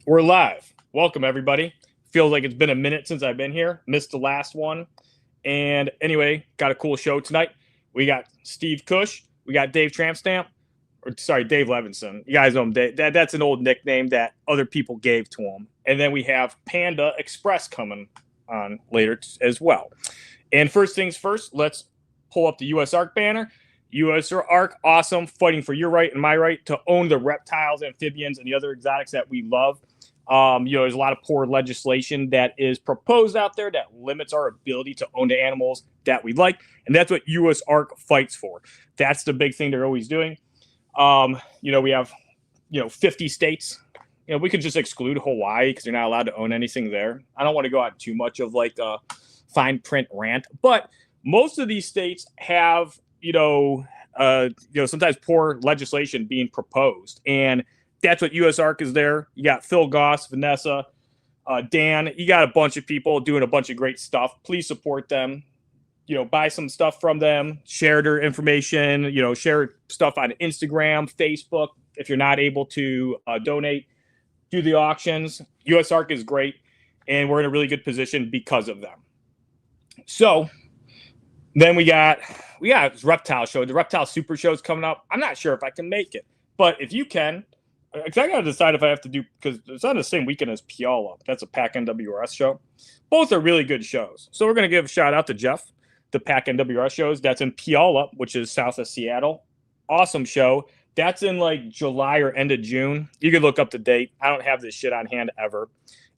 We're live. Welcome, everybody. Feels like it's been a minute since I've been here. Missed the last one. And anyway, got a cool show tonight. We got Steve Kush. We got Dave Trampstamp. Dave Levinson. You guys know him. That's an old nickname that other people gave to him. And then we have Panda Express coming on later as well. And first things first, let's pull up the U.S. ARC banner. U.S. ARC, awesome, fighting for your right and my right to own the reptiles, amphibians, and the other exotics that we love. There's a lot of poor legislation that is proposed out there that limits our ability to own the animals that we like, and that's what U.S. ARC fights for. That's the big thing they're always doing. We have 50 states. We could just exclude Hawaii because they're not allowed to own anything there. I don't want to go out too much of like a fine print rant, but most of these states have sometimes poor legislation being proposed, and that's what U.S. ARC is there. You got Phil Goss, Vanessa, Dan. You got a bunch of people doing a bunch of great stuff. Please support them. Buy some stuff from them. Share their information. Share stuff on Instagram, Facebook. If you're not able to donate, do the auctions. U.S. ARC is great, and we're in a really good position because of them. So then we got this Reptile show. The Reptile Super Show is coming up. I'm not sure if I can make it, but if you can, because I got to decide if I have to do, because it's on the same weekend as Puyallup. That's a PAC NWRS show. Both are really good shows. So we're going to give a shout out to Jeff, the PAC NWRS shows. That's in Puyallup, which is south of Seattle. Awesome show. That's in like July or end of June. You can look up the date. I don't have this shit on hand ever.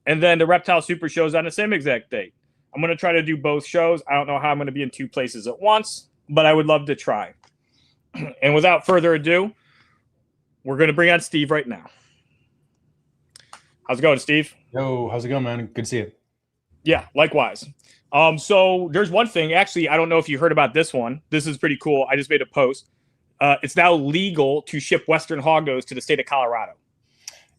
And then the Reptile Super Show is on the same exact date. I'm going to try to do both shows. I don't know how I'm going to be in two places at once, but I would love to try. And without further ado, we're going to bring on Steve right now. How's it going, Steve? Yo, how's it going, man? Good to see you. Yeah, likewise. So there's one thing. Actually, I don't know if you heard about this one. This is pretty cool. I just made a post. It's now legal to ship Western hognose to the state of Colorado.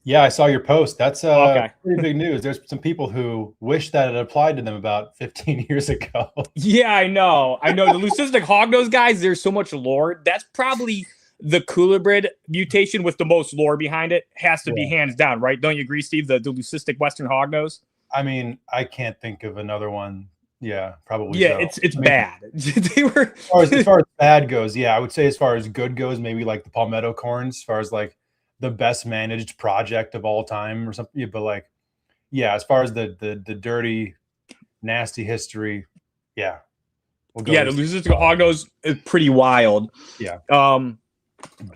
Yeah, I saw your post. That's pretty big news. There's some people who wish that it applied to them about 15 years ago. Yeah, I know. The leucistic hognose guys, there's so much lore. That's probably the Culebrid mutation with the most lore behind it. Has to be hands down, right? Don't you agree, Steve? The leucistic Western hognose? I mean, I can't think of another one. Yeah, probably. Yeah, so. It's bad. They were as far as bad goes, yeah, I would say as far as good goes, maybe like the palmetto corns, as far as like the best managed project of all time or something. But like, yeah, as far as the dirty, nasty history, yeah. The leucistic hognose is pretty wild. Yeah.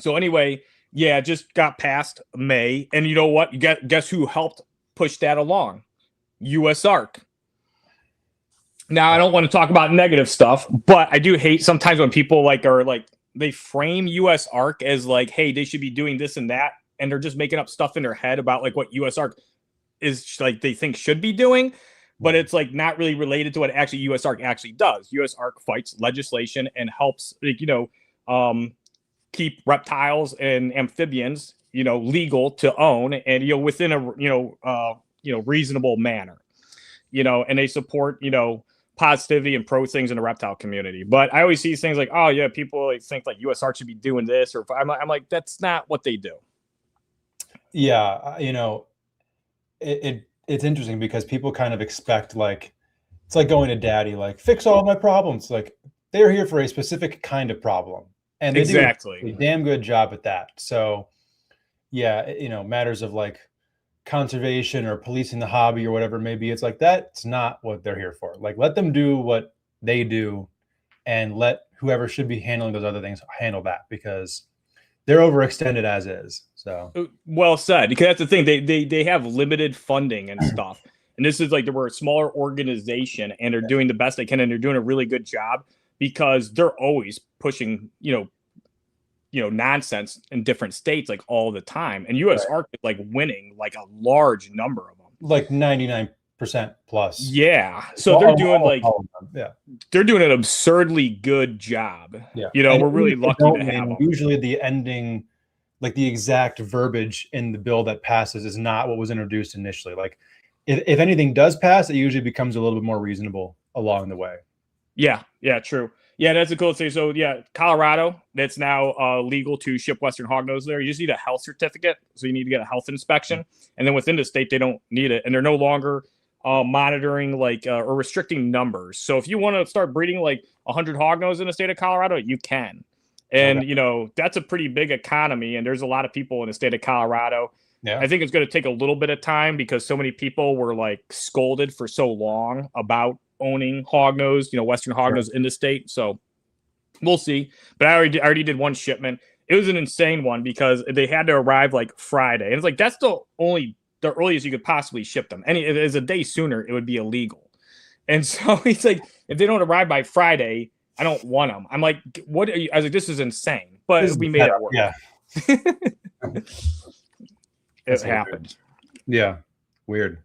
So anyway, yeah, just got past May, and you know what? Guess who helped push that along? U.S. ARC. Now, I don't want to talk about negative stuff, but I do hate sometimes when people they frame U.S. ARC as like, hey, they should be doing this and that, and they're just making up stuff in their head about like what U.S. ARC is like they think should be doing, but it's like not really related to what actually U.S. ARC actually does. U.S. ARC fights legislation and helps, keep reptiles and amphibians, legal to own and within a reasonable manner, and they support positivity and pro things in the reptile community. But I always see things like, oh yeah, people like think like U.S. ARC should be doing this, or I'm like, that's not what they do. Yeah, it's interesting because people kind of expect like it's like going to daddy, like fix all my problems. Like they're here for a specific kind of problem. And they do a damn good job at that. So, yeah, matters of like conservation or policing the hobby or whatever maybe, it's like that's not what they're here for. Like, let them do what they do, and let whoever should be handling those other things handle that, because they're overextended as is. So well said. Because that's the thing; they have limited funding and stuff. And this is like we're a smaller organization, and they're doing the best they can, and they're doing a really good job. Because they're always pushing, nonsense in different states like all the time, and U.S. ARC is like winning like a large number of them, like 99% plus. Yeah, so they're doing they're doing an absurdly good job. Yeah, we're really lucky to have them. Usually, the ending, like the exact verbiage in the bill that passes, is not what was introduced initially. Like, if anything does pass, it usually becomes a little bit more reasonable along the way. Yeah, true. Yeah, that's a cool thing. So yeah, Colorado, that's now legal to ship Western hognose there. You just need a health certificate, so you need to get a health inspection, and then within the state they don't need it, and they're no longer monitoring or restricting numbers. So if you want to start breeding like 100 hognose in the state of Colorado, you can, and that's a pretty big economy, and there's a lot of people in the state of Colorado. Yeah. I think it's going to take a little bit of time because so many people were like scolded for so long about owning hognose, Western hognose in the state. So we'll see. But I already did one shipment. It was an insane one because they had to arrive like Friday. And it's like, that's the earliest you could possibly ship them. And if it was a day sooner, it would be illegal. And so he's like, if they don't arrive by Friday, I don't want them. I'm like, what are you? I was like, this is insane. But we made it work. Yeah. It happened. Yeah. Weird.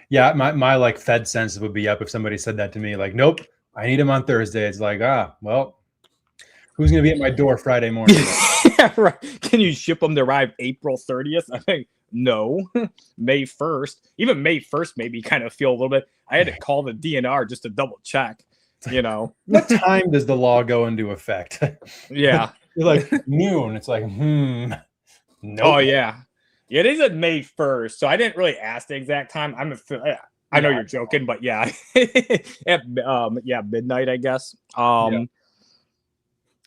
Yeah, my like Fed sense would be up if somebody said that to me. Like, nope, I need him on Thursday. It's like, well, who's gonna be at my door Friday morning? Yeah, right. Can you ship them to arrive April 30th? I think no. May 1st. Even May 1st maybe kind of feel a little bit. I had to call the DNR just to double check. What time does the law go into effect? Yeah. You're like noon. It's like, nope. Oh yeah. Yeah, it is at May 1st, so I didn't really ask the exact time. I know you're joking, but yeah, at midnight, I guess.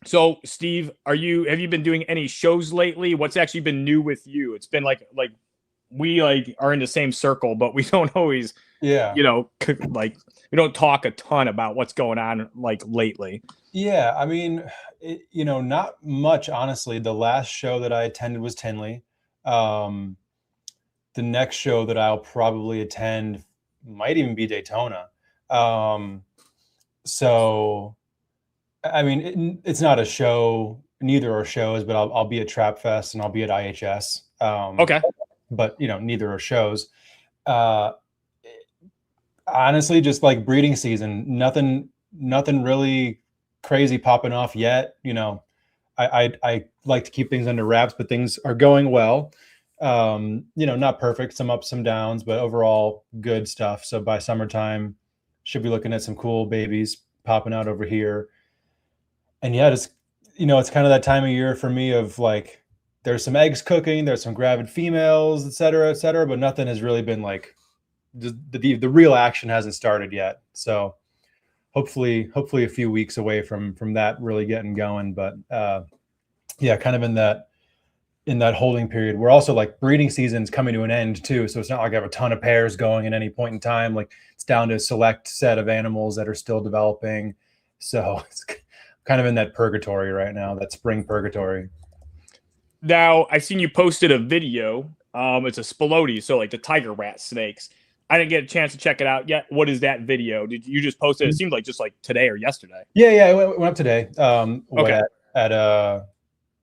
So, Steve, have you been doing any shows lately? What's actually been new with you? It's been like we are in the same circle, but we don't always, we don't talk a ton about what's going on lately. Yeah, I mean, not much, honestly. The last show that I attended was Tinley. The next show that I'll probably attend might even be Daytona. So, I mean, it's not a show. Neither are shows, but I'll be at Trap Fest and I'll be at IHS. Okay. But neither are shows. Honestly, just like breeding season, nothing really crazy popping off yet. I like to keep things under wraps, but things are going well. Not perfect, some ups, some downs, but overall good stuff. So by summertime, should be looking at some cool babies popping out over here. And yeah, it's kind of that time of year for me of like, there's some eggs cooking, there's some gravid females, et cetera, but nothing has really been like the real action hasn't started yet. So hopefully a few weeks away from that really getting going. But kind of in that holding period. We're also like breeding season's coming to an end too. So it's not like I have a ton of pairs going at any point in time. Like it's down to a select set of animals that are still developing. So it's kind of in that purgatory right now, that spring purgatory. Now I've seen you posted a video. It's a spilotes, so like the tiger rat snakes. I didn't get a chance to check it out yet. What is that video? Did you just post it? It seemed like just like today or yesterday. Yeah, it went up today. Okay. At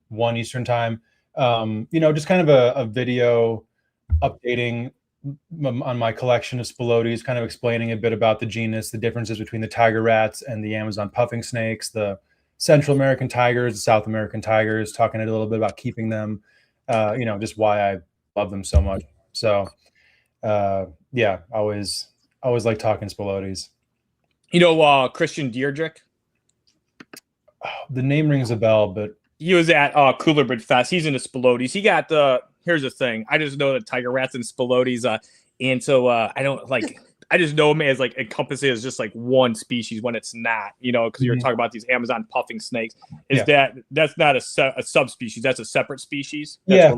1 Eastern time. Just kind of a video updating on my collection of spilotes, kind of explaining a bit about the genus, the differences between the tiger rats and the Amazon puffing snakes, the Central American tigers, the South American tigers, talking a little bit about keeping them, just why I love them so much. So, always like talking spilotes. Christian Dierdrich? Oh, the name rings a bell, but he was at Cooler Bridge Fest. He's into spilotes. He got here's the thing. I just know that tiger rats and spilotes. And so I just know him as like encompassing as just like one species when it's not, because you're talking about these Amazon puffing snakes. That's not a subspecies. That's a separate species. That's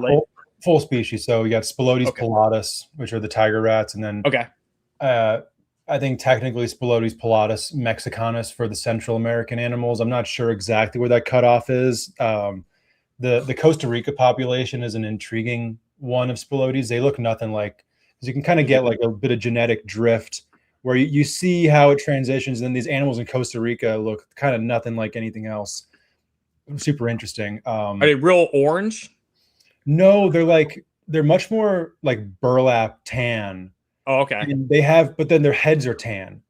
full species. So you got Spilotes pilatus, which are the tiger rats, and then I think technically Spilotes pilatus mexicanus for the Central American animals. I'm not sure exactly where that cutoff is. The Costa Rica population is an intriguing one of Spilotes. They look nothing like, because you can kind of get like a bit of genetic drift where you see how it transitions. And then these animals in Costa Rica look kind of nothing like anything else. Super interesting. Are they real orange? No, they're much more like burlap tan. Oh, okay. And but then their heads are tan,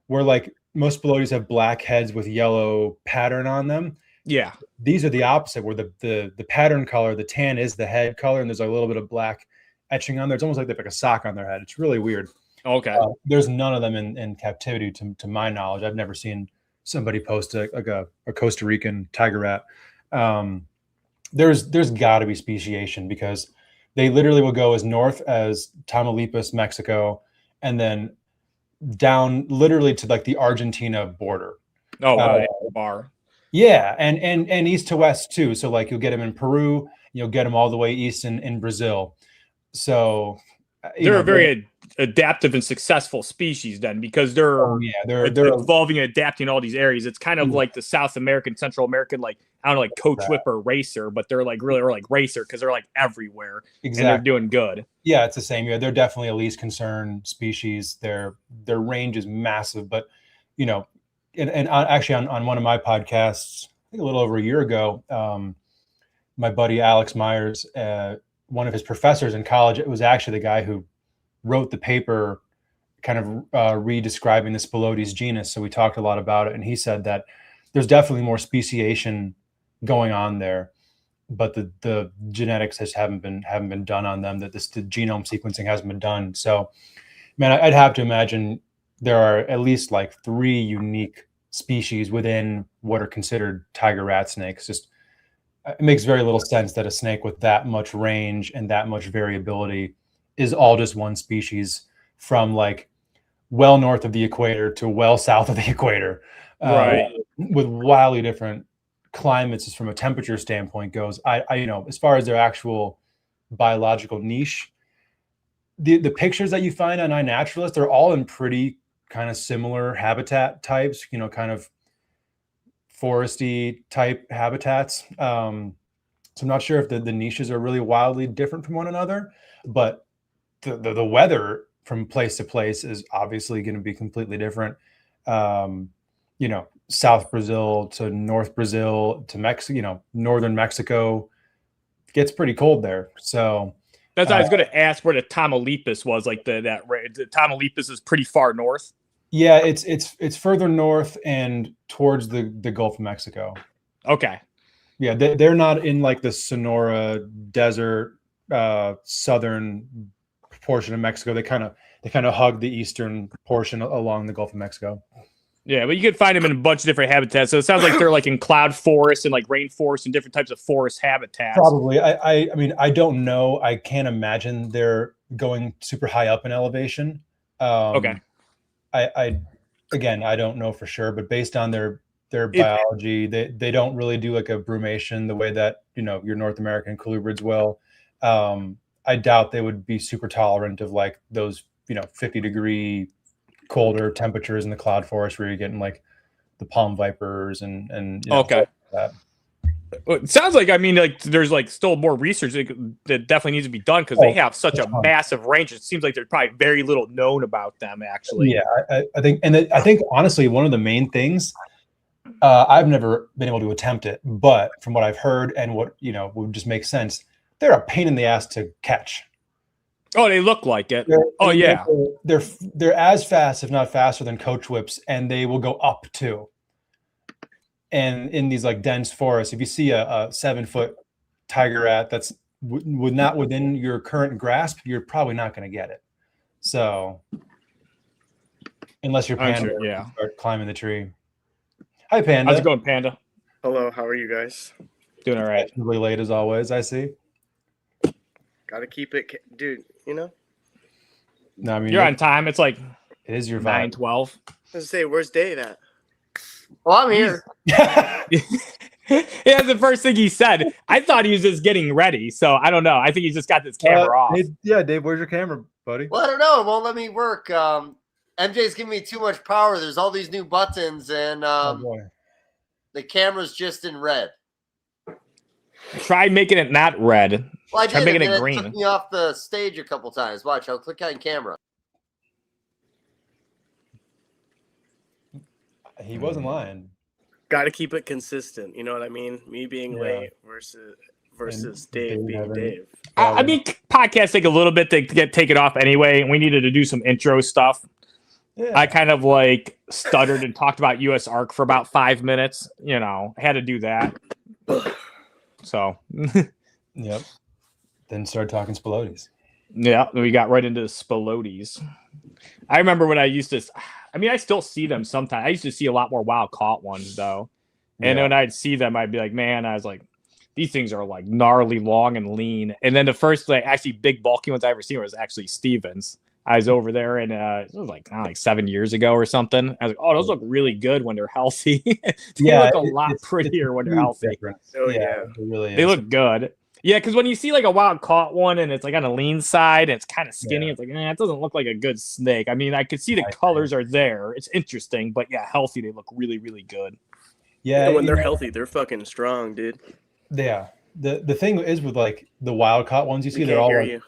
where like most Spilotes have black heads with yellow pattern on them. Yeah. These are the opposite, where the pattern color, the tan is the head color, and there's a little bit of black etching on there. It's almost like they have like a sock on their head. It's really weird. Okay. There's none of them in captivity to my knowledge. I've never seen somebody post a Costa Rican tiger rat. There's got to be speciation, because they literally will go as north as Tamaulipas, Mexico, and then down literally to like the Argentina border. Oh, bar. Yeah, and east to west too. So like you'll get them in Peru, you'll get them all the way east in Brazil. So they're a very adaptive and successful species then, because they're evolving and adapting all these areas. It's kind of like the South American, Central American, like I don't know, like coach whip or racer, but they're like really like racer because they're like everywhere. Exactly. And they're doing good. Yeah, it's the same. Yeah, they're definitely a least concern species. Their range is massive, but you know, and actually on one of my podcasts, I think a little over a year ago, my buddy Alex Myers, one of his professors in college, it was actually the guy who wrote the paper kind of re-describing the Spilotes genus. So we talked a lot about it, and he said that there's definitely more speciation going on there, but the genetics just haven't been done on them, that the genome sequencing hasn't been done. So, man, I'd have to imagine there are at least like 3 unique species within what are considered tiger rat snakes. Just it makes very little sense that a snake with that much range and that much variability is all just one species, from like well north of the equator to well south of the equator, right? With wildly different climates from a temperature standpoint goes. I you know, as far as their actual biological niche, the pictures that you find on iNaturalist, they're all in pretty kind of similar habitat types, you know, kind of foresty type habitats. So I'm not sure if the niches are really wildly different from one another, but the weather from place to place is obviously going to be completely different. You know, South Brazil to North Brazil to Mexico, you know, northern Mexico gets pretty cold there. So that's what I was going to ask where the Tamaulipas was. Like the Tamaulipas is pretty far north. Yeah, it's further north and towards the Gulf of Mexico. Okay. Yeah, they're not in like the Sonora Desert, southern portion of Mexico. They kind of hug the eastern portion along the Gulf of Mexico. Yeah, but you could find them in a bunch of different habitats. So it sounds like they're like in cloud forest and like rainforest and different types of forest habitats. Probably. I mean, I don't know. I can't imagine they're going super high up in elevation. Okay. I don't know for sure, but based on their biology, they don't really do like a brumation the way that, you know, your North American colubrids will. I doubt they would be super tolerant of like those, you know, 50-degree colder temperatures in the cloud forest where you're getting like the palm vipers and you know, okay. That. Well, it sounds like, I mean, like there's like still more research that definitely needs to be done, because they have such a massive range. It seems like there's probably very little known about them, actually. Yeah, I think honestly, one of the main things, I've never been able to attempt it, but from what I've heard and what, you know, would just make sense, they're a pain in the ass to catch. Oh, they look like it. They're as fast, if not faster, than coach whips, and they will go up too. And in these like dense forests, if you see a 7-foot tiger rat that's not within your current grasp, you're probably not going to get it. So unless you're Panda, you start climbing the tree. Hi, Panda. How's it going, Panda? Hello, how are you guys? Doing all right. Really late as always, I see. Gotta keep it, dude, you know? No, I mean, you're on time. It's like it is your 9:12. I was say, where's Dave at? Well, I'm here. Yeah, that's the first thing he said. I thought he was just getting ready, so I don't know. I think he just got this camera off. Dave, where's your camera, buddy? Well, I don't know. It won't let me work. MJ's giving me too much power. There's all these new buttons, and the camera's just in red. Try making it not red. Well, I Try did, making it it green. took me off the stage a couple times. Watch, I'll click on camera. He wasn't lying. Gotta keep it consistent. You know what I mean? Me being late versus Dave being Dave. I mean, podcasts take a little bit to get taken off anyway, and we needed to do some intro stuff. Yeah. I kind of like stuttered and talked about US Arc for about 5 minutes. You know, I had to do that. So, yep. Then started talking Spilotes. Yeah, we got right into the Spilotes. I remember when I used to, I mean, I still see them sometimes. I used to see a lot more wild caught ones though. And when I'd see them, I'd be like, man, I was like, these things are like gnarly, long, and lean. And then the first like actually big bulky ones I ever seen was actually Stevens. I was over there and it was like, I don't know, like 7 years ago or something. I was like, oh, those look really good when they're healthy. They look a lot prettier when they're healthy. Oh yeah, it really is. They look good. Yeah, because when you see like a wild caught one and it's like on a lean side and it's kind of skinny, it's like, it doesn't look like a good snake. I mean, I could see the colors are there. It's interesting, but yeah, healthy, they look really, really good. Yeah, when they're healthy, they're fucking strong, dude. Yeah. The thing is with like the wild caught ones, you see they're all like,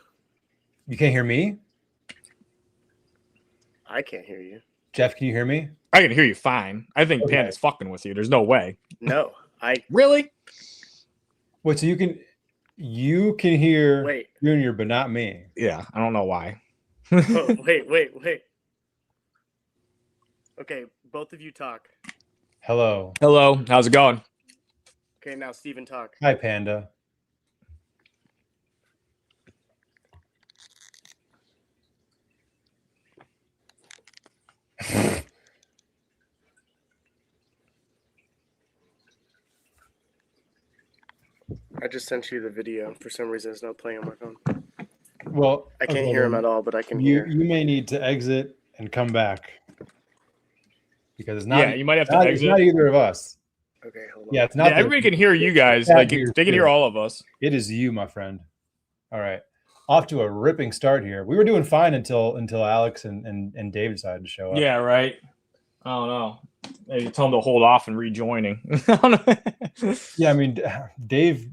you can't hear me? I can't hear you. Jeff, can you hear me? I can hear you fine. I think Panda's fucking with you. There's no way. No, really? Wait, so you can hear Junior, but not me. Yeah, I don't know why. Oh, wait. Okay, both of you talk. Hello. How's it going? Okay, now Steven talk. Hi, Panda. I just sent you the video. For some reason, it's not playing on my phone. Well, I can't hear him at all, but I can hear. You may need to exit and come back because it's not. Yeah, you might have to exit. It's not either of us. Okay, hold on. Yeah, it's not. Yeah, everybody can hear you guys. Like they can hear all of us. It is you, my friend. All right, off to a ripping start here. We were doing fine until Alex and Dave decided to show up. Yeah, right. I don't know. Maybe tell them to hold off and rejoining. Yeah, I mean, Dave's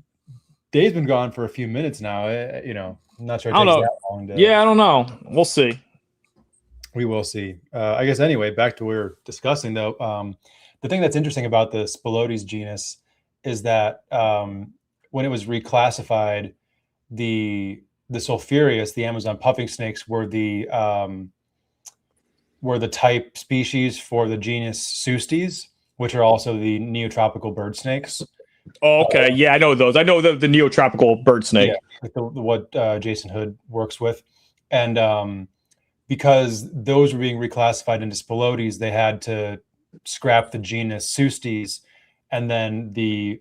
been gone for a few minutes now. I'm not sure it takes that long to. Yeah, I don't know. We'll see. We will see. I guess anyway, back to what we were discussing though. The thing that's interesting about the Spilotes genus is that when it was reclassified, the Sulfurius, the Amazon puffing snakes, were the type species for the genus Sustes, which are also the neotropical bird snakes. Oh, okay. Yeah, I know those. I know the neotropical bird snake. Yeah, like what Jason Hood works with. And because those were being reclassified into Spilotes, they had to scrap the genus Sustes, and then the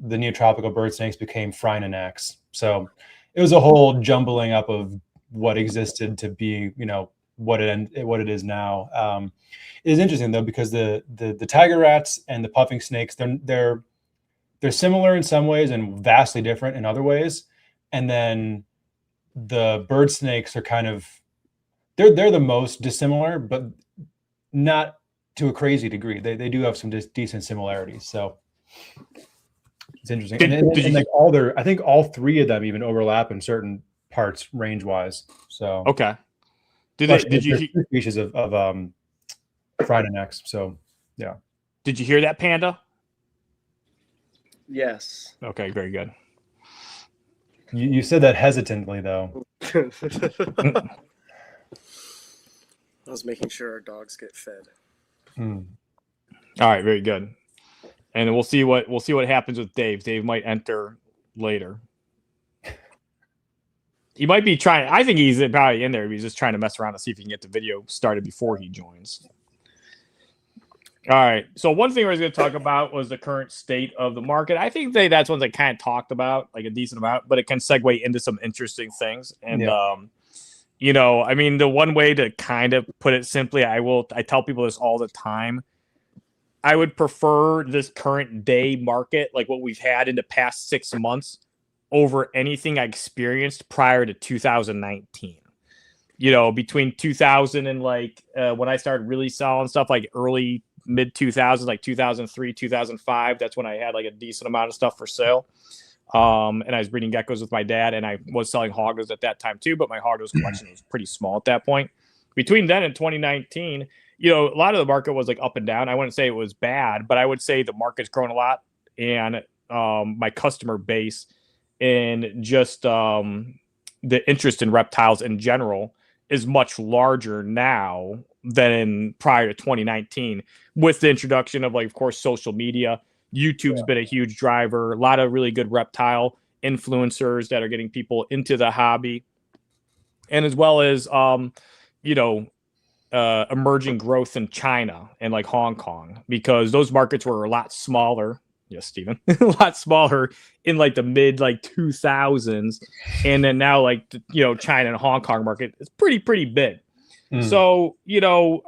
neotropical bird snakes became Phrynonax. So it was a whole jumbling up of what existed to be, what it is now. It is interesting though, because the tiger rats and the puffing snakes, they're similar in some ways and vastly different in other ways. And then the bird snakes are kind of they're the most dissimilar, but not to a crazy degree. They do have some decent similarities. So it's interesting. I think all three of them even overlap in certain parts range wise. So okay. Did you species of Phrynonax? So yeah. Did you hear that, Panda? Yes. Okay, very good. You said that hesitantly though. I was making sure our dogs get fed. Mm. All right, very good. And we'll see what happens with Dave. Dave might enter later. He might be trying. I think he's probably in there. He's just trying to mess around to see if he can get the video started before he joins. All right. So one thing I was going to talk about was the current state of the market. I think that's one I kind of talked about like a decent amount, but it can segue into some interesting things. And I mean, the one way to kind of put it simply, I tell people this all the time. I would prefer this current day market, like what we've had in the past 6 months, over anything I experienced prior to 2019. Between 2000 and when I started really selling stuff, like early mid 2000s, like 2003, 2005, that's when I had like a decent amount of stuff for sale. And I was breeding geckos with my dad, and I was selling hoggos at that time too, but my hoggos collection was pretty small at that point. Between then and 2019, a lot of the market was like up and down. I wouldn't say it was bad, but I would say the market's grown a lot, and my customer base and just the interest in reptiles in general is much larger now than prior to 2019, with the introduction of, like, of course, social media. YouTube's been a huge driver. A lot of really good reptile influencers that are getting people into the hobby, and as well as emerging growth in China and like Hong Kong, because those markets were a lot smaller. Yes, Stephen, a lot smaller in like the mid like 2000s, and then now like China and Hong Kong market is pretty big. So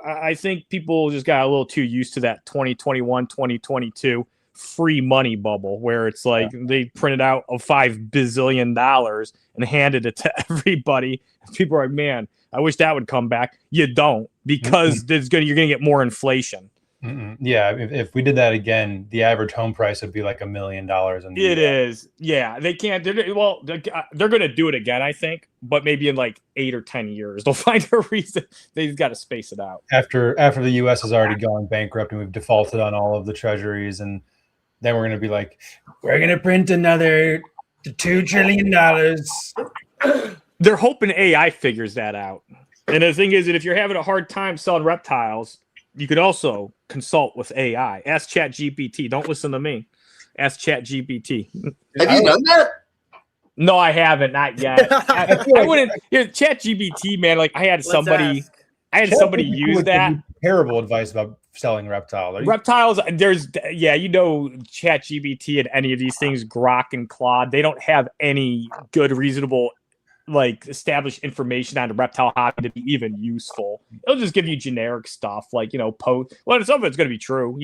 I think people just got a little too used to that 2021, 2022 free money bubble where it's like they printed out of $5 billion and handed it to everybody. People are like, man, I wish that would come back. You don't, because you're gonna get more inflation. Yeah, if we did that again, the average home price would be like $1 million. It is. Yeah, they can't. They're going to do it again, I think, but maybe in like 8 or 10 years they'll find a reason. They've got to space it out. After the U.S. has already gone bankrupt and we've defaulted on all of the treasuries, and then we're going to be like, we're going to print another $2 trillion. They're hoping AI figures that out. And the thing is that if you're having a hard time selling reptiles, you could also consult with AI. Ask ChatGPT. Don't listen to me. Ask ChatGPT. Have you done that? No, I haven't. Not yet. I wouldn't. ChatGPT, man. Like I had somebody use that. Terrible advice about selling reptiles. Reptiles. There's ChatGPT and any of these things, Grok and Claude. They don't have any good, reasonable, like established information on the reptile hobby to be even useful. It'll just give you generic stuff like post. Well, some of it's going to be true.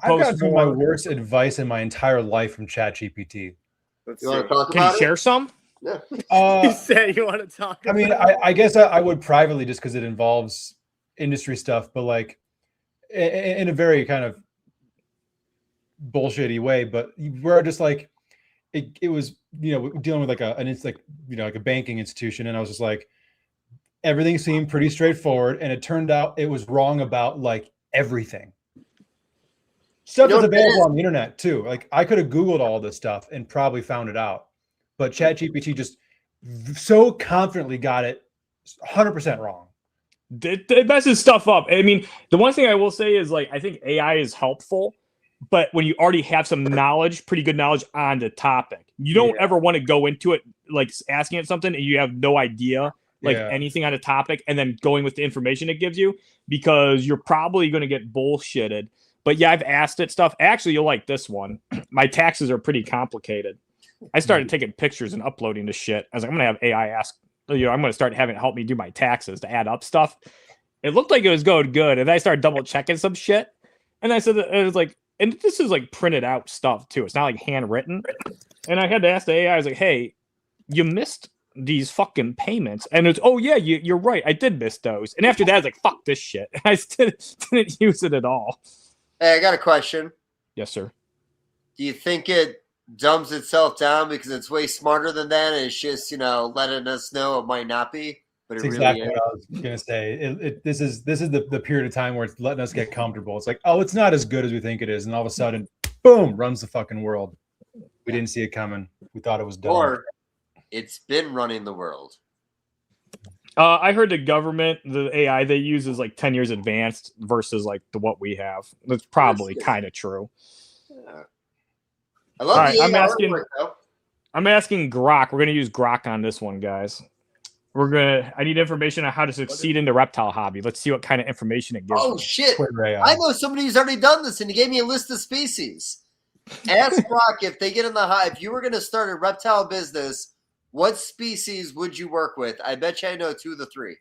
I've got some of my worst advice in my entire life from ChatGPT. You want to talk about Can you share some? Yeah. You said you want to talk. I mean, I guess I would privately, just because it involves industry stuff, but like in a very kind of bullshitty way. But we're just like. It was dealing with like a banking institution, and I was just like, everything seemed pretty straightforward, and it turned out it was wrong about like everything. Stuff that's available on the internet too. Like I could have Googled all this stuff and probably found it out, but ChatGPT just so confidently got it 100% wrong. It messes stuff up. I mean, the one thing I will say is like I think AI is helpful. But when you already have some knowledge, pretty good knowledge on the topic, you don't ever want to go into it like asking it something and you have no idea anything on the topic, and then going with the information it gives you, because you're probably going to get bullshitted. But yeah, I've asked it stuff. Actually, you'll like this one. My taxes are pretty complicated. I started taking pictures and uploading the shit. I was like, I'm going to have AI ask, I'm going to start having it help me do my taxes to add up stuff. It looked like it was going good. And then I started double checking some shit. And I said, it was like, and this is like printed out stuff too. It's not like handwritten. And I had to ask the AI, I was like, hey, you missed these fucking payments. And it's, oh yeah, you're right. I did miss those. And after that, I was like, fuck this shit. I didn't use it at all. Hey, I got a question. Yes, sir. Do you think it dumbs itself down because it's way smarter than that, and it's just, letting us know it might not be? But That's exactly what I was going to say. This is the period of time where it's letting us get comfortable. It's like, oh, it's not as good as we think it is. And all of a sudden, boom, runs the fucking world. We didn't see it coming. We thought it was dumb. Or it's been running the world. I heard the government, the AI they use is like 10 years advanced versus like what we have. That's probably kind of true. Yeah. I love the AI I'm asking Grok. We're going to use Grok on this one, guys. I need information on how to succeed in the reptile hobby. Let's see what kind of information it gives. Oh, shit. I know somebody who's already done this, and he gave me a list of species. Ask Brock if they get in the hive. If you were going to start a reptile business, what species would you work with? I bet you I know 2 of the 3.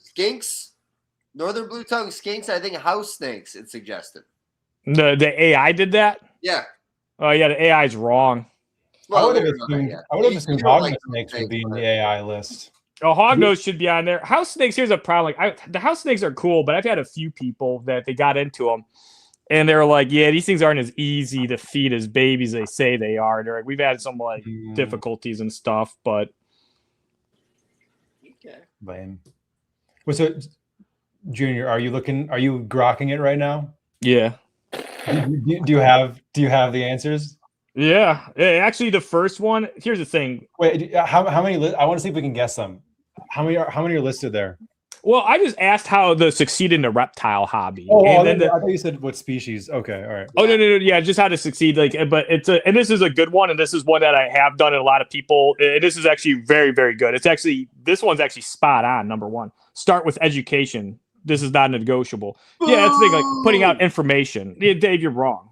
Skinks, northern blue tongue skinks. I think house snakes, it suggested. The AI did that? Yeah. Oh, yeah, the AI is wrong. Well, I would have assumed hog snakes would be in the AI list. Oh, hognose should be on there. House snakes, here's a problem. The house snakes are cool, but I've had a few people that they got into them, and they're like, yeah, these things aren't as easy to feed as babies they say they are. They're like, we've had some like difficulties and stuff, but okay. Lame. So, Junior, are you grokking it right now? Yeah. Do you have the answers? Yeah, actually, the first one. Here's the thing. Wait, how many? I want to see if we can guess them. How many are listed there? Well, I just asked how to succeed in the reptile hobby. I thought you said what species. Okay, all right. Oh no, yeah, just how to succeed. Like, but and this is a good one, and this is one that I have done in a lot of people. This is actually very, very good. This one's actually spot on. Number one, start with education. This is not negotiable. Yeah, that's the thing. Like putting out information. Yeah, Dave, you're wrong.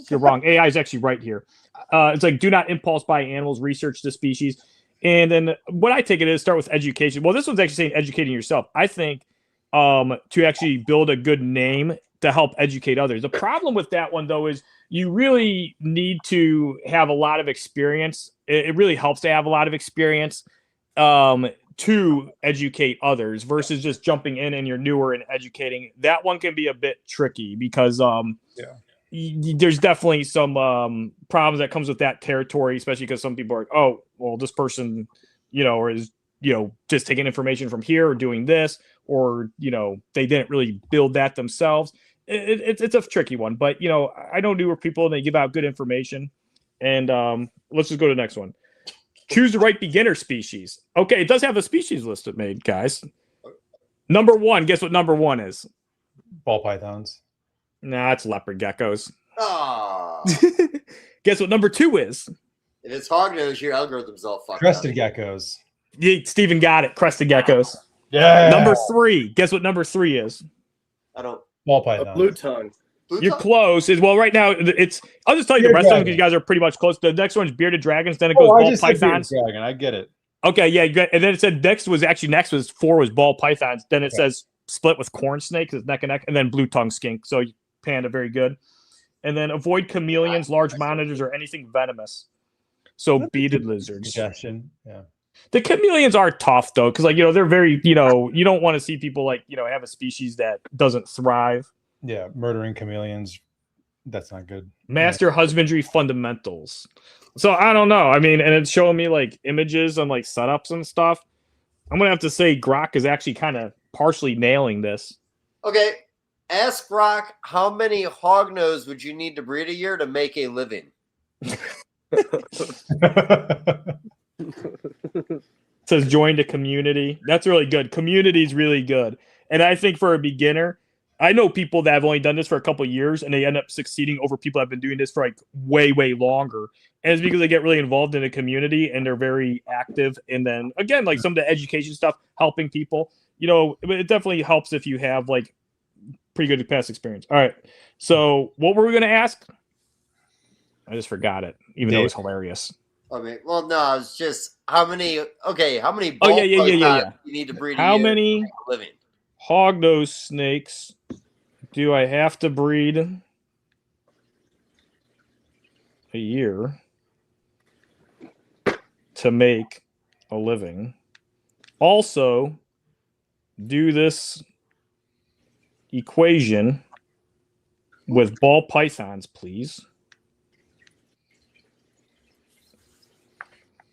You're wrong. AI is actually right here. It's like do not impulse buy animals. Research the species. And then what I take it is start with education. Well, this one's actually saying educating yourself. I think to actually build a good name to help educate others. The problem with that one, though, is you really need to have a lot of experience. It really helps to have a lot of experience to educate others versus just jumping in and you're newer and educating. That one can be a bit tricky because there's definitely some problems that comes with that territory, especially because some people are like, oh, well, this person, is, just taking information from here or doing this, or, they didn't really build that themselves. It's a tricky one, but, I know newer people and they give out good information. And let's just go to the next one. Choose the right beginner species. Okay, it does have a species list it made, guys. Number one, guess what number one is? Ball pythons. Nah, it's leopard geckos. Oh. Guess what number two is? If it's hognose, your algorithm's all fucked Crested up. geckos. Yeah, Steven got it. Crested geckos. Yeah. Number three. Guess what number three is? I don't. Ball python. A blue tongue. You're close. Well, right now it's. I'll just tell you the rest of them because you guys are pretty much close. The next one's bearded dragons. Then it goes ball pythons. Dragon. I get it. Okay, yeah, and then it said next was four was ball pythons. Then it says split with corn snakes, it's neck and neck, and then blue tongue skink. So panda, very good. And then avoid chameleons, large monitors, or anything venomous. So beaded lizards. Suggestion. Yeah. The chameleons are tough though, because they're very you don't want to see people have a species that doesn't thrive. Yeah, murdering chameleons. That's not good. Master husbandry fundamentals. So I don't know. I mean, and it's showing me images and setups and stuff. I'm gonna have to say Grok is actually kind of partially nailing this. Okay. Ask Grok how many hognose would you need to breed a year to make a living? It says join the community. That's really good. Community is really good. And I think for a beginner, I know people that have only done this for a couple of years and they end up succeeding over people that have been doing this for way, way longer. And it's because they get really involved in the community and they're very active. And then again, some of the education stuff, helping people, it definitely helps if you have pretty good past experience. All right. So what were we going to ask? I just forgot it, even though it was hilarious. Okay. Well, no, it's just how many ball yeah. you need to breed how a year many to make a living? Hognose snakes do I have to breed a year to make a living? Also, do this equation with ball pythons, please.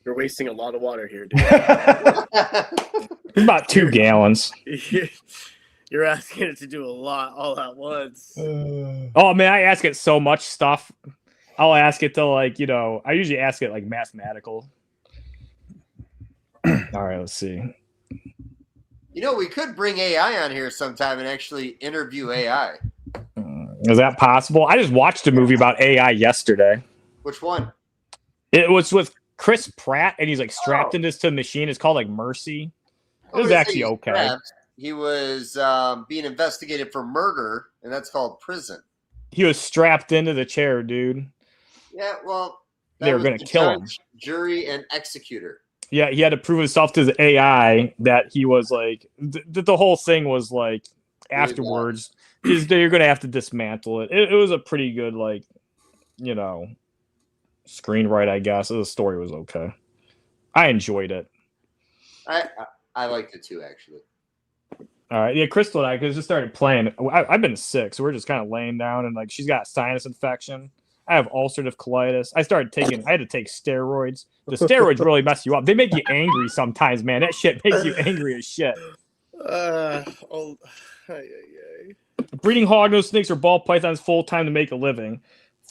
You're wasting a lot of water here, dude. It's about 2 gallons. You're asking it to do a lot all at once. Oh man, I ask it so much stuff. I'll ask it to I usually ask it mathematical. All right, let's see. We could bring AI on here sometime and actually interview AI. Is that possible? I just watched a movie about AI yesterday. Which one? It was with Chris Pratt, and he's strapped into this machine. It's called Mercy. It was actually okay. Strapped. He was being investigated for murder, and that's called prison. He was strapped into the chair, dude. Yeah, well, they were going to kill him. Jury and executor. Yeah, he had to prove himself to the AI that he was the whole thing was afterwards is they're going to have to dismantle it. It was a pretty good screenwrite, I guess. The story was okay. I enjoyed it. I liked it too, actually. All right, yeah, Crystal and I just started playing. I've been sick, so we're just kind of laying down, and she's got sinus infection. I have ulcerative colitis. I had to take steroids. The steroids really mess you up. They make you angry sometimes, man. That shit makes you angry as shit. Breeding hognose snakes or ball pythons full time to make a living.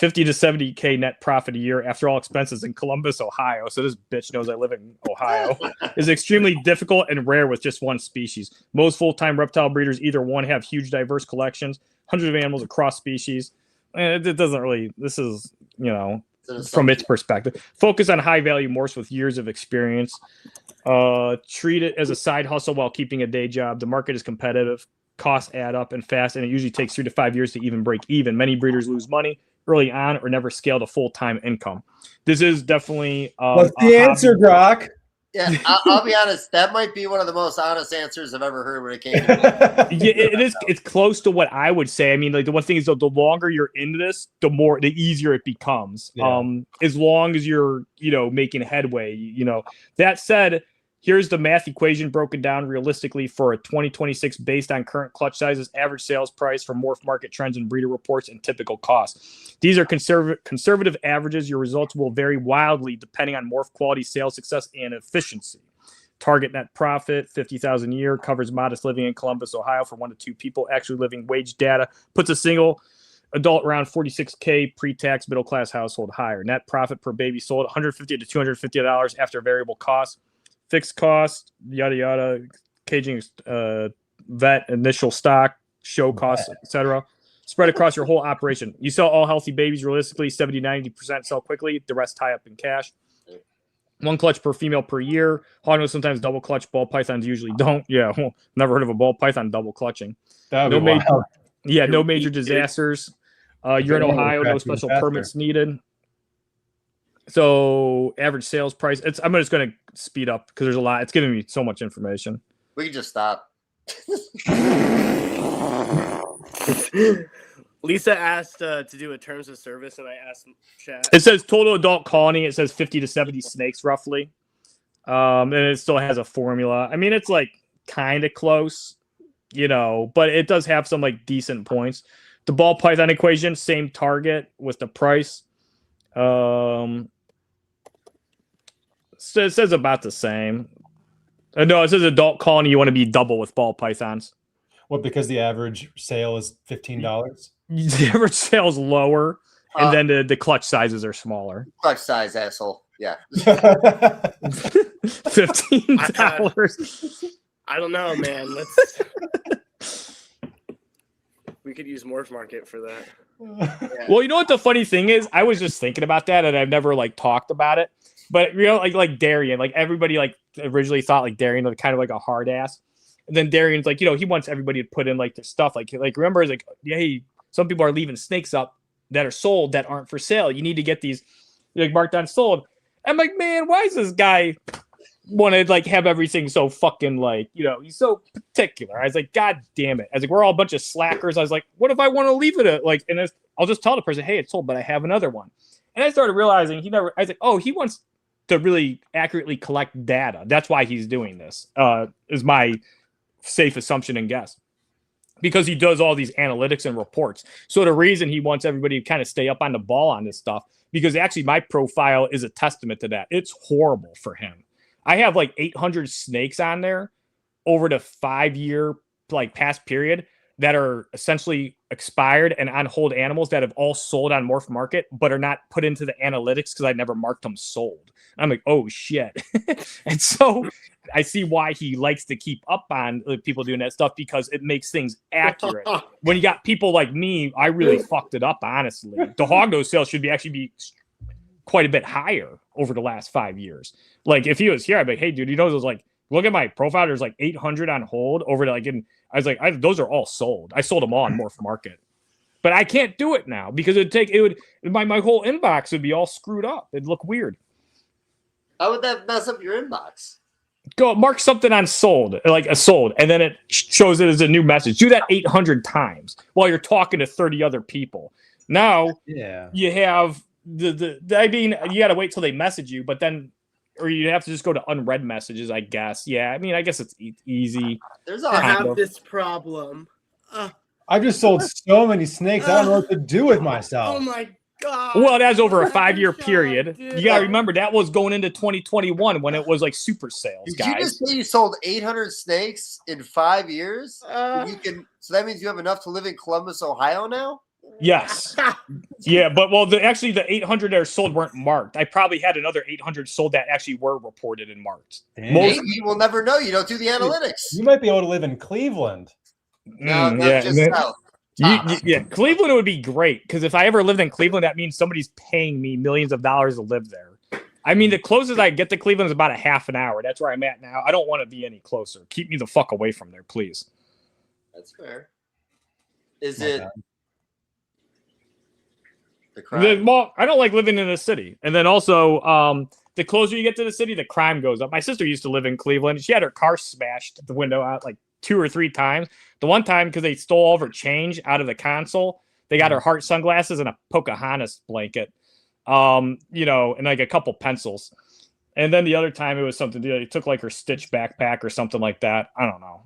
50 to 70K net profit a year after all expenses in Columbus, Ohio. So this bitch knows I live in Ohio. Is extremely difficult and rare with just one species. Most full-time reptile breeders either one have huge diverse collections, hundreds of animals across species. It doesn't really, this is, you know, from its perspective. Focus on high-value morphs with years of experience. Treat it as a side hustle while keeping a day job. The market is competitive. Costs add up and fast, and it usually takes 3 to 5 years to even break even. Many breeders lose money early on or never scale to full-time income. This is definitely what's the answer, Brock? Yeah, I'll be honest. That might be one of the most honest answers I've ever heard when it came to that. Yeah, it is. It's close to what I would say. I mean, like the one thing is, though, the longer you're into this, the easier it becomes. Yeah. As long as you're, you know, making headway. You know, that said, here's the math equation broken down realistically for a 2026 based on current clutch sizes, average sales price for morph market trends and breeder reports, and typical costs. These are conservative averages. Your results will vary wildly depending on morph quality, sales success, and efficiency. Target net profit, $50,000 a year, covers modest living in Columbus, Ohio for 1 to 2 people. Actually living wage data puts a single adult around 46K pre-tax middle class household higher. Net profit per baby sold, $150 to $250 after variable costs. Fixed cost, yada yada, caging, vet, initial stock, show costs, etc. Spread across your whole operation. You sell all healthy babies realistically, 70-90% sell quickly. The rest tie up in cash. 1 clutch per female per year. Hognose sometimes double clutch. Ball pythons usually don't. Yeah, well, never heard of a ball python double clutching. No major disasters. You're in Ohio, no special permits needed. So average sales price. I'm just going to speed up because there's a lot. It's giving me so much information. We can just stop. Lisa asked to do a terms of service, and I asked chat. It says total adult colony. It says 50 to 70 snakes roughly. And it still has a formula. I mean, it's like kind of close, you know, but it does have some like decent points. The ball python equation, same target with the price. So it says about the same. No, it says adult colony. You want to be double with ball pythons. What? Because the average sale is $15. The average sale is lower, and then the clutch sizes are smaller. Clutch size, asshole. Yeah. $15. I don't know, man. We could use Morph Market for that. Yeah. Well, you know what the funny thing is? I was just thinking about that, and I've never like talked about it. But you know, like Darian, like everybody like originally thought like Darian was kind of like a hard ass. And then Darian's like, you know, he wants everybody to put in like their stuff. Like remember, it's like, hey, some people are leaving snakes up that are sold that aren't for sale. You need to get these like marked on sold. I'm like, man, why is this guy want to like have everything so fucking like, you know, he's so particular. I was like, God damn it. I was like, we're all a bunch of slackers. I was like, what if I want to leave it at like, and I'll just tell the person, hey, it's sold, but I have another one. And I started realizing I was like, oh, he wants to really accurately collect data. That's why he's doing this, is my safe assumption and guess. Because he does all these analytics and reports. So the reason he wants everybody to kind of stay up on the ball on this stuff, because actually my profile is a testament to that. It's horrible for him. I have like 800 snakes on there over the 5-year like past period that are essentially expired and on hold animals that have all sold on Morph Market, but are not put into the analytics because I never marked them sold. I'm like, oh shit. And so I see why he likes to keep up on people doing that stuff, because it makes things accurate. When you got people like me, I really fucked it up, honestly. The hognose sales should be quite a bit higher over the last 5 years. Like if he was here, I'd be like, hey dude, you know, there's like, look at my profile. There's like 800 on hold over to like, I was like, those are all sold. I sold them all on Morph Market, but I can't do it now because my whole inbox would be all screwed up. It'd look weird. How would that mess up your inbox? Go mark something on sold, like a sold, and then it shows it as a new message. Do that 800 times while you're talking to 30 other people. Now, you have I mean, you got to wait till they message you, but then, or you have to just go to unread messages, I guess. Yeah, I mean, I guess it's easy. I have this problem. I've just sold so many snakes. I don't know what to do with myself. Oh my God. Well, that's over a 5-year period. Dude. You got to remember that was going into 2021 when it was like super sales, Did guys. you just say you sold 800 snakes in 5 years? So that means you have enough to live in Columbus, Ohio now? Yes. Yeah, but actually the 800 that are sold weren't marked. I probably had another 800 sold that actually were reported and marked. Maybe we'll never know. You don't do the analytics. You might be able to live in Cleveland. No, that's just south. Yeah, Cleveland would be great because if I ever lived in Cleveland, that means somebody's paying me millions of dollars to live there. I mean, the closest I get to Cleveland is about a half an hour. That's where I'm at now. I don't want to be any closer. Keep me the fuck away from there, please. That's fair. Is it the crime? Well, I don't like living in the city. And then also, the closer you get to the city, the crime goes up. My sister used to live in Cleveland. She had her car smashed the window out like 2 or 3 times. The one time, because they stole all of her change out of the console, they got her heart sunglasses and a Pocahontas blanket, and like a couple pencils. And then the other time, it was something, they took like her Stitch backpack or something like that. I don't know.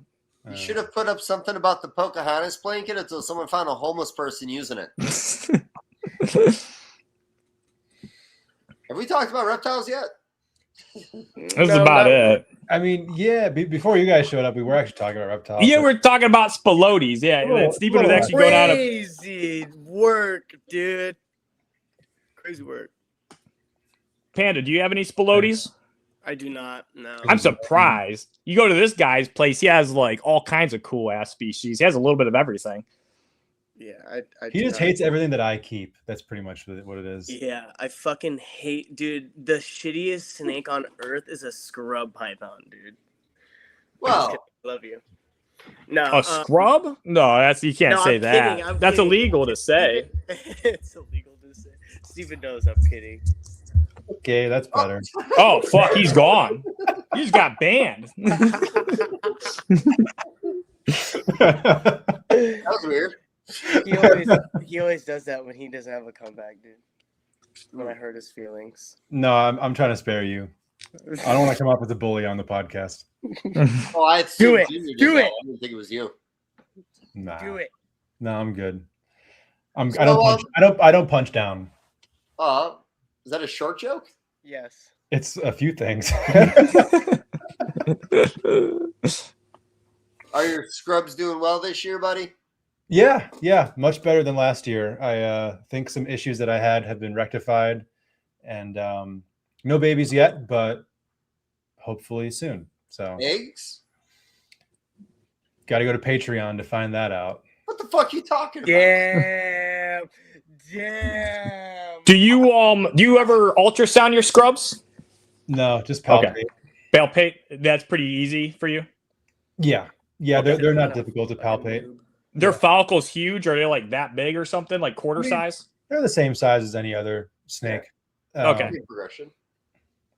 You should have put up something about the Pocahontas blanket until someone found a homeless person using it. Have we talked about reptiles yet? That's about it. I mean, yeah, before you guys showed up, we were actually talking about reptiles. Yeah, we're talking about spilotes. Yeah, Stephen was actually going out of crazy work, dude. Crazy work. Panda, do you have any spilotes? I do not. No. I'm surprised. You go to this guy's place, he has like all kinds of cool ass species. He has a little bit of everything. Yeah, he just hates everything that I keep. That's pretty much what it is. Yeah, I fucking hate, dude. The shittiest snake on earth is a scrub python, dude. Well, love you. No, a scrub? No, you can't say that. That's illegal to say. It's illegal to say. Steven knows I'm kidding. Okay, that's better. Oh fuck, he's gone. He just got banned. That was weird. He always does that when he doesn't have a comeback, dude. When I hurt his feelings. No, I'm trying to spare you. I don't want to come up with a bully on the podcast. Oh, I do it. Do it. I didn't think it was you. Nah. Do it. No, I'm good. I don't punch down. Is that a short joke? Yes. It's a few things. Are your scrubs doing well this year, buddy? Yeah, much better than last year. I think some issues that I had have been rectified, and no babies yet, but hopefully soon. So eggs? Got to go to Patreon to find that out. What the fuck are you talking about? Damn. Do you ever ultrasound your scrubs? No, just palpate. Okay. Palpate. That's pretty easy for you. Yeah, okay. They're not difficult to palpate. Their follicles huge? Are they like that big or something, like quarter size? They're the same size as any other snake. Okay. Progression.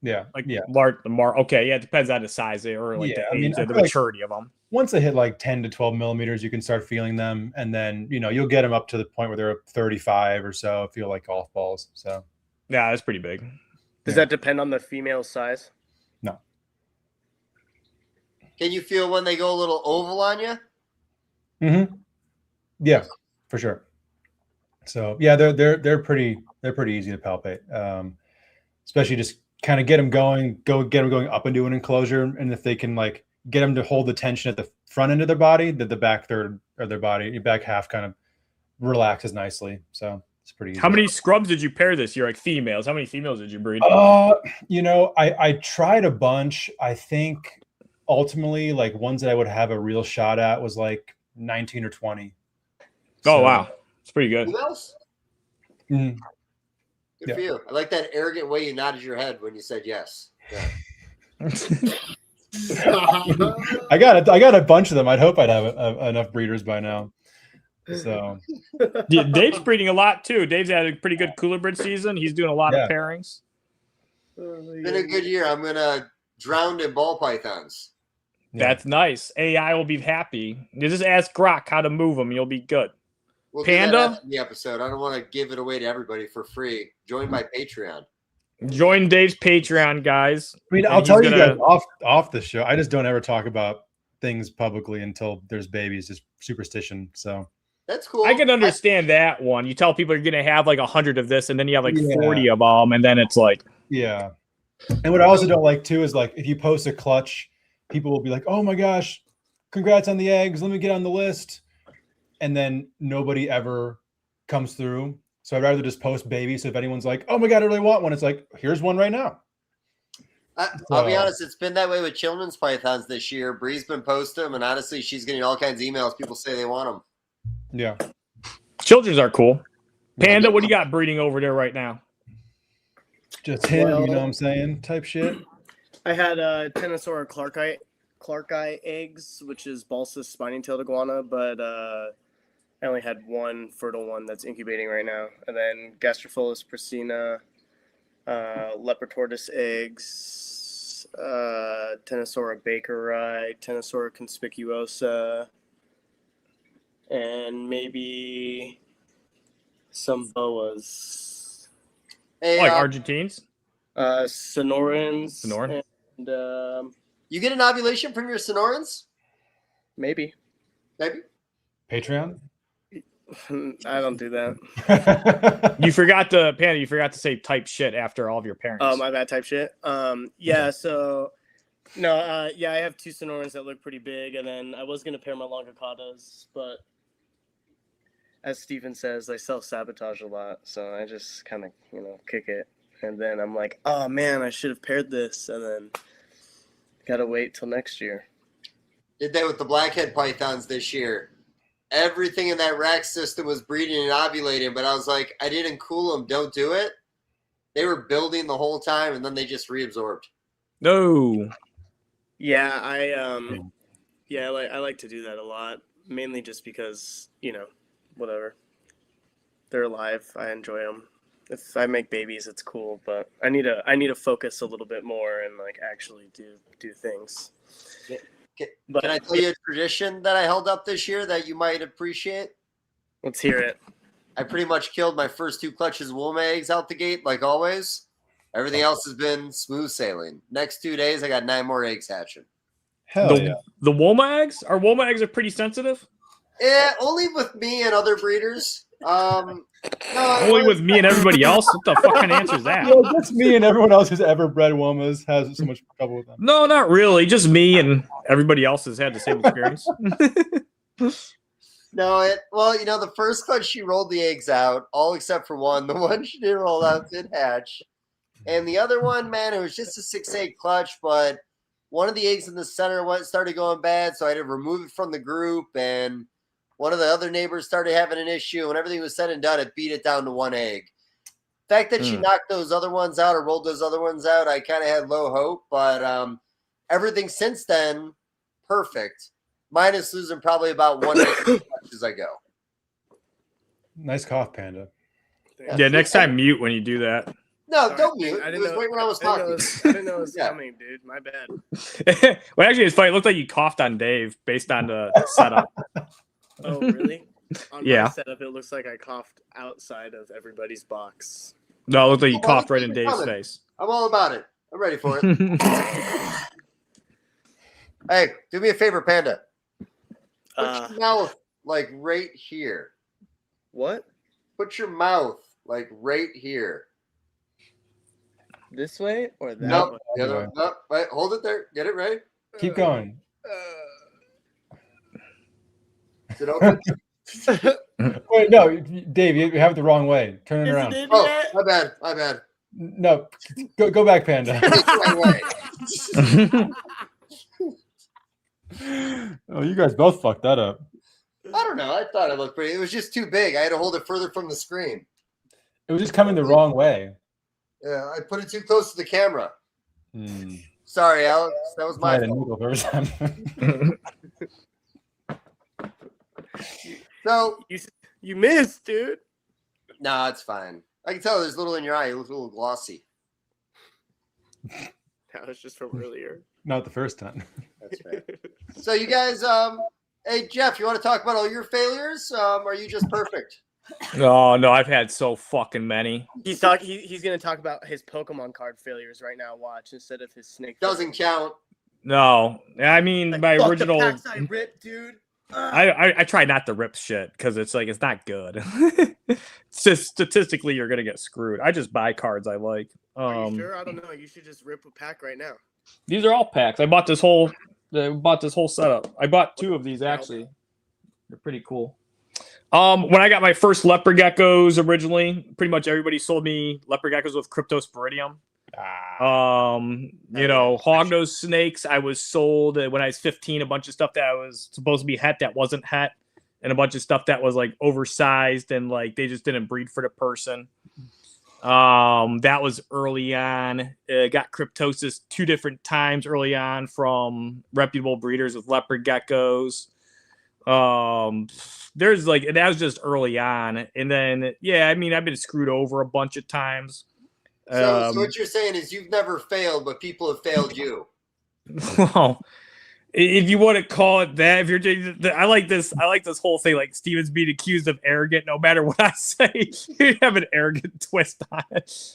Yeah. Large. Okay. Yeah. It depends on the size or like the age, the maturity of them. Once they hit like 10 to 12 millimeters, you can start feeling them, and then you'll get them up to the point where they're 35 or so. Feel like golf balls. So. Yeah, that's pretty big. Does that depend on the female size? No. Can you feel when they go a little oval on you? Mm-hmm. Yeah, for sure. So yeah, they're pretty easy to palpate, especially just kind of get them going up into an enclosure, and if they can like get them to hold the tension at the front end of their body, that the back third of their body, back half kind of relaxes nicely. So it's pretty easy. How many scrubs did you pair this year? Like females? How many females did you breed? I tried a bunch. I think ultimately like ones that I would have a real shot at was like 19 or 20. Oh, wow. It's pretty good. Who else? Mm-hmm. Good for you. I like that arrogant way you nodded your head when you said yes. Yeah. I got a bunch of them. I'd hope I'd have enough breeders by now. So yeah, Dave's breeding a lot too. Dave's had a pretty good cooler bred season. He's doing a lot of pairings. It's been a good year. I'm gonna drown in ball pythons. That's nice. AI will be happy. You just ask Grok how to move them. You'll be good. We'll Panda? do that after the episode. I don't want to give it away to everybody for free. Join my Patreon. Join Dave's Patreon, guys. I mean, I'll tell you guys off the show. I just don't ever talk about things publicly until there's babies. Just superstition. So that's cool. I can understand that one. You tell people you're going to have like 100 of this, and then you have like 40 of them, and then it's like. Yeah. And what I also don't like too is like if you post a clutch, people will be like, "Oh my gosh, congrats on the eggs. Let me get on the list." And then nobody ever comes through. So I'd rather just post babies. So if anyone's like, oh my God, I really want one, it's like, here's one right now. I'll be honest, it's been that way with children's pythons this year. Bree's been posting them, and honestly, she's getting all kinds of emails. People say they want them. Yeah. Children's are cool. Panda, what do you got breeding over there right now? Just him, you know what I'm saying? Type shit. I had Tenosaura clarki eggs, which is Balsas spiny-tailed iguana, but I only had one fertile one that's incubating right now. And then Gastrophilus prasina, leopard tortoise eggs, Tenosaura bakeri, Tenosaura conspicuosa, and maybe some boas. Hey, like Argentines? Sonorans. Sonoran? And you get an ovulation from your Sonorans? Maybe. Patreon? I don't do that. You forgot to say type shit after all of your parents. Oh, my bad, type shit. Yeah, so no, yeah, I have two Sonorans that look pretty big, and then I was gonna pair my Longicatas, but as Stephen says, I self-sabotage a lot, so I just kind of, kick it. And then I'm like, oh man, I should have paired this, and then gotta wait till next year. Did that with the blackhead pythons this year. Everything in that rack system was breeding and ovulating, but I was like, I didn't cool them. Don't do it. They were building the whole time, and then they just reabsorbed. No. Yeah, I like to do that a lot, mainly just because, whatever. They're alive. I enjoy them. If I make babies, it's cool, but I need to focus a little bit more and actually do things. Can I tell you a tradition that I held up this year that you might appreciate? Let's hear it. I pretty much killed my first 2 clutches of Wilma eggs out the gate, like always. Everything else has been smooth sailing. Next 2 days, I got 9 more eggs hatching. Hell yeah. The Woma eggs? Our Woma eggs are pretty sensitive? Yeah, only with me and other breeders. Only with me and everybody else? What the fuck kind of answer is that? Yeah, just me and everyone else who's ever bred Womas has so much trouble with them. No, not really. Just me and everybody else has had the same experience. The first clutch she rolled the eggs out, all except for one. The one she didn't roll out did hatch. And the other one, man, it was just a 6-egg clutch, but one of the eggs in the center started going bad, so I had to remove it from the group, and one of the other neighbors started having an issue. When everything was said and done, it beat it down to 1 egg. The fact that she knocked those other ones out or rolled those other ones out, I kind of had low hope, but everything since then, perfect. Minus losing probably about 1 egg as I go. Nice cough, Panda. Yeah, next time mute when you do that. No, don't mute. It was right when I was talking. I didn't know it was coming, dude. My bad. Well, actually, it's funny. It looked like you coughed on Dave based on the setup. Oh, really? On my setup, it looks like I coughed outside of everybody's box. No, it looked like you coughed right in Dave's face. I'm all about it. I'm ready for it. Hey, do me a favor, Panda. Put your mouth right here. What? Put your mouth right here. This way or that? Nope. The other way. Nope. Wait, hold it there. Get it ready. Keep going. Is it open? Wait, no, Dave, you have it the wrong way. Turn it around. Oh, my bad. No, go back, Panda. Oh, you guys both fucked that up. I don't know. I thought it looked pretty. It was just too big. I had to hold it further from the screen. It was just coming the wrong way. Yeah, I put it too close to the camera. Sorry, Alex. That was my fault. So you missed, dude. Nah, it's fine. I can tell there's a little in your eye. You look a little glossy. That was just from earlier. Not the first time. That's right. So you guys, hey Jeff, you want to talk about all your failures? Are you just perfect? No, I've had so fucking many. He's gonna talk about his Pokemon card failures right now. Watch instead of his snake. Doesn't count. No, I mean my original. The packs I ripped, dude. I try not to rip shit because it's not good. It's just statistically you're gonna get screwed. I just buy cards I like. Are you sure? I don't know. You should just rip a pack right now. These are all packs. I bought this whole setup. I bought 2 of these actually. They're pretty cool. When I got my first leopard geckos originally, pretty much everybody sold me leopard geckos with cryptosporidium. Hognose snakes, I was sold when I was 15 a bunch of stuff that was supposed to be het that wasn't het, and a bunch of stuff that was like oversized and like they just didn't breed for the person. That was early on. Got cryptosis 2 different times early on from reputable breeders with leopard geckos. There's like, that was just early on. And then, yeah, I mean, I've been screwed over a bunch of times. So what you're saying is you've never failed, but people have failed you. Well, if you want to call it that, if you're, I like this whole thing, like Steven's being accused of arrogant. No matter what I say, you have an arrogant twist on it.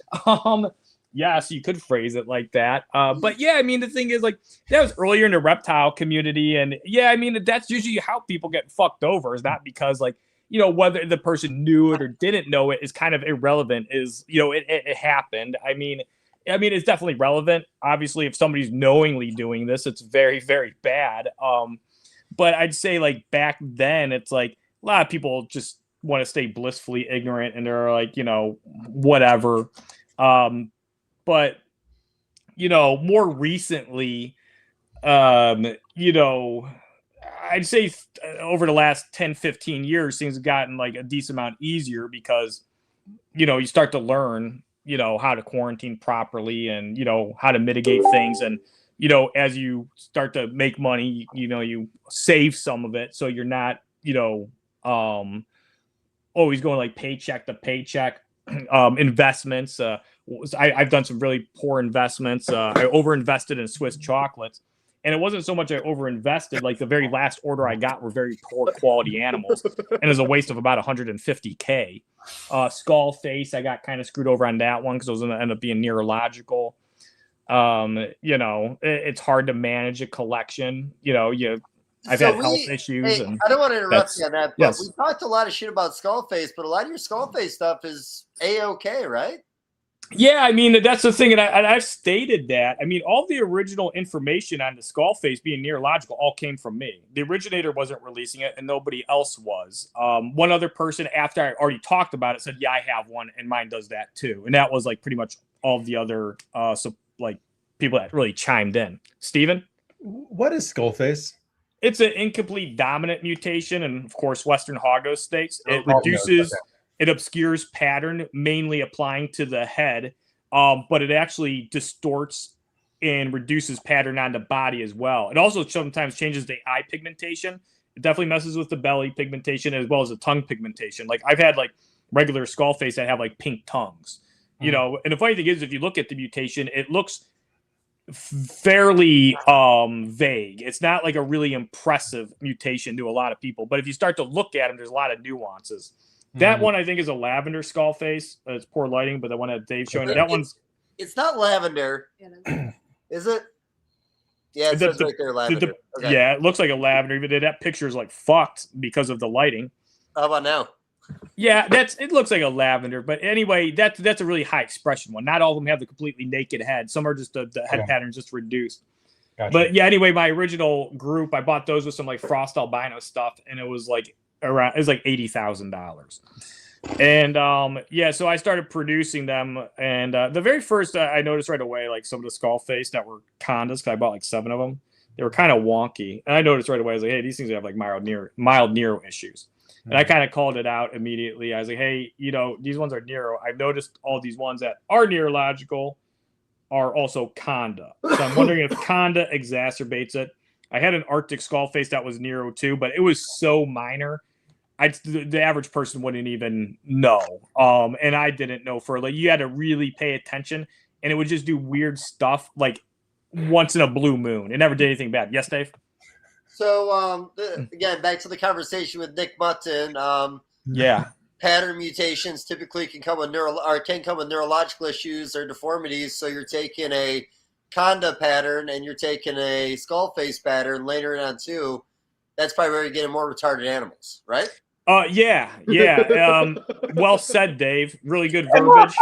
Yes, you could phrase it like that. But yeah, I mean, the thing is, like, that was earlier in the reptile community, and yeah, I mean, that's usually how people get fucked over. Is not because, like, whether the person knew it or didn't know it is kind of irrelevant. Is it happened. I mean, it's definitely relevant. Obviously, if somebody's knowingly doing this, it's very, very bad. But I'd say, like, back then, it's like a lot of people just want to stay blissfully ignorant, and they're like, whatever. But, more recently, I'd say over the last 10, 15 years, things have gotten like a decent amount easier because, you start to learn, how to quarantine properly and, how to mitigate things. And, as you start to make money, you save some of it. So you're not, always going like paycheck to paycheck. Investments. I've done some really poor investments. I overinvested in Swiss chocolates, and it wasn't so much I overinvested. Like the very last order I got were very poor quality animals, and it was a waste of about $150K. Skull face, I got kind of screwed over on that one because it was going to end up being neurological. It's hard to manage a collection. I've had health issues. Hey, I don't want to interrupt you on that, but we talked a lot of shit about Skullface, but a lot of your Skullface stuff is A-okay, right? Yeah, I mean, that's the thing, and I've stated that. I mean, all the original information on the Skullface being neurological all came from me. The originator wasn't releasing it, and nobody else was. One other person, after I already talked about it, said, yeah, I have one, and mine does that too. And that was, like, pretty much all of the other, people that really chimed in. Steven? What is Skullface? It's an incomplete dominant mutation, and of course, Western hognose snakes. It reduces, it obscures pattern, mainly applying to the head, but it actually distorts and reduces pattern on the body as well. It also sometimes changes the eye pigmentation. It definitely messes with the belly pigmentation as well as the tongue pigmentation. Like I've had like regular skull face that have like pink tongues, and the funny thing is, if you look at the mutation, it looks fairly vague. It's not like a really impressive mutation to a lot of people, but if you start to look at them, there's a lot of nuances. That one I think is a lavender skull face. It's poor lighting, but the one that Dave's showing, that one's, it's not lavender, is it? Yeah, it says right there, lavender. Okay. Yeah, it looks like a lavender. Even that picture is like fucked because of the lighting. How about now? Yeah, it looks like a lavender, but anyway, that's a really high expression one. Not all of them have the completely naked head. Some are just the head pattern just reduced. Gotcha. But yeah, anyway, my original group, I bought those with some like frost albino stuff, and it was like like $80,000. And so I started producing them, and the very first I noticed right away, like some of the skull face that were condas, because I bought like 7 of them. They were kind of wonky, and I noticed right away. I was like, hey, these things have like mild neuro issues. And I kind of called it out immediately. I was like, hey, these ones are neuro. I've noticed all these ones that are neurological are also conda. So I'm wondering if conda exacerbates it. I had an Arctic skull face that was neuro too, but it was so minor. The average person wouldn't even know. And I didn't know for like, you had to really pay attention, and it would just do weird stuff like once in a blue moon. It never did anything bad. Yes, Dave? So, again, back to the conversation with Nick Mutton. Pattern mutations typically can come with neurological issues or deformities. So you're taking a conda pattern and you're taking a skull face pattern later on too. That's probably where you're getting more retarded animals, right? Yeah. Well said, Dave. Really good verbiage.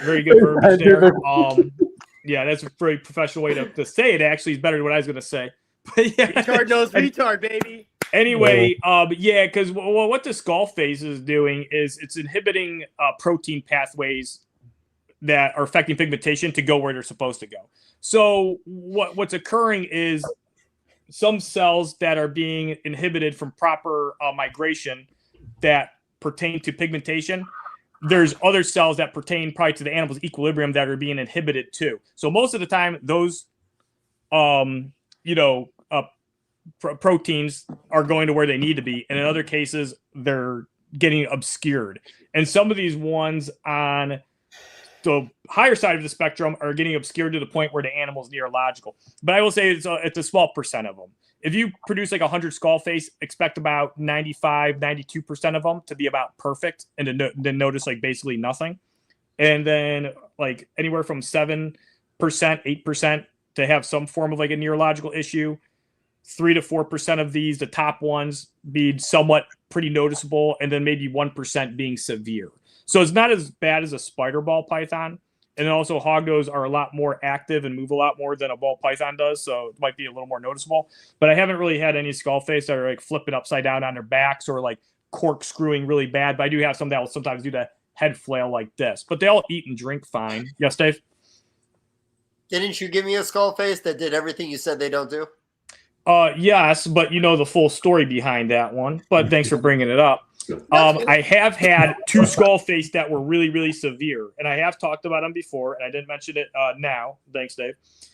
Very good verbiage there. Yeah, that's a very professional way to say it. Actually, is better than what I was going to say. But yeah, retard knows retard, baby. Anyway, yeah, because what the skull phase is doing is it's inhibiting protein pathways that are affecting pigmentation to go where they're supposed to go. So what's occurring is some cells that are being inhibited from proper migration that pertain to pigmentation. There's other cells that pertain probably to the animal's equilibrium that are being inhibited too. So most of the time, those, proteins are going to where they need to be, and in other cases, they're getting obscured. And some of these ones on the higher side of the spectrum are getting obscured to the point where the animal's neurological. But I will say it's a small percent of them. If you produce like 100 skull face, expect about 95, 92% of them to be about perfect and then notice like basically nothing. And then like anywhere from 7%, 8% to have some form of like a neurological issue. 3 to 4% of these, the top ones, be somewhat pretty noticeable, and then maybe 1% being severe. So it's not as bad as a spider ball python. And then also hognose are a lot more active and move a lot more than a ball python does. So it might be a little more noticeable. But I haven't really had any skull face that are like flipping upside down on their backs or like corkscrewing really bad. But I do have some that will sometimes do the head flail like this. But they all eat and drink fine. Yes, Dave? Didn't you give me a skull face that did everything you said they don't do? Yes, but you know the full story behind that one. But thanks for bringing it up. I have had 2 skull face that were really, really severe, and I have talked about them before, and I didn't mention it now. Thanks, Dave.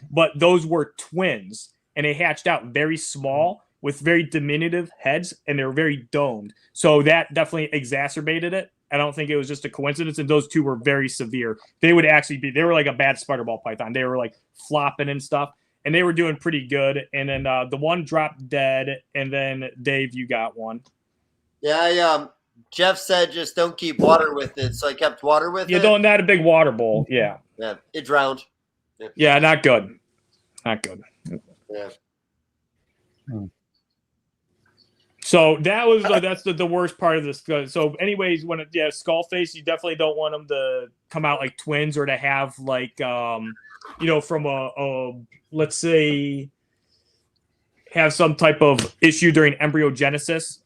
But those were twins, and they hatched out very small with very diminutive heads, and they were very domed. So that definitely exacerbated it. I don't think it was just a coincidence, and those 2 were very severe. They would actually be, they were like a bad spider ball python. They were like flopping and stuff. And they were doing pretty good. And then the one dropped dead. And then, Dave, you got one. Yeah, Jeff said just don't keep water with it. So I kept water with it. You not a big water bowl. Yeah. Yeah, it drowned. Yeah, not good. Not good. Yeah. So that was that's the worst part of this. So anyways, when skull face, you definitely don't want them to come out like twins or to have like from a let's say have some type of issue during embryogenesis.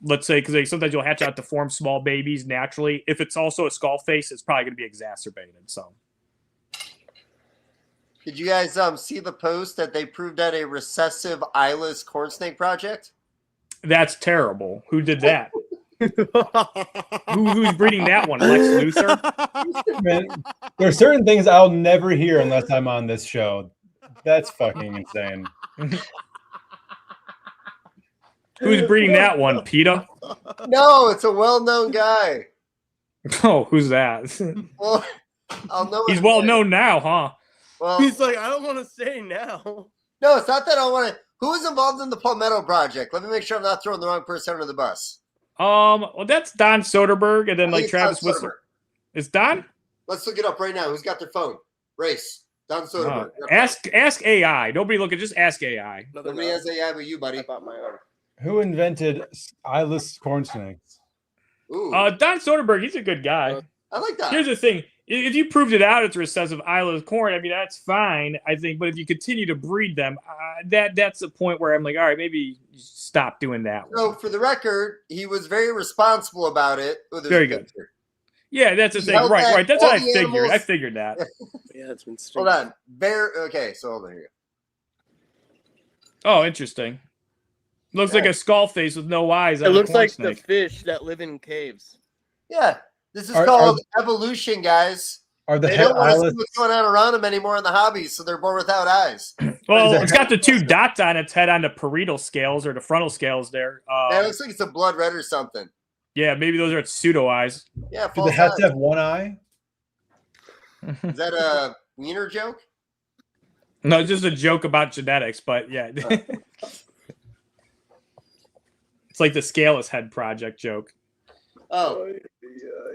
Let's say because sometimes you'll hatch out to form small babies naturally. If it's also a skull face, it's probably going to be exacerbated. So. Did you guys see the post that they proved out a recessive eyeless corn snake project? That's terrible. Who did that? Who's breeding that one? Lex Luthor? Man, there are certain things I'll never hear unless I'm on this show. That's fucking insane. Who's breeding that one? PETA? No, it's a well-known guy. Oh, who's that? Well, I'll know. He's well known now, huh? Well, he's like, I don't want to say now. No, it's not that I want to. Who was involved in the Palmetto Project? Let me make sure I'm not throwing the wrong person under the bus. Well, that's Don Soderbergh, and then like Travis Whistler. It's Don? Let's look it up right now. Who's got their phone? Race. Don Soderbergh. Ask AI. Nobody look at just ask AI. Nobody has AI but you, buddy. I bought my own. Who invented eyeless corn snakes? Ooh. Don Soderbergh, he's a good guy. I like that. Here's the thing. If you proved it out, it's recessive eyeless corn. I mean, that's fine, I think. But if you continue to breed them, that's the point where I'm like, all right, maybe stop doing that. So, for the record, he was very responsible about it. Very good. Yeah, that's the thing. Right. That's what I figured. Animals. I figured that. Yeah, it's been hold on. Okay, so hold on here. Oh, interesting. Looks like a skull face with no eyes. It looks like the fish that live in caves. Yeah. This is called evolution, guys. They don't want to see what's going on around them anymore in the hobbies, so they're born without eyes. Well, it's got the 2 dots on its head on the parietal scales or the frontal scales there. It looks like it's a blood red or something. Yeah, maybe those are its pseudo eyes. Yeah, do they have to have one eye? Is that a wiener joke? No, it's just a joke about genetics, but yeah. It's like the scaleless head project joke. Oh,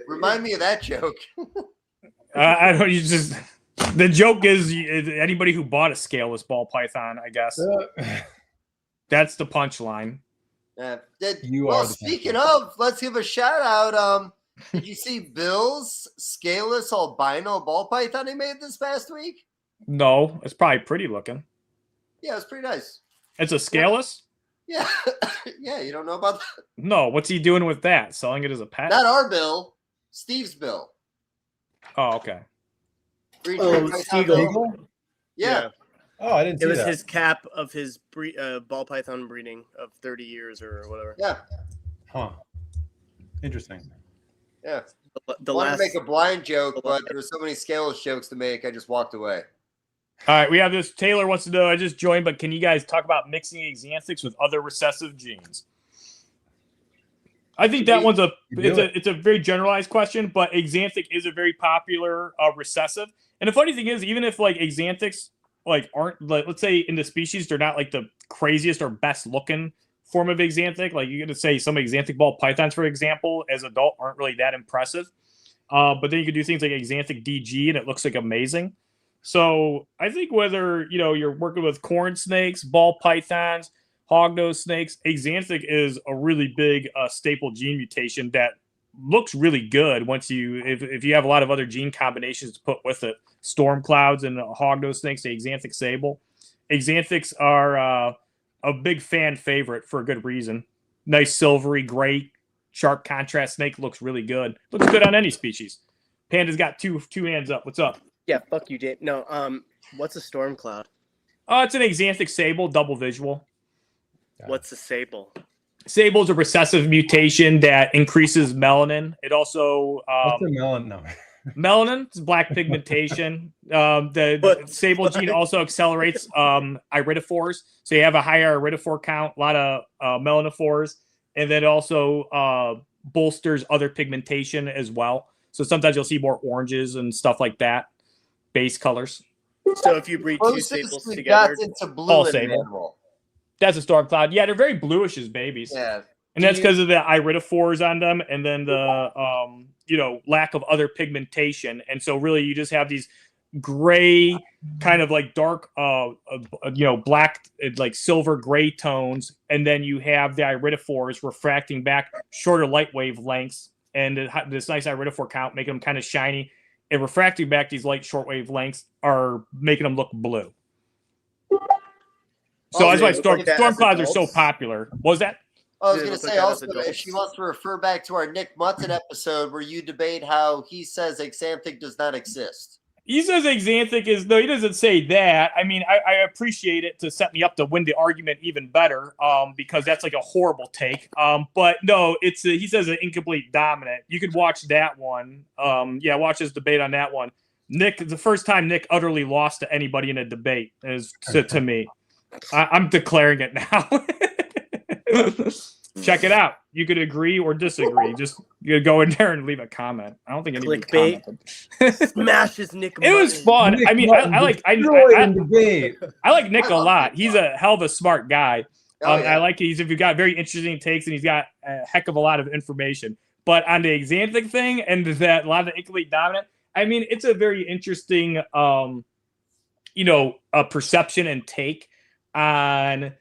remind me of that joke. I don't. You just the joke is anybody who bought a scaleless ball python, I guess. That's the punchline. Speaking of, let's give a shout out. Did you see Bill's scaleless albino ball python he made this past week? No, it's probably pretty looking. Yeah, it's pretty nice. It's a scaleless. Yeah, yeah. You don't know about that? No, what's he doing with that? Selling it as a pet? Not our bill, Steve's bill. Oh, okay. Steagle. Yeah. Oh, I didn't see It was that. his cap of his ball python breeding of 30 years or whatever. Yeah. Huh. Interesting. Yeah. The I wanted last to make a blind joke, but there were so many scaleless jokes to make, I just walked away. All right, we have this. Taylor wants to know, I just joined, but can you guys talk about mixing Axanthics with other recessive genes? I think that one's it's a very generalized question, but Axanthic is a very popular recessive. And the funny thing is, even if like Axanthics like aren't like, let's say in the species, they're not like the craziest or best looking form of Axanthic. Like you're gonna say some Axanthic ball pythons, for example, as adult aren't really that impressive. But then you could do things like Axanthic DG and it looks like amazing. So I think whether you're working with corn snakes, ball pythons, hognose snakes, Axanthic is a really big staple gene mutation that looks really good once if you have a lot of other gene combinations to put with it. Storm clouds and hognose snakes, the Axanthic sable. Axanthics are a big fan favorite for a good reason. Nice silvery gray sharp contrast snake, looks really good. Looks good on any species. Panda's got two hands up. What's up? Yeah, fuck you, Dave. No, what's a storm cloud? It's an Axanthic sable, double visual. What's a sable? Sable is a recessive mutation that increases melanin. It also what's the melanin? No. Melanin is black pigmentation. The sable gene also accelerates iridophores. So you have a higher iridophore count, a lot of melanophores, and then also bolsters other pigmentation as well. So sometimes you'll see more oranges and stuff like that, base colors. So if you breed two sables together, into blue sable. That's a storm cloud. Yeah, they're very bluish as babies. Yeah. And that's because of the iridophores on them, and then the lack of other pigmentation. And so really you just have these gray, kind of like dark black, like silver gray tones, and then you have the iridophores refracting back shorter light wavelengths, and this nice iridophore count making them kind of shiny, and refracting back these light short wavelengths are making them look blue. So that's why storm clouds are so popular. What was that? I was going to say also, if she wants to refer back to our Nick Mutton episode where you debate how he says Axanthic does not exist. He says Axanthic is, no, he doesn't say that. I mean, I appreciate it to set me up to win the argument even better, because that's like a horrible take. But no, he says an incomplete dominant. You could watch that one. Watch his debate on that one. Nick, the first time Nick utterly lost to anybody in a debate is to me. I'm declaring it now. Check it out. You could agree or disagree. Just you go in there and leave a comment. I don't think anybody commented. Smashes Nick. It was fun. Nick I mean, Mutton I like Nick a lot. He's a hell of a smart guy. I like he's got very interesting takes, and he's got a heck of a lot of information. But on the Axanthic thing and that a lot of the incomplete dominant, I mean, it's a very interesting, perception and take on,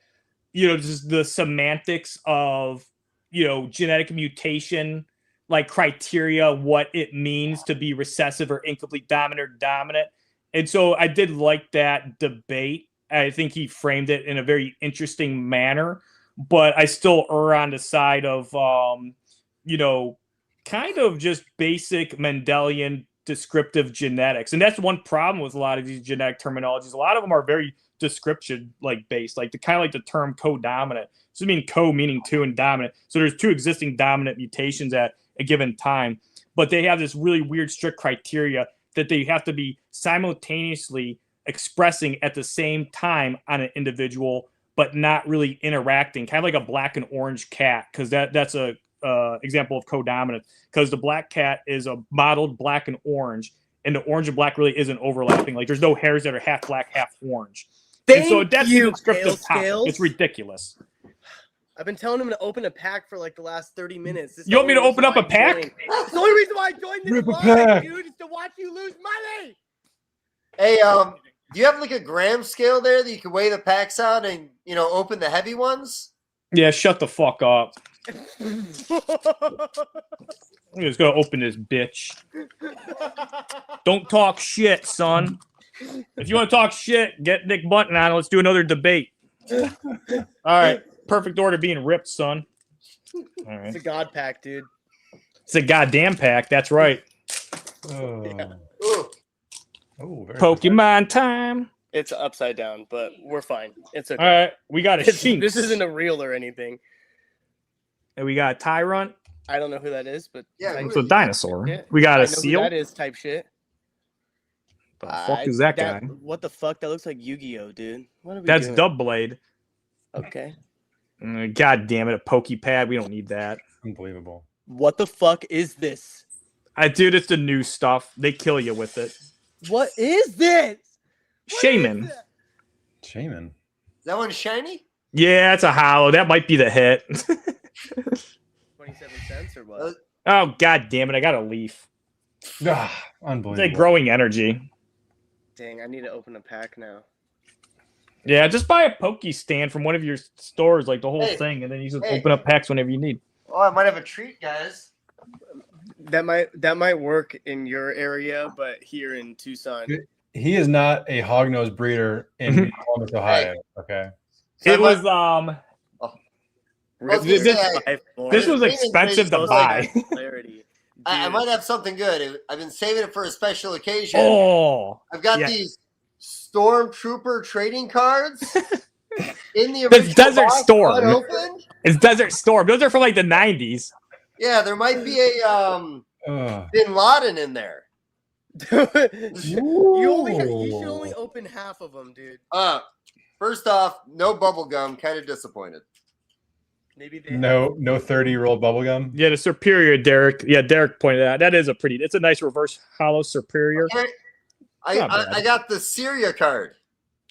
just the semantics of, genetic mutation, like criteria, what it means to be recessive or incomplete dominant or dominant. And so I did like that debate. I think he framed it in a very interesting manner, but I still err on the side of, kind of just basic Mendelian descriptive genetics. And that's one problem with a lot of these genetic terminologies. A lot of them are very description based, like the kind of like the term co-dominant. So I mean meaning two and dominant. So there's two existing dominant mutations at a given time, but they have this really weird strict criteria that they have to be simultaneously expressing at the same time on an individual, but not really interacting, kind of like a black and orange cat, because that's a example of co-dominant, because the black cat is a mottled black and orange, and the orange and black really isn't overlapping. Like there's no hairs that are half black, half orange. And so that's the descriptive topic. It's ridiculous. I've been telling him to open a pack for like the last 30 minutes. You want me to open up a pack? It's the only reason why I joined this live, dude, is to watch you lose money. Hey, do you have like a gram scale there that you can weigh the packs on and, open the heavy ones? Yeah, shut the fuck up. I'm just gonna open this bitch. Don't talk shit, son. If you want to talk shit, get Nick Mutton on. Let's do another debate. All right. perfect order being ripped, son. All right. It's a god pack, dude. It's a goddamn pack. That's right. Oh, Yeah. oh very Pokemon time. It's upside down, but we're fine. It's okay. All right. We got a Shinx. This isn't a reel or anything. And we got a Tyrant. I don't know who that is, but Yeah, It's a dinosaur. Yeah. We got I a know who seal. that is type shit. The fuck is that guy? What the fuck? That looks like Yu-Gi-Oh, dude. What are we That's doing? Dubblade. Okay. God damn it, a Pokepad. We don't need that. unbelievable. What the fuck is this? Dude, it's the new stuff. They kill you with it. What is this? Shaman. Shaman. Is that one shiny? Yeah, it's a hollow. That might be the hit. 27 cents or what? Oh, god damn it. I got a leaf. Ah, It's unbelievable. like growing energy. Dang, I need to open a pack now. Yeah, just buy a Poke stand from one of your stores, like the whole Hey. thing, and then you just Hey. open up packs whenever you need. Oh, I might have a treat, guys. That might work in your area, but here in Tucson, He is not a hognose breeder in Columbus, Ohio. Okay. It was Really this- five more. this was Raymond expensive to Tracy's buy. Clarity. I Dude, might have something good. I've been saving it for a special occasion. Oh, I've got yeah. these Stormtrooper trading cards in the That's original Desert box, Storm. unopened. it's Desert Storm. Those are from like the 90s. Yeah, there might be a Ugh. Bin Laden in there. you should only open half of them, dude. First off, no bubble gum. Kind of disappointed. Maybe they No 30-year-old bubblegum. Yeah, the Superior, Derek. Yeah, Derek pointed out. That is it's a nice reverse hollow Superior. Not bad. I got the Syria card.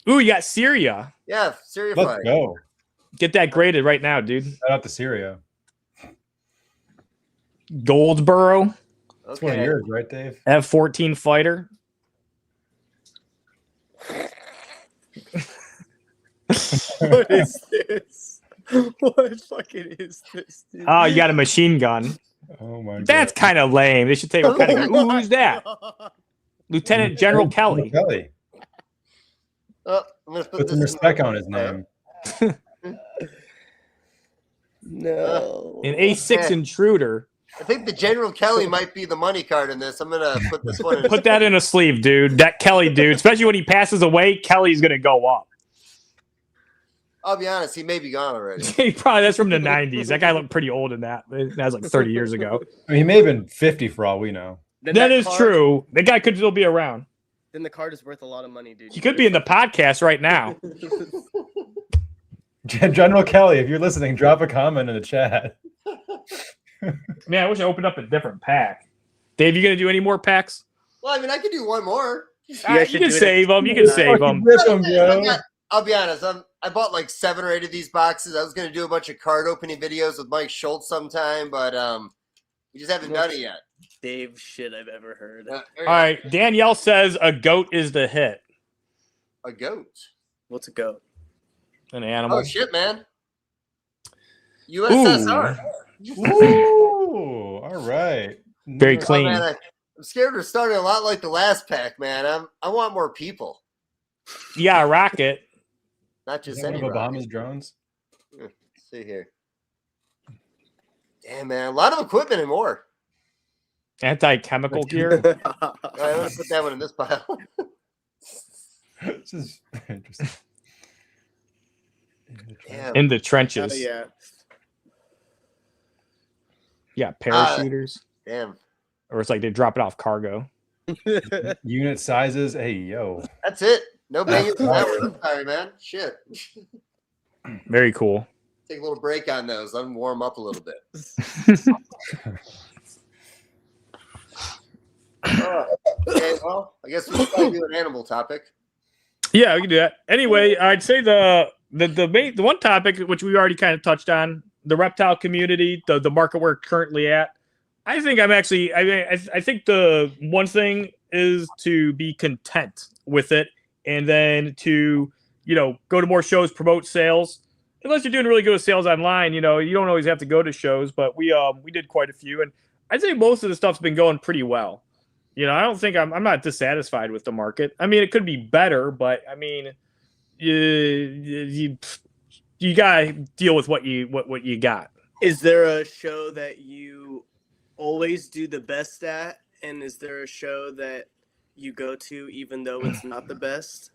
Ooh, you got Syria. Yeah, Syria Let's fire. go. Get that graded right now, dude. Shout out to Syria. Goldsboro, That's one of Okay. yours, right, Dave? F-14 fighter. What is this? What fucking is this, dude? Oh, you got a machine gun. Oh my god. That's kind of lame. They should take what kind of gun. Ooh, who's that? Lieutenant General Kelly. Kelly. I'm gonna put Put some this respect on his name. No. An A6 intruder. I think the General Kelly might be the money card in this. I'm gonna put this one in. Put that in a sleeve, dude. That Kelly dude, especially when he passes away, Kelly's gonna go up. I'll be honest, he may be gone already. That's from the 90s. That guy looked pretty old in that. That was like 30 years ago. I mean, he may have been 50 for all we know. Then That is card- true. That guy could still be around. Then the card is worth a lot of money, dude. He could be in the podcast right now. General Kelly, if you're listening, drop a comment in the chat. Man, I wish I opened up a different pack. Dave, you gonna do any more packs? Well, I mean, I could do one more. All right, you can save them. You can save them. Rip 'em, bro. I'll be honest. I bought like 7 or 8 of these boxes. I was gonna do a bunch of card opening videos with Mike Schultz sometime, but we just haven't done it yet. Dave shit I've ever heard. All right, Danielle says a goat is the hit. A goat. What's a goat? An animal. Oh shit, man. USSR. Ooh, all right. Very Oh, clean. man, I'm scared we're starting a lot like the last pack, man. I want more people, Yeah, a rocket. not Is just that one any of rocket. Obama's drones? Let's see here. Damn, man, a lot of equipment and more. Anti-chemical gear. All right, I'm gonna put that one in this pile. This is interesting. Damn. In the Oh, trenches. yeah. Yeah, parachuters. Damn. Or it's like they drop it off cargo. Unit sizes. Hey, yo. That's it. No banging for that one. Sorry, man. Shit. Very cool. Take a little break on those. Let them warm up a little bit. Okay, well, I guess we should probably do an animal topic. Yeah, we can do that. Anyway, I'd say the one topic which we already kind of touched on, the reptile community, the market we're currently at. I think I think the one thing is to be content with it, and then to go to more shows, promote sales. Unless you're doing really good with sales online, you don't always have to go to shows, but we did quite a few, and I'd say most of the stuff's been going pretty well. I don't think I'm not dissatisfied with the market. I mean, it could be better, but I mean, you you gotta deal with what you got. Is there a show that you always do the best at, and is there a show that you go to even though it's not the best?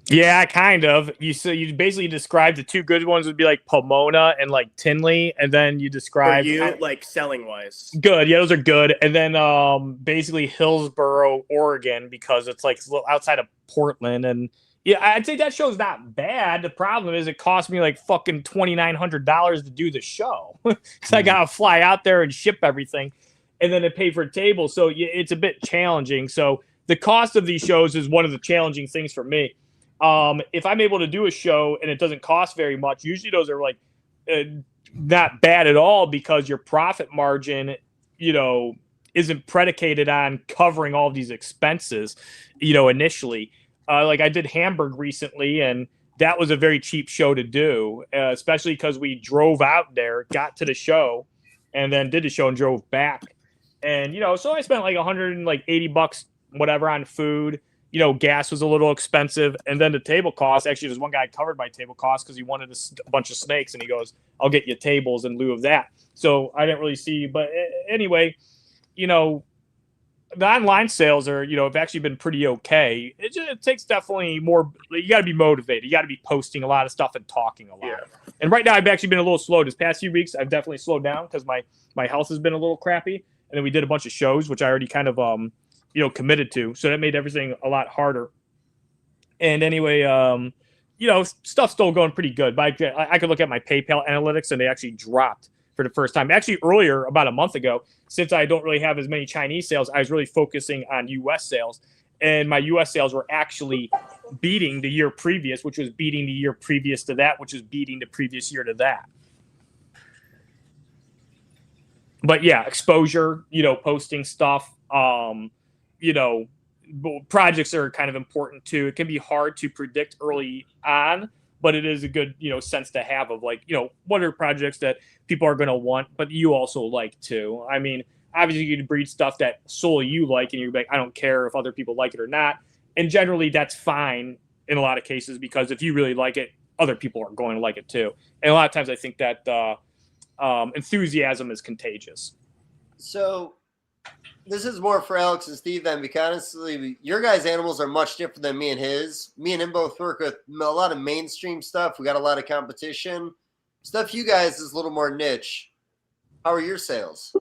Yeah, kind of. You basically described the two good ones would be like Pomona and like Tinley, and then you described like selling wise. Good, yeah, those are good. And then basically Hillsboro, Oregon, because it's like outside of Portland, and yeah, I'd say that show's not bad. The problem is it cost me like fucking $2,900 to do the show because I gotta fly out there and ship everything, and then I pay for a table, so it's a bit challenging. So the cost of these shows is one of the challenging things for me. If I'm able to do a show and it doesn't cost very much, usually those are like not bad at all because your profit margin, isn't predicated on covering all of these expenses, initially. Like I did Hamburg recently, and that was a very cheap show to do, especially because we drove out there, got to the show, and then did the show and drove back. And, so I spent like $180, whatever, on food. Gas was a little expensive. And then the table cost, actually, there's one guy covered by table costs because he wanted a bunch of snakes. And he goes, I'll get you tables in lieu of that. So I didn't really see. But anyway, the online sales are, have actually been pretty okay. It takes definitely more. You got to be motivated. You got to be posting a lot of stuff and talking a lot. Yeah. And right now, I've actually been a little slow. This past few weeks, I've definitely slowed down because my health has been a little crappy. And then we did a bunch of shows, which I already kind of, committed to. So that made everything a lot harder. And anyway, stuff's still going pretty good. But I could look at my PayPal analytics, and they actually dropped for the first time. Actually, earlier, about a month ago, since I don't really have as many Chinese sales, I was really focusing on U.S. sales. And my U.S. sales were actually beating the year previous, which was beating the year previous to that, which was beating the previous year to that. But yeah, exposure, posting stuff, projects are kind of important too. It can be hard to predict early on, but it is a good, sense to have of like, what are projects that people are going to want, but you also like too. I mean, obviously you can breed stuff that solely you like, and you're like, I don't care if other people like it or not. And generally that's fine in a lot of cases, because if you really like it, other people are going to like it too. And a lot of times I think that enthusiasm is contagious. So this is more for Alex and Steve then, because honestly, your guys' animals are much different than me and his. Me and him both work with a lot of mainstream stuff. We got a lot of competition. Stuff you guys is a little more niche. How are your sales?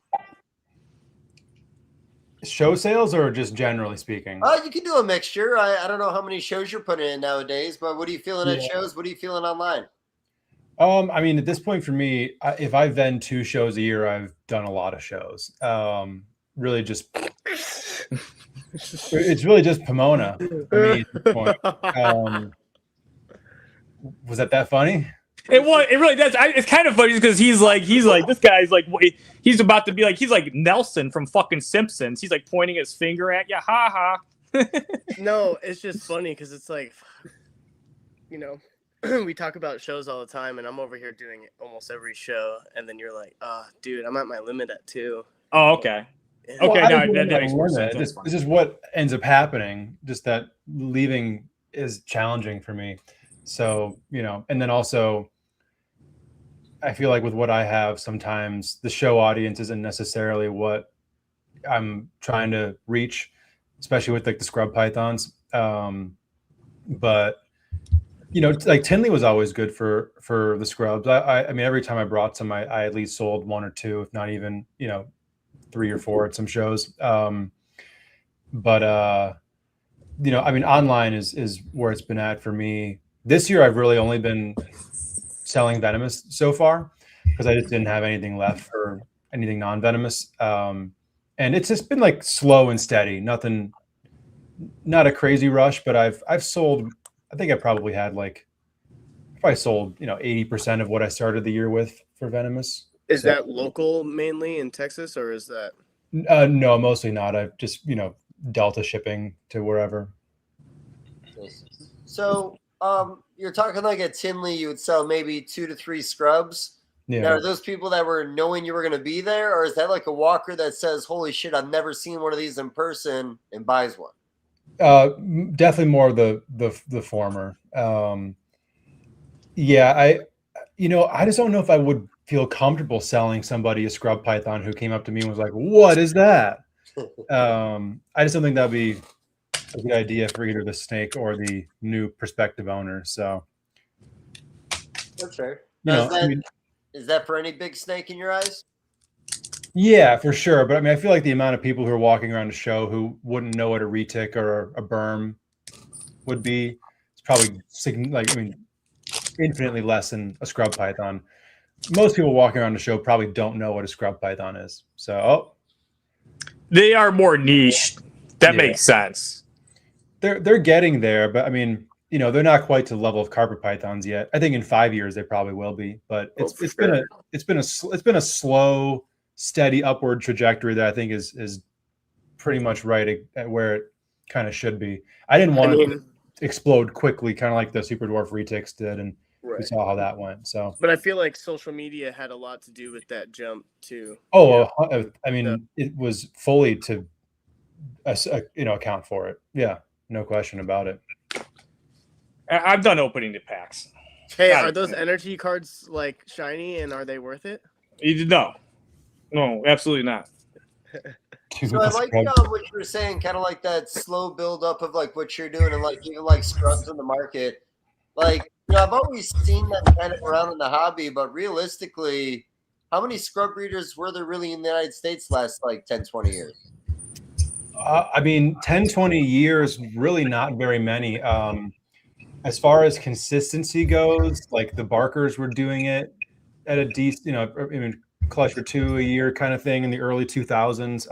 Show sales or just generally speaking? You can do a mixture. I don't know how many shows you're putting in nowadays, but what are you feeling at shows? What are you feeling online? I mean, at this point for me, if I've done 2 shows a year, I've done a lot of shows. Really just it's really just Pomona for me at this point. Was that funny? It really does. It's kind of funny because he's like this guy's like he's about to be like, he's like Nelson from fucking Simpsons. He's like pointing his finger at you, ha ha. No, it's just funny because it's like, we talk about shows all the time, and I'm over here doing almost every show, and then you're like, dude, I'm at my limit at 2. Oh, okay. Well, okay, that makes more sense. This is what ends up happening. Just that leaving is challenging for me. So, and then also I feel like with what I have, sometimes the show audience isn't necessarily what I'm trying to reach, especially with like the scrub pythons. But like Tinley was always good for the scrubs. I mean, every time I brought some, I at least sold 1 or 2, if not even, 3 or 4 at some shows. But I mean, online is where it's been at for me. This year, I've really only been selling venomous so far because I just didn't have anything left for anything non-venomous. And it's just been like slow and steady, not a crazy rush, but I've sold, I think I probably had sold, 80% of what I started the year with for venomous. Is that local mainly in Texas, or is that? No, mostly not. I've just, Delta shipping to wherever. So you're talking like at Tinley, you would sell maybe 2 to 3 scrubs. Yeah. Now, are those people that were knowing you were going to be there, or is that like a walker that says, holy shit, I've never seen one of these in person, and buys one? Definitely more the former. Yeah, I just don't know if I would feel comfortable selling somebody a scrub python who came up to me and was like, "What is that?" I just don't think that'd be a good idea for either the snake or the new prospective owner. So That's fair. you Is that for any big snake in your eyes? Yeah, for sure. But I mean, I feel like the amount of people who are walking around the show who wouldn't know what a retic or a berm would be, it's probably infinitely less than a scrub python. Most people walking around the show probably don't know what a scrub python is. So they are more niche. That makes sense. They're getting there, but I mean, they're not quite to the level of carpet pythons yet. I think in 5 years they probably will be, but it's been a slow, steady upward trajectory that I think is pretty much right at where it kind of should be. I didn't want it to explode quickly, kind of like the Super Dwarf retics did, and we saw how that went. So, but I feel like social media had a lot to do with that jump too. Oh, I mean, it was fully to account for it. Yeah, no question about it. I've done opening the packs. Hey, are those energy cards like shiny, and are they worth it? No, absolutely not. So I like what you were saying, kind of like that slow build up of like what you're doing, and like even like scrubs in the market. Like, I've always seen them kind of around in the hobby, but realistically, how many scrub breeders were there really in the United States last like 10, 20 years? I mean, 10, 20 years, really not very many. As far as consistency goes, like the Barkers were doing it at a decent, clutch or two a year kind of thing in the early 2000s.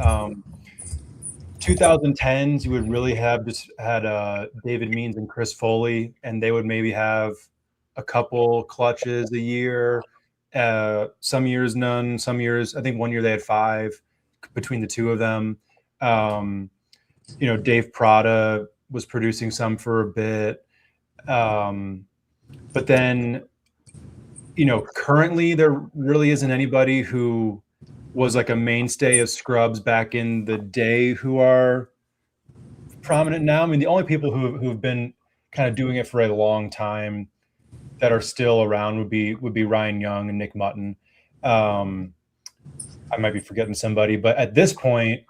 2010s, you would really have just had David Means and Chris Foley, and they would maybe have a couple clutches a year. Some years none. Some years, I think one year they had 5 between the two of them. Dave Prada was producing some for a bit. But then, currently there really isn't anybody who was like a mainstay of scrubs back in the day who are prominent now. I mean, the only people who've been kind of doing it for a long time that are still around would be Ryan Young and Nick Mutton. I might be forgetting somebody, but at this point,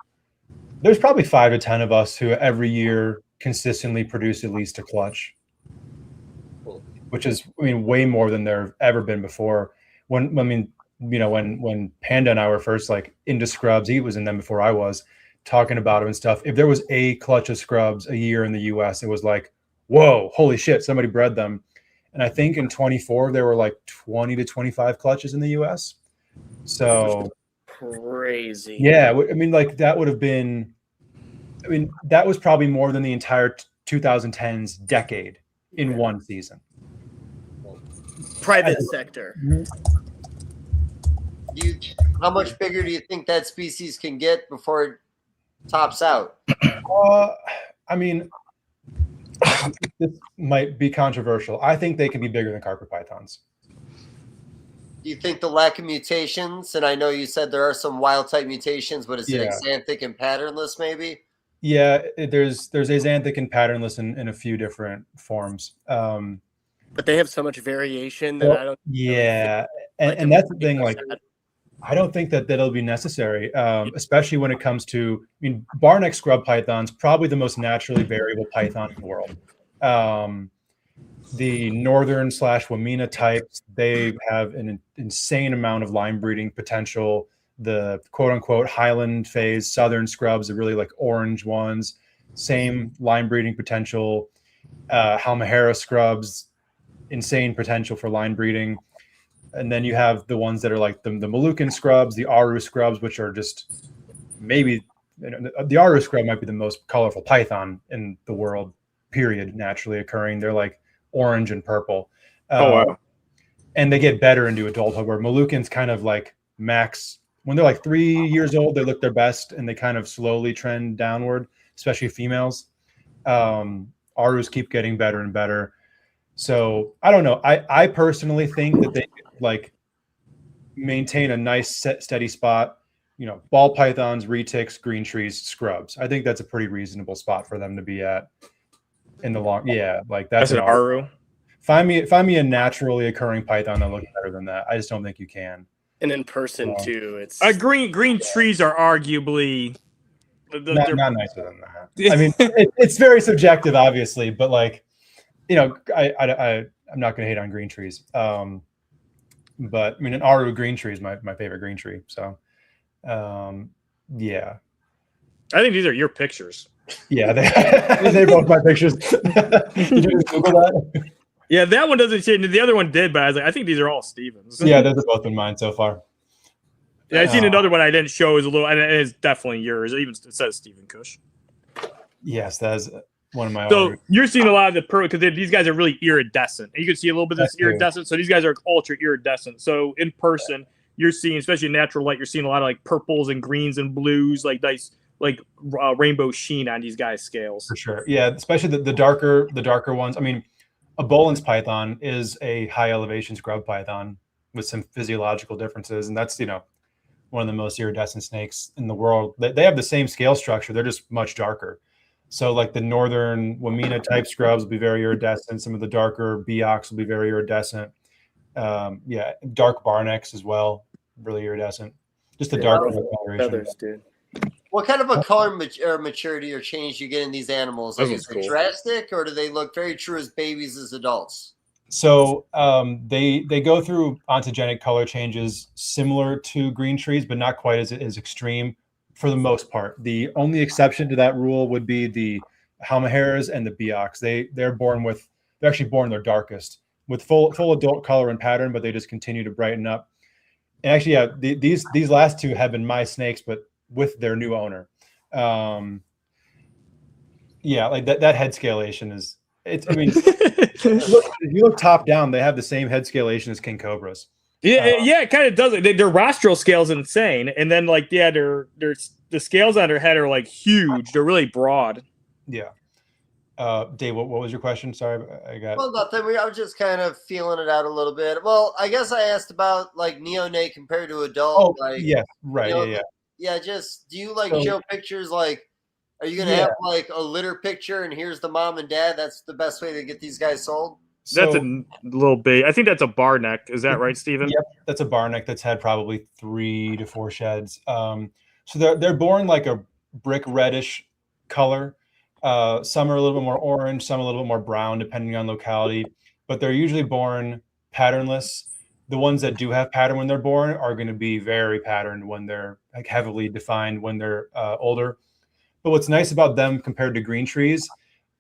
there's probably 5 to 10 of us who every year consistently produce at least a clutch, which is, way more than there have ever been before. When Panda and I were first like into scrubs, he was in them before I was, talking about them and stuff. If there was a clutch of scrubs a year in the US, it was like, whoa, holy shit, somebody bred them. And I think in 24, there were like 20 to 25 clutches in the US. So crazy. Yeah. Like that would have been, that was probably more than the entire 2010s decade in one season. Private sector. How much bigger do you think that species can get before it tops out? This might be controversial. I think they can be bigger than carpet pythons. Do you think the lack of mutations, and I know you said there are some wild type mutations, but is it axanthic and patternless maybe? Yeah, there's axanthic and patternless in a few different forms. But they have so much variation that I don't. Yeah, and that's the thing. Like, I don't think that'll be necessary, especially when it comes to. Barneck scrub python's probably the most naturally variable python in the world. The northern / Wamena types, they have an insane amount of line breeding potential. The quote unquote Highland phase southern scrubs are really like orange ones, same line breeding potential. Halmahera scrubs, insane potential for line breeding. And then you have the ones that are like the Moluccan scrubs, the Aru scrubs, which are just maybe the Aru scrub might be the most colorful python in the world, period, naturally occurring. They're like orange and purple. Wow. And they get better into adulthood, where Moluccans kind of like max when they're like 3 years old, they look their best and they kind of slowly trend downward, especially females. Arus keep getting better and better. So I don't know. I personally think that they could like maintain a nice steady spot. Ball pythons, retics, green trees, scrubs. I think that's a pretty reasonable spot for them to be at in the long. Yeah, like that's an Aru. Find me a naturally occurring python that looks better than that. I just don't think you can. And in person too, it's green trees are arguably not nicer than that. I mean, it's very subjective, obviously, but like, you know, I'm not going to hate on green trees. But I mean, an Aru green tree is my favorite green tree. So, yeah. I think these are your pictures. Yeah, they're both my pictures. Did you Google that? Yeah, that one doesn't change. The other one did, but I was like, I think these are all Stevens. Yeah, those have both been mine so far. Yeah, I seen another one I didn't show is a little, and it is definitely yours. It says Stephen Kush. Yes, that's one of my. So you're seeing a lot of the pearl because these guys are really iridescent. You can see a little bit of this iridescent. So these guys are ultra iridescent. So in person, you're seeing, especially in natural light, you're seeing a lot of like purples and greens and blues, like nice, like rainbow sheen on these guys' scales. For sure, yeah, especially the darker ones. I mean, a Boland's python is a high elevation scrub python with some physiological differences, and that's one of the most iridescent snakes in the world. They have the same scale structure; they're just much darker. So like the northern Wamena type scrubs will be very iridescent. Some of the darker Beox will be very iridescent. Yeah, dark Barnecks as well, really iridescent. Just the darker feathers, dude. What kind of a color maturity or change do you get in these animals? Like, is it drastic, or do they look very true as babies as adults? So they go through ontogenic color changes similar to green trees, but not quite as extreme for the most part. The only exception to that rule would be the Halmaheras and the Beox. They're actually born their darkest with full adult color and pattern, but they just continue to brighten up. And actually, yeah, these last two have been my snakes, but with their new owner. Yeah, like that head scalation is. I mean, if you look top down, they have the same head scalation as king cobras. Yeah, it kind of does. Their rostral scale is insane, and then like the scales on their head are like huge. They're really broad. Yeah. Dave, what was your question? Sorry, I got. Well, nothing. I was just kind of feeling it out a little bit. Well, I guess I asked about like neonate compared to adult. Oh, like, yeah, right, yeah. Just do you show pictures like? Are you gonna have like a litter picture and here's the mom and dad? That's the best way to get these guys sold. That's a little big. I think that's a bar neck. Is that right, Steven? Yep, that's a bar neck that's had probably 3 to 4 sheds. So they're born like a brick reddish color. Some are a little bit more orange, some a little bit more brown, depending on locality. But they're usually born patternless. The ones that do have pattern when they're born are going to be very patterned when they're like heavily defined when they're older. But what's nice about them compared to green trees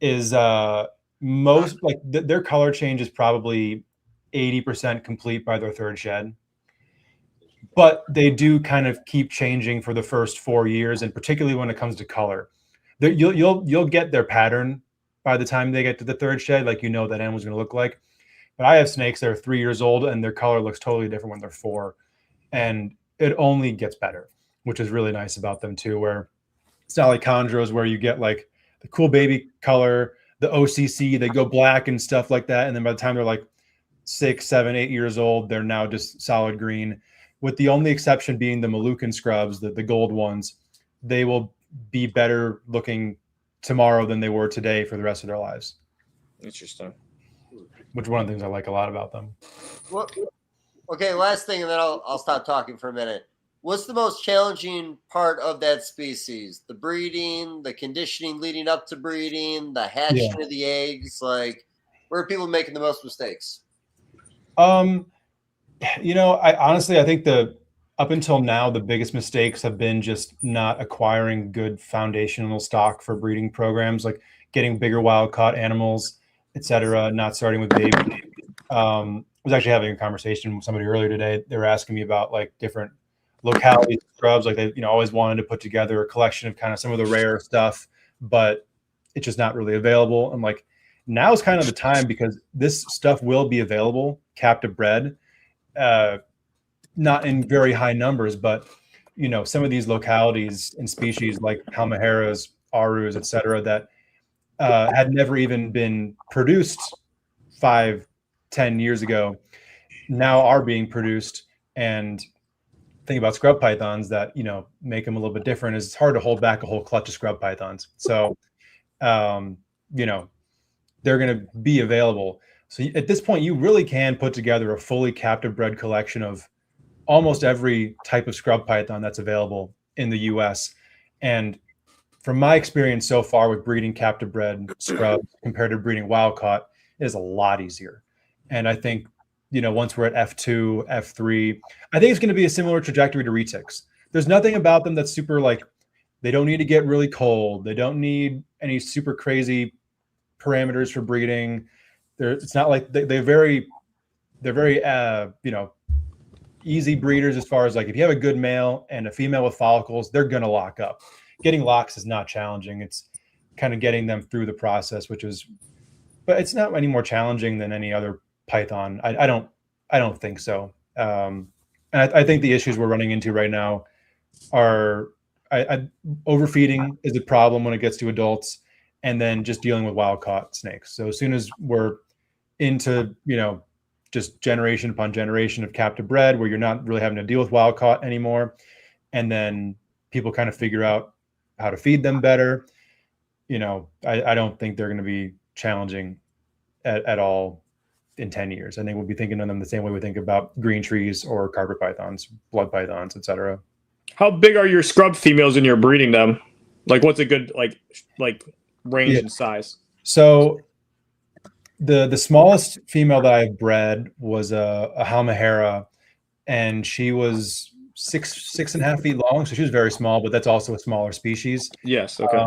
is most like their color change is probably 80% complete by their 3rd shed. But they do kind of keep changing for the first 4 years, and particularly when it comes to color. You'll get their pattern by the time they get to the 3rd shed, like that animal's going to look like. But I have snakes that are 3 years old and their color looks totally different when they're 4, and it only gets better, which is really nice about them too. Where it's not like chondros where you get like the cool baby color, the OCC, they go black and stuff like that, and then by the time they're like 6, 7, 8 years old, they're now just solid green. With the only exception being the Moluccan scrubs, the gold ones, they will be better looking tomorrow than they were today for the rest of their lives. Interesting. Which one of the things I like a lot about them. Well, okay, last thing, and then I'll stop talking for a minute. What's the most challenging part of that species? The breeding, the conditioning leading up to breeding, the hatching of the eggs? Like, where are people making the most mistakes? I think up until now, the biggest mistakes have been just not acquiring good foundational stock for breeding programs, like getting bigger wild caught animals, etc. Not starting with baby. I was actually having a conversation with somebody earlier today. They were asking me about like different localities, scrubs, like they always wanted to put together a collection of kind of some of the rare stuff, but it's just not really available. I'm like, now is kind of the time because this stuff will be available, captive bred, not in very high numbers, but some of these localities and species like Halmaheras, Arus, etc., that had never even been produced 5-10 years ago, now are being produced. And thing about scrub pythons that make them a little bit different is it's hard to hold back a whole clutch of scrub pythons. So they're going to be available. So at this point, you really can put together a fully captive bred collection of almost every type of scrub python that's available in the US. And from my experience so far with breeding captive bred scrubs compared to breeding wild caught, it is a lot easier. And I think, once we're at F2, F3, I think it's going to be a similar trajectory to retics. There's nothing about them that's super like, they don't need to get really cold. They don't need any super crazy parameters for breeding. It's not like they're very easy breeders as far as like if you have a good male and a female with follicles, they're going to lock up. Getting locks is not challenging. It's kind of getting them through the process, but it's not any more challenging than any other python. I don't think so. And I think the issues we're running into right now are overfeeding is a problem when it gets to adults, and then just dealing with wild caught snakes. So as soon as we're into, just generation upon generation of captive bred where you're not really having to deal with wild caught anymore, and then people kind of figure out how to feed them better, I don't think they're going to be challenging at all in 10 years. I think we'll be thinking of them the same way we think about green trees or carpet pythons, blood pythons, etc. How big are your scrub females when you're breeding them? Like, what's a good like range and size? So the smallest female that I've bred was a Halmahera, and she was 6.5 feet long. So she was very small, but that's also a smaller species. Yes. Okay.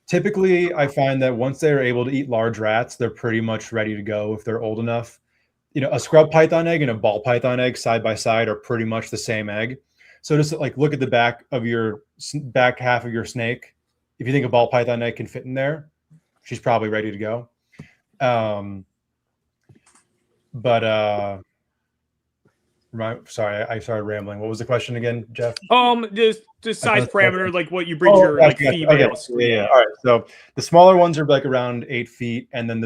Typically, I find that once they're able to eat large rats, they're pretty much ready to go if they're old enough. A scrub python egg and a ball python egg side by side are pretty much the same egg. So just like look at the back half of your snake. If you think a ball python egg can fit in there, she's probably ready to go. Sorry, I started rambling. What was the question again, Jeff? Just size parameter, like what you breed your females. Okay. Yeah. All right. So the smaller ones are like around 8 feet, and then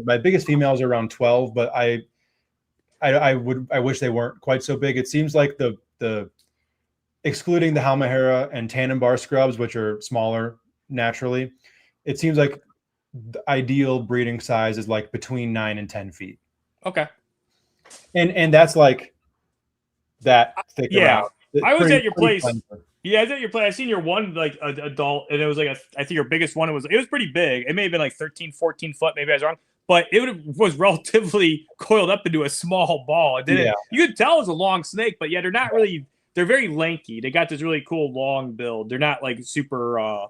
my biggest females are around 12. But I wish they weren't quite so big. It seems like the excluding the Halmahera and Tannenbar scrubs, which are smaller naturally, it seems like the ideal breeding size is like between 9 and 10 feet. Okay. And that's like that thick. Yeah. I was at your place. Cleanser. Yeah, I was at your place. I seen your one like adult, and it was like I think your biggest one was pretty big. It may have been like 13, 14 foot. Maybe I was wrong, but was relatively coiled up into a small ball. You could tell it was a long snake, but yeah, they're not really. They're very lanky. They got this really cool long build. They're not like super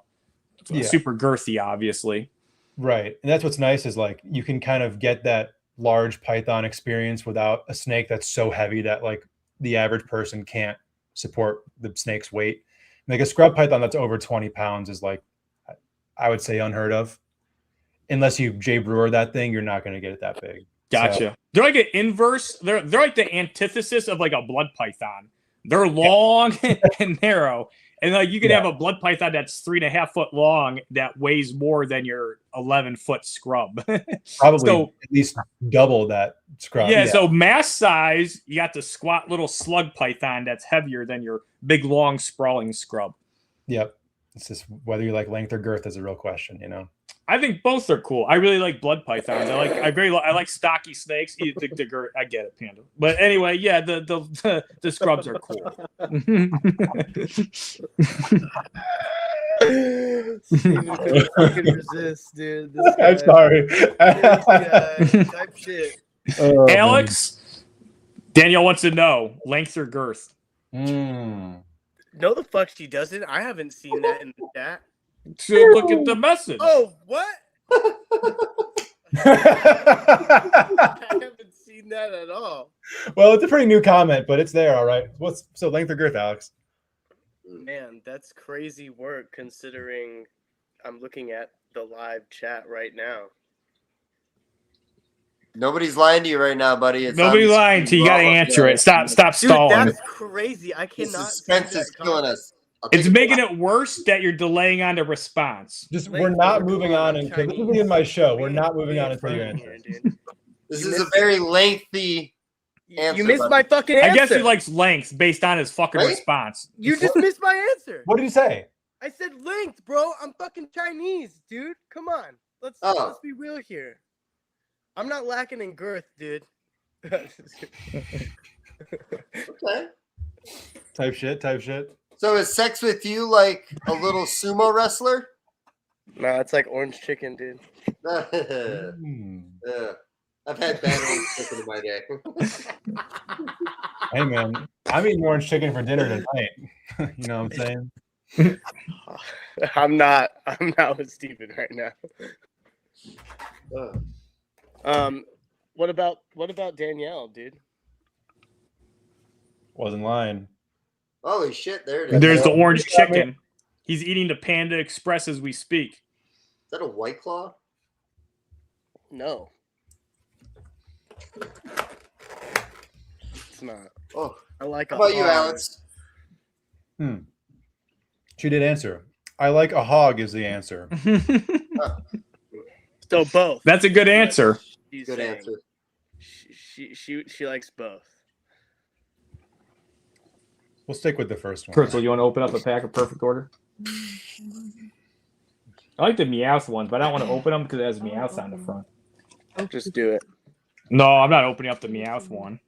girthy, obviously. Right, and that's what's nice is like you can kind of get that large python experience without a snake that's so heavy that like the average person can't support the snake's weight. Like a scrub python that's over 20 pounds is like, I would say unheard of. Unless you Jay Brewer that thing, you're not going to get it that big. Gotcha. So, they're like an inverse. They're like the antithesis of like a blood python. They're long and narrow. And like you could have a blood python that's 3.5 foot long that weighs more than your 11-foot scrub. Probably at least double that scrub. Yeah, so mass size, you got the squat little slug python that's heavier than your big, long, sprawling scrub. Yep. It's just whether you like length or girth is a real question, I think both are cool. I really like blood pythons. I like stocky snakes. The girth, I get it, Panda. But anyway, yeah, the scrubs are cool. Steven fucking resist, dude. This guy, I'm sorry. Type shit. Alex, Danielle wants to know length or girth. No, the fuck she doesn't. I haven't seen that in the chat. So look at the message. Oh, what? I haven't seen that at all. Well, it's a pretty new comment, but it's there, all right. So length or girth, Alex? Man, that's crazy work considering I'm looking at the live chat right now. Nobody's lying to you right now, buddy. Nobody's lying to you. You got to answer it. Stop stalling. Dude, that's crazy. I cannot. The suspense is killing us. It's making it worse that you're delaying on the response. We're not moving on until this is in my show. We're not moving on until you answer. This is a very lengthy answer. You missed my fucking answer. I guess he likes length based on his fucking response. You just missed my answer. What did you say? I said length, bro. I'm fucking Chinese, dude. Come on. Let's be real here. I'm not lacking in girth, dude. Okay. Type shit. So is sex with you like a little sumo wrestler? Nah, it's like orange chicken, dude. I've had bad orange chicken in my day. Hey man, I'm eating orange chicken for dinner tonight. You know what I'm saying? I'm not with Steven right now. What about Danielle, dude? Wasn't lying. Holy shit! There it is. There's the orange chicken. He's eating the Panda Express as we speak. Is that a White Claw? No. It's not. Oh, I like. how about you, Alex? She did answer. I like a hog is the answer. So both. That's a good answer. She's Good saying answer. She likes both. We'll stick with the first one. Crystal, you want to open up a pack of Perfect Order? I like the Meowth ones, but I don't want to open them because it has Meowth on the front. Just do it. No, I'm not opening up the Meowth one.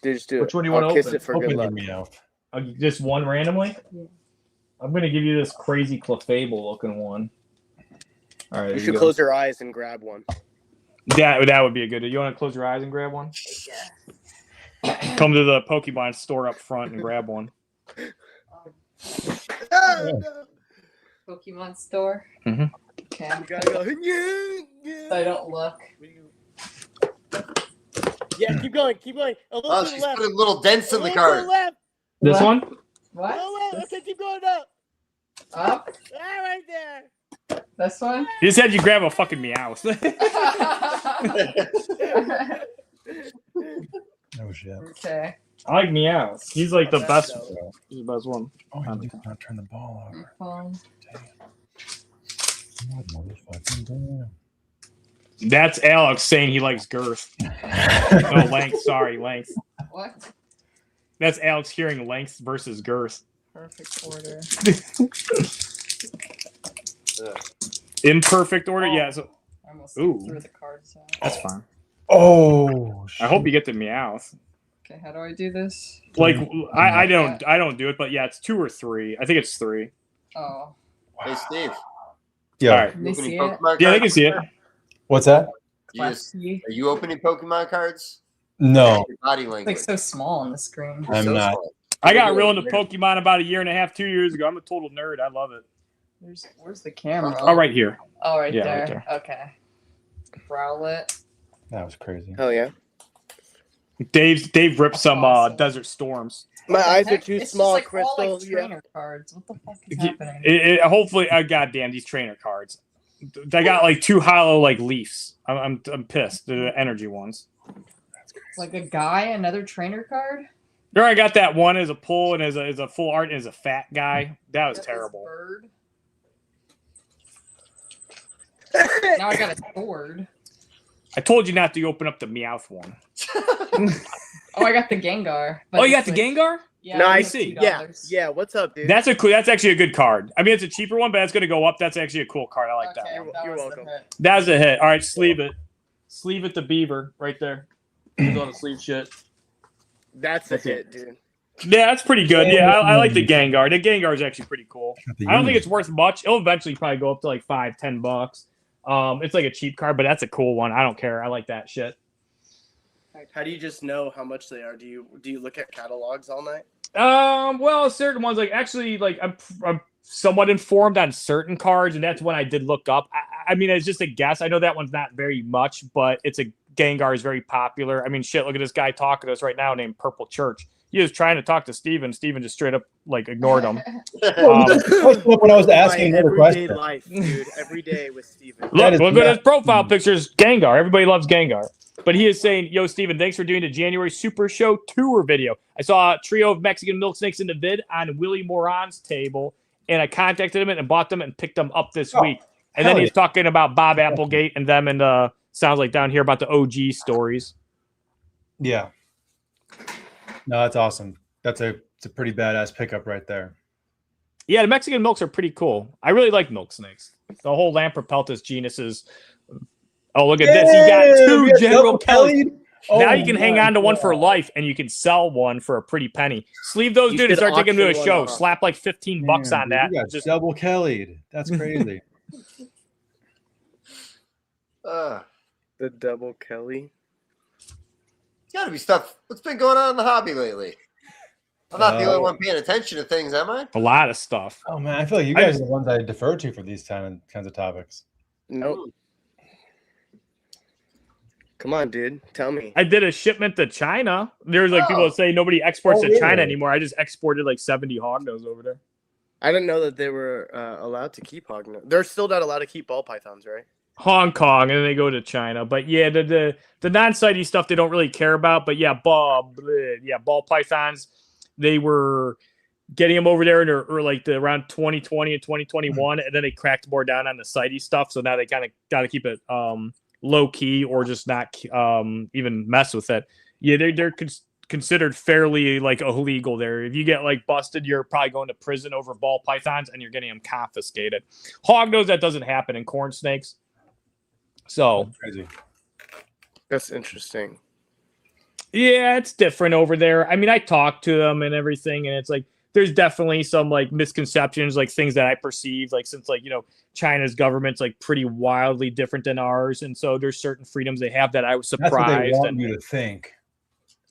Just do it. Which one do you want to kiss open? it for Open good your luck. Meowth. Just one randomly? Yeah. I'm going to give you this crazy Clefable looking one. All right. You should close your eyes and grab one. That would be a good. You want to close your eyes and grab one? Yeah. Come to the Pokemon store up front and grab one. Pokemon store. Mhm. Okay. You gotta go. Yeah. So I don't look. Yeah, keep going. Keep going. A little Oh, to the she's left. putting little dents A in the little to the card. left. This What? one? What? Oh, wow. Okay, keep going up. Up? Ah, right there. This one? You said you grab a fucking Meowth. Oh shit. Okay. I like Meowth. He's like the That's best. dope. He's the best one. Oh, you did not turn the ball over. Your phone. What motherfucking damn. That's Alex saying he likes girth. No, length. Sorry, length. What? That's Alex hearing length versus girth. Perfect order. Imperfect order? Yeah, so I almost Ooh. threw the cards out. that's fine. Oh shit. I hope you get the Meowth. Okay, how do I do this? Like I don't do it, but yeah, it's 2 or 3. I think it's 3. Oh. Hey, Steve. Yeah. All right. Can they Opening see it? Pokemon Yeah, they can cards? see it. What's that? You Class just- C. Are you opening Pokemon cards? No, Your body It's language. like so small on the screen. You're I'm so not. small. I got real into Pokemon about 1.5 years, 2 years ago. I'm a total nerd. I love it. Where's the camera? Oh, right here. Oh, right Yeah, there. right there. Okay. Rowlet. that was crazy. Hell yeah. Dave ripped some Awesome. Desert Storms. My eyes are Heck, too it's small, just like all, Crystal. like, Yeah. trainer cards. What the fuck is happening? Hopefully, goddamn these trainer cards. They got like 2 hollow like Leafs. I'm pissed. They're the energy ones. Like a guy, another trainer card. There, I got that one as a pull and as a full art and as a fat guy. That was Got this terrible. Bird. Now I got a sword. I told you not to open up the Meowth one. Oh, I got the Gengar. but Oh, you got it's the like- Gengar? Yeah, Nice. it's see. $2. Yeah. What's up, dude? That's actually a good card. I mean, it's a cheaper one, but that's going to go up. That's actually a cool card. I like Okay, that one. that You're was welcome. the hit. That's a hit. All right, sleeve it. Sleeve it, the beaver right there. He's on the sleeve shit. That's a That's hit, it. dude. Yeah, that's pretty good. Yeah, I like the Gengar. The Gengar is actually pretty cool. I don't think it's worth much. It'll eventually probably go up to like $5-10. It's like a cheap card, but that's a cool one. I don't care. I like that shit. How do you just know how much they are? Do you look at catalogs all night? Well, certain ones like actually like I'm somewhat informed on certain cards, and that's when I did look up. I mean, it's just a guess. I know that one's not very much, but it's a Gengar is very popular. I mean, shit. Look at this guy talking to us right now named Purple Church. He was trying to talk to Steven. Steven just straight up like ignored him. When I was asking My another everyday question. life, dude. Every day with Steven. Look is at not- his profile pictures. Gengar. Everybody loves Gengar. But he is saying, yo, Steven, thanks for doing the January Super Show tour video. I saw a trio of Mexican milk snakes in the vid on Willie Moran's table, and I contacted him and bought them and picked them up this week. And then hell he's talking about Bob Applegate and them and sounds like down here about the OG stories. Yeah. No, that's awesome. It's a pretty badass pickup right there. Yeah, the Mexican milks are pretty cool. I really like milk snakes. The whole Lamprepeltis genus is Oh, look at this. You got 2 General Kelly. Oh, now you can hang on to one for life, and you can sell one for a pretty penny. Sleeve those, dude, and start taking them to a show. Slap like $15 on that. You got just double Kelly'd. That's crazy. The double Kelly. Gotta be stuff. What's been going on in the hobby lately? I'm not the only one paying attention to things, am I? A lot of stuff. Oh man, I feel like you guys are the ones I defer to for these kinds of topics. Nope. Come on, dude. Tell me. I did a shipment to China. There's like people that say nobody exports to China anymore. I just exported like 70 hognose over there. I didn't know that they were allowed to keep hognose. They're still not allowed to keep ball pythons, right? Hong Kong, and then they go to China. But yeah, the non-sighty stuff they don't really care about. But yeah, ball pythons, they were getting them over there in like around 2020 and 2021, and then they cracked more down on the sighty stuff. So now they kind of got to keep it low key or just not even mess with it. Yeah, they're considered fairly like illegal there. If you get like busted, you're probably going to prison over ball pythons, and you're getting them confiscated. Hognose, that doesn't happen in corn snakes. So crazy. That's interesting. Yeah, it's different over there. I mean, I talked to them and everything, and it's like there's definitely some like misconceptions, like things that I perceive, like since like China's government's like pretty wildly different than ours, and so there's certain freedoms they have that I was surprised. That's what they want you to think.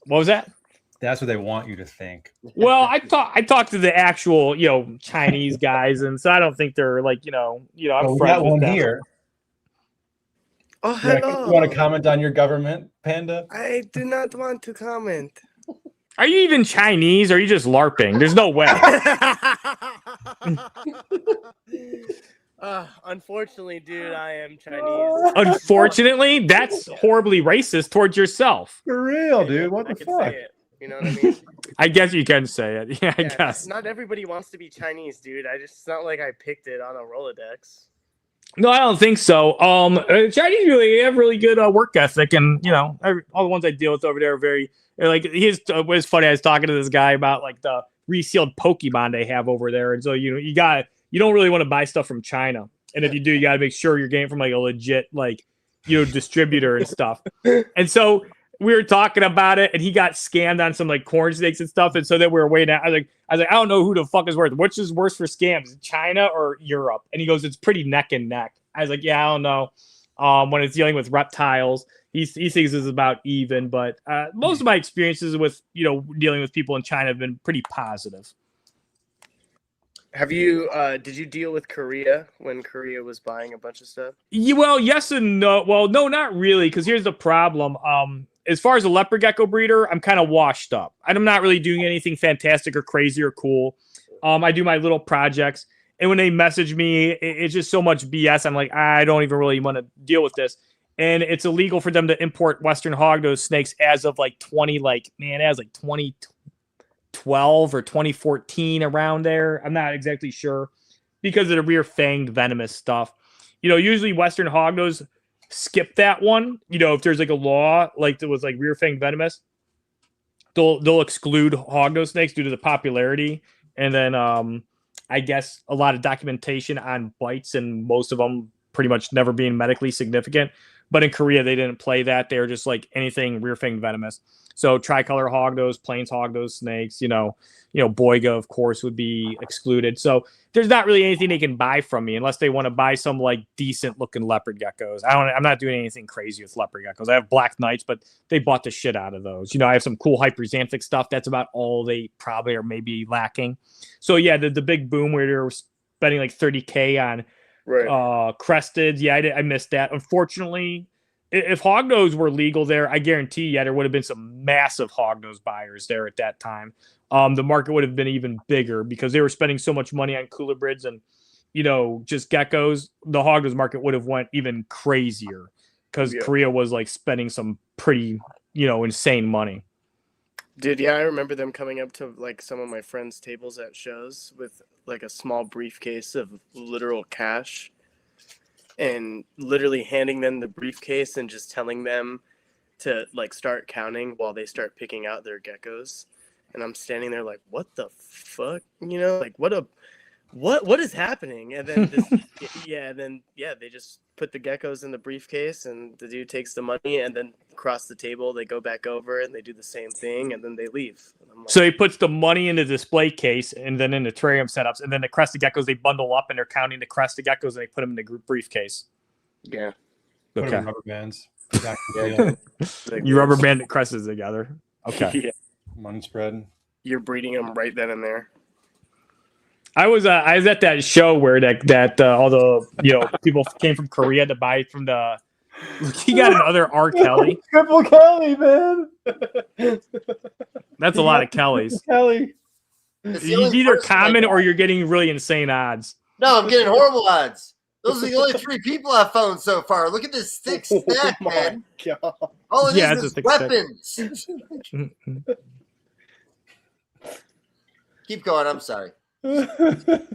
What was that? That's what they want you to think. Well, I talked to the actual Chinese guys, and so I don't think they're like I'm friends got with one them. Here. Oh, hello. You want to comment on your government, Panda? I do not want to comment. Are you even Chinese, or are you just LARPing? There's no way. Unfortunately, dude, I am Chinese. Unfortunately, that's horribly racist towards yourself. For real, dude. What the fuck? You know what I mean? I guess you can say it. Yeah, I guess. Not everybody wants to be Chinese, dude. It's not like I picked it on a Rolodex. No, I don't think so. Chinese really have really good work ethic, and all the ones I deal with over there are very like. It was funny. I was talking to this guy about like the resealed Pokemon they have over there, and so you don't really want to buy stuff from China, and if you do, you got to make sure you're getting from like a legit like distributor and stuff. And so we were talking about it, and he got scammed on some like corn snakes and stuff, and so then we were waiting. I was like, I don't know who the fuck is worse. Which is worse for scams, China or Europe? And he goes, it's pretty neck and neck. I was like, yeah, I don't know. When it's dealing with reptiles, he thinks it's about even. But most of my experiences with dealing with people in China have been pretty positive. Have you? Did you deal with Korea when Korea was buying a bunch of stuff? Yeah, well, yes and no. Well, no, not really. Because here's the problem. As far as a leopard gecko breeder, I'm kind of washed up. I'm not really doing anything fantastic or crazy or cool. I do my little projects. And when they message me, it's just so much BS. I'm like, I don't even really want to deal with this. And it's illegal for them to import Western hognose snakes as of like 2012 or 2014 around there. I'm not exactly sure because of the rear fanged venomous stuff. Usually Western hognose skip that one. If there's like a law like that was like rear fang venomous, they'll exclude hognose snakes due to the popularity. And then I guess a lot of documentation on bites, and most of them pretty much never being medically significant. But in Korea, they didn't play that. They were just like anything rear fang venomous. So tricolor hognose, plains hognose snakes, Boiga, of course, would be excluded. So there's not really anything they can buy from me unless they want to buy some like decent looking leopard geckos. I'm not doing anything crazy with leopard geckos. I have black knights, but they bought the shit out of those. I have some cool hyperxanthic stuff. That's about all they probably are maybe lacking. So yeah, the big boom where they're spending like $30K on crested. Yeah, I missed that. Unfortunately, if hognose were legal there, I guarantee there would have been some massive hognose buyers there at that time. The market would have been even bigger because they were spending so much money on culibrids and, just geckos. The hognose market would have went even crazier because Korea was like spending some pretty, insane money. Dude, yeah, I remember them coming up to like some of my friends' tables at shows with like a small briefcase of literal cash and literally handing them the briefcase and just telling them to like start counting while they start picking out their geckos. And I'm standing there like, what the fuck? Like what a what is happening? And then they just put the geckos in the briefcase, and the dude takes the money, and then across the table they go back over and they do the same thing, and then they leave. Like, so he puts the money in the display case and then in the terrarium setups, and then the crested geckos they bundle up and they're counting the crested geckos and they put them in the group briefcase. yeah. Put Okay. them in rubber bands. You rubber band the crested together. Okay. Yeah. Money spread. You're breeding them right then and there. I was at that show where that all the people came from Korea to buy from the. Look, he got another R. Kelly. Triple Kelly, man. That's a lot of Kellys. Kelly. It's the He's only either person common like or that. you're getting really insane odds. No, I'm getting horrible odds. Those are the only 3 people I've found so far. Look at this thick stack, man. God. All it Yeah, is it's a thick weapons. Keep going. I'm sorry. No,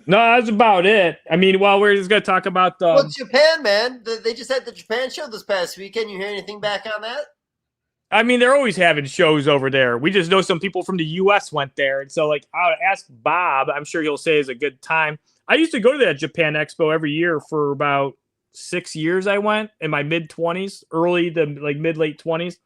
that's about it. I mean, well, we're just gonna talk about Well, Japan, man. They just had the Japan show this past weekend. You hear anything back on that? I mean, they're always having shows over there. We just know some people from the U.S. went there, and so I'll ask Bob. I'm sure he'll say it's a good time. I used to go to that Japan Expo every year for about 6 years. I went in my mid-20s, early to mid-late 20s,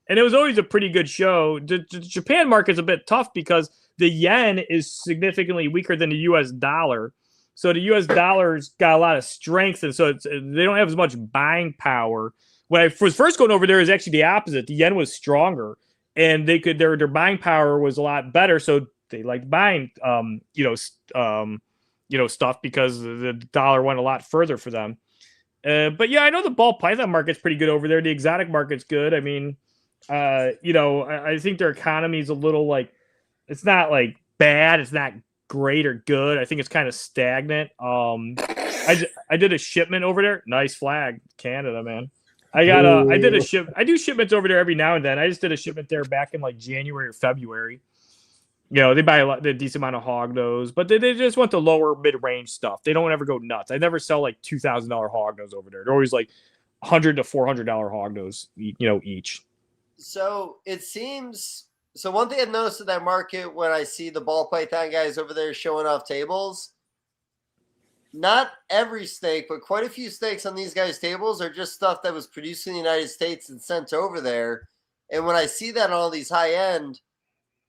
and it was always a pretty good show. The Japan market's a bit tough because the yen is significantly weaker than the U.S. dollar. So the U.S. dollar's got a lot of strength, and so they don't have as much buying power. When I was first going over there, it was actually the opposite. The yen was stronger, and their buying power was a lot better. So they liked buying, stuff because the dollar went a lot further for them. But yeah, I know the ball python market's pretty good over there. The exotic market's good. I mean, I think their economy is a little it's not bad. It's not great or good. I think it's kind of stagnant. I did a shipment over there. Nice flag, Canada, man. I do shipments over there every now and then. I just did a shipment there back in January or February. They buy a decent amount of hog nose, but they just want the lower mid-range stuff. They don't ever go nuts. I never sell $2,000 hog nose over there. They're always $100 to $400 hog nose, each. So it seems. So one thing I've noticed in that market when I see the ball python guys over there showing off tables, not every snake, but quite a few snakes on these guys' tables are just stuff that was produced in the United States and sent over there. And when I see that on all these high end,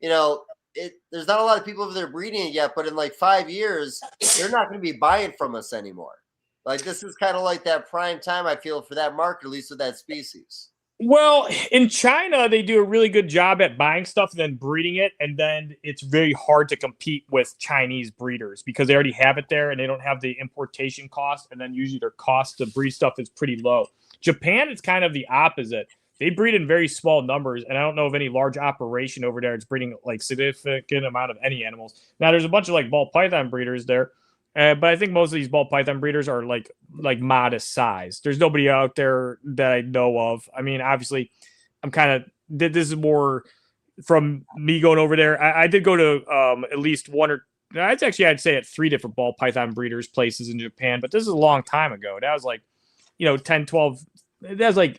there's not a lot of people over there breeding it yet, but in 5 years, they're not going to be buying from us anymore. This is kind of like that prime time, I feel, for that market, at least with that species. Well, in China, they do a really good job at buying stuff and then breeding it. And then it's very hard to compete with Chinese breeders because they already have it there and they don't have the importation cost. And then usually their cost to breed stuff is pretty low. Japan is kind of the opposite. They breed in very small numbers. And I don't know of any large operation over there that's breeding significant amount of any animals. Now, there's a bunch of ball python breeders there. But I think most of these ball python breeders are modest size. There's nobody out there that I know of. I mean, obviously, this is more from me going over there. I did go to at least I'd say at 3 different ball python breeders places in Japan, but this is a long time ago. That was 10, 12. That was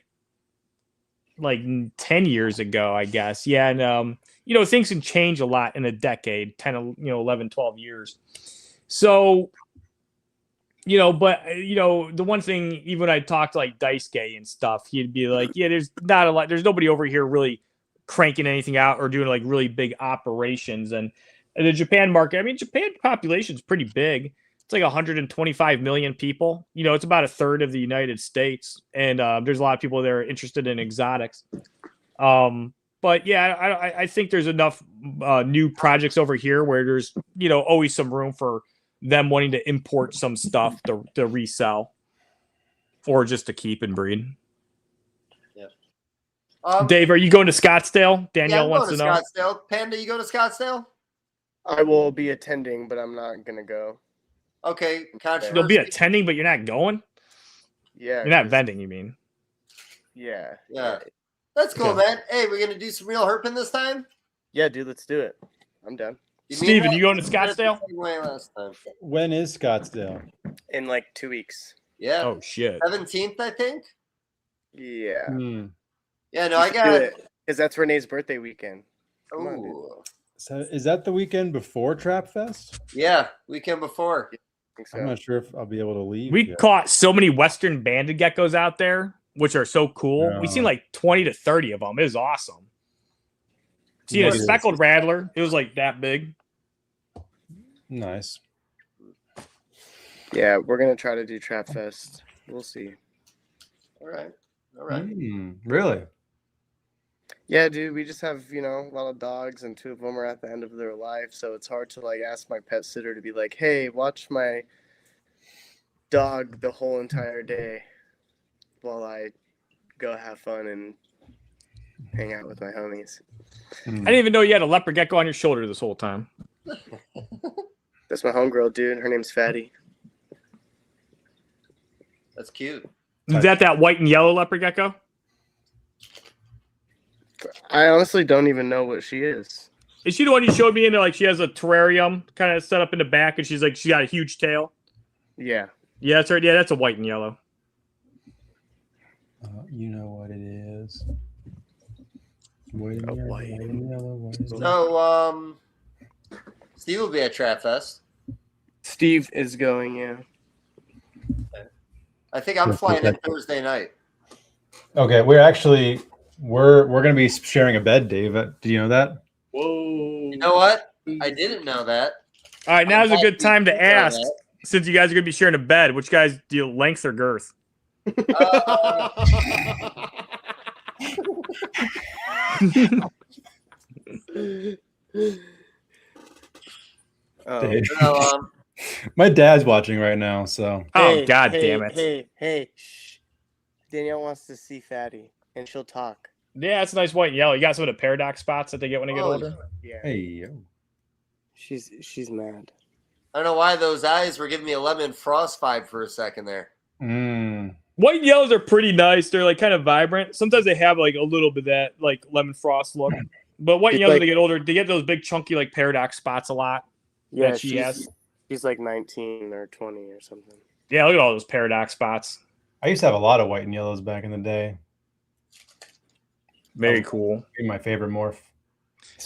10 years ago, I guess. Yeah, and things can change a lot in a decade, 10, 11, 12 years. So, the one thing, even when I talked to Daisuke and stuff, he'd be yeah, there's not a lot. There's nobody over here really cranking anything out or doing really big operations. And the Japan market, I mean, Japan population is pretty big. It's 125 million people. It's about a third of the United States. And there's a lot of people that are interested in exotics. But yeah, I think there's enough new projects over here where there's, always some room for them wanting to import some stuff to resell or just to keep and breed. Yeah. Dave, are you going to Scottsdale? Danielle wants to know. Scottsdale. Panda, you go to Scottsdale? I will be attending, but I'm not going to go. Okay. You'll be attending, but you're not going? Yeah. You're not vending, you mean? Yeah. That's cool, man. Hey, we're going to do some real herping this time? Yeah, dude, let's do it. I'm done. Steven, you going to Scottsdale? When is Scottsdale? In 2 weeks. Yeah. Oh, shit. 17th, I think? Yeah. Yeah, no, I got it. Because that's Renee's birthday weekend. Oh. So is that the weekend before Trap Fest? Yeah, weekend before. I think so. I'm not sure if I'll be able to leave. We yet. caught so many Western banded geckos out there, which are so cool. We seen like 20 to 30 of them. It was awesome. See a speckled rattler. It was like that big. Nice. Yeah, we're gonna try to do Trap Fest. We'll see. All right. Really? Yeah, dude, we just have, a lot of dogs, and 2 of them are at the end of their life, so it's hard to, like, ask my pet sitter to be like, hey, watch my dog the whole entire day while I go have fun and hang out with my homies. I didn't even know you had a leopard gecko on your shoulder this whole time. That's my homegirl, dude. Her name's Fatty. That's cute. Is that white and yellow leopard gecko? I honestly don't even know what she is. Is she the one you showed me in there? Like she has a terrarium kind of set up in the back, and she got a huge tail. Yeah. Yeah, that's right. Yeah, that's a white and yellow. You know what it is. White and yellow. So, Steve will be at Trap Fest. Steve is going, yeah. I think I'm flying in Thursday night. Okay, we're gonna be sharing a bed, Dave. Do you know that? Whoa. You know what? I didn't know that. All right, now's a good time to ask, since you guys are gonna be sharing a bed, which guys do you length or girth? My dad's watching right now, so. Oh, God damn it. Hey. Shh. Danielle wants to see Fatty, and she'll talk. Yeah, it's a nice white and yellow. You got some of the paradox spots that they get when they get older? Yeah. Hey, yo. She's mad. I don't know why those eyes were giving me a lemon frost vibe for a second there. White and yellows are pretty nice. They're like kind of vibrant. Sometimes they have like a little bit of that like lemon frost look. But white and yellows, they get older, they get those big chunky like paradox spots a lot. Yeah, that she has. She's like 19 or 20 or something. Yeah, look at all those paradox spots. I used to have a lot of white and yellows back in the day. Very cool. My favorite morph.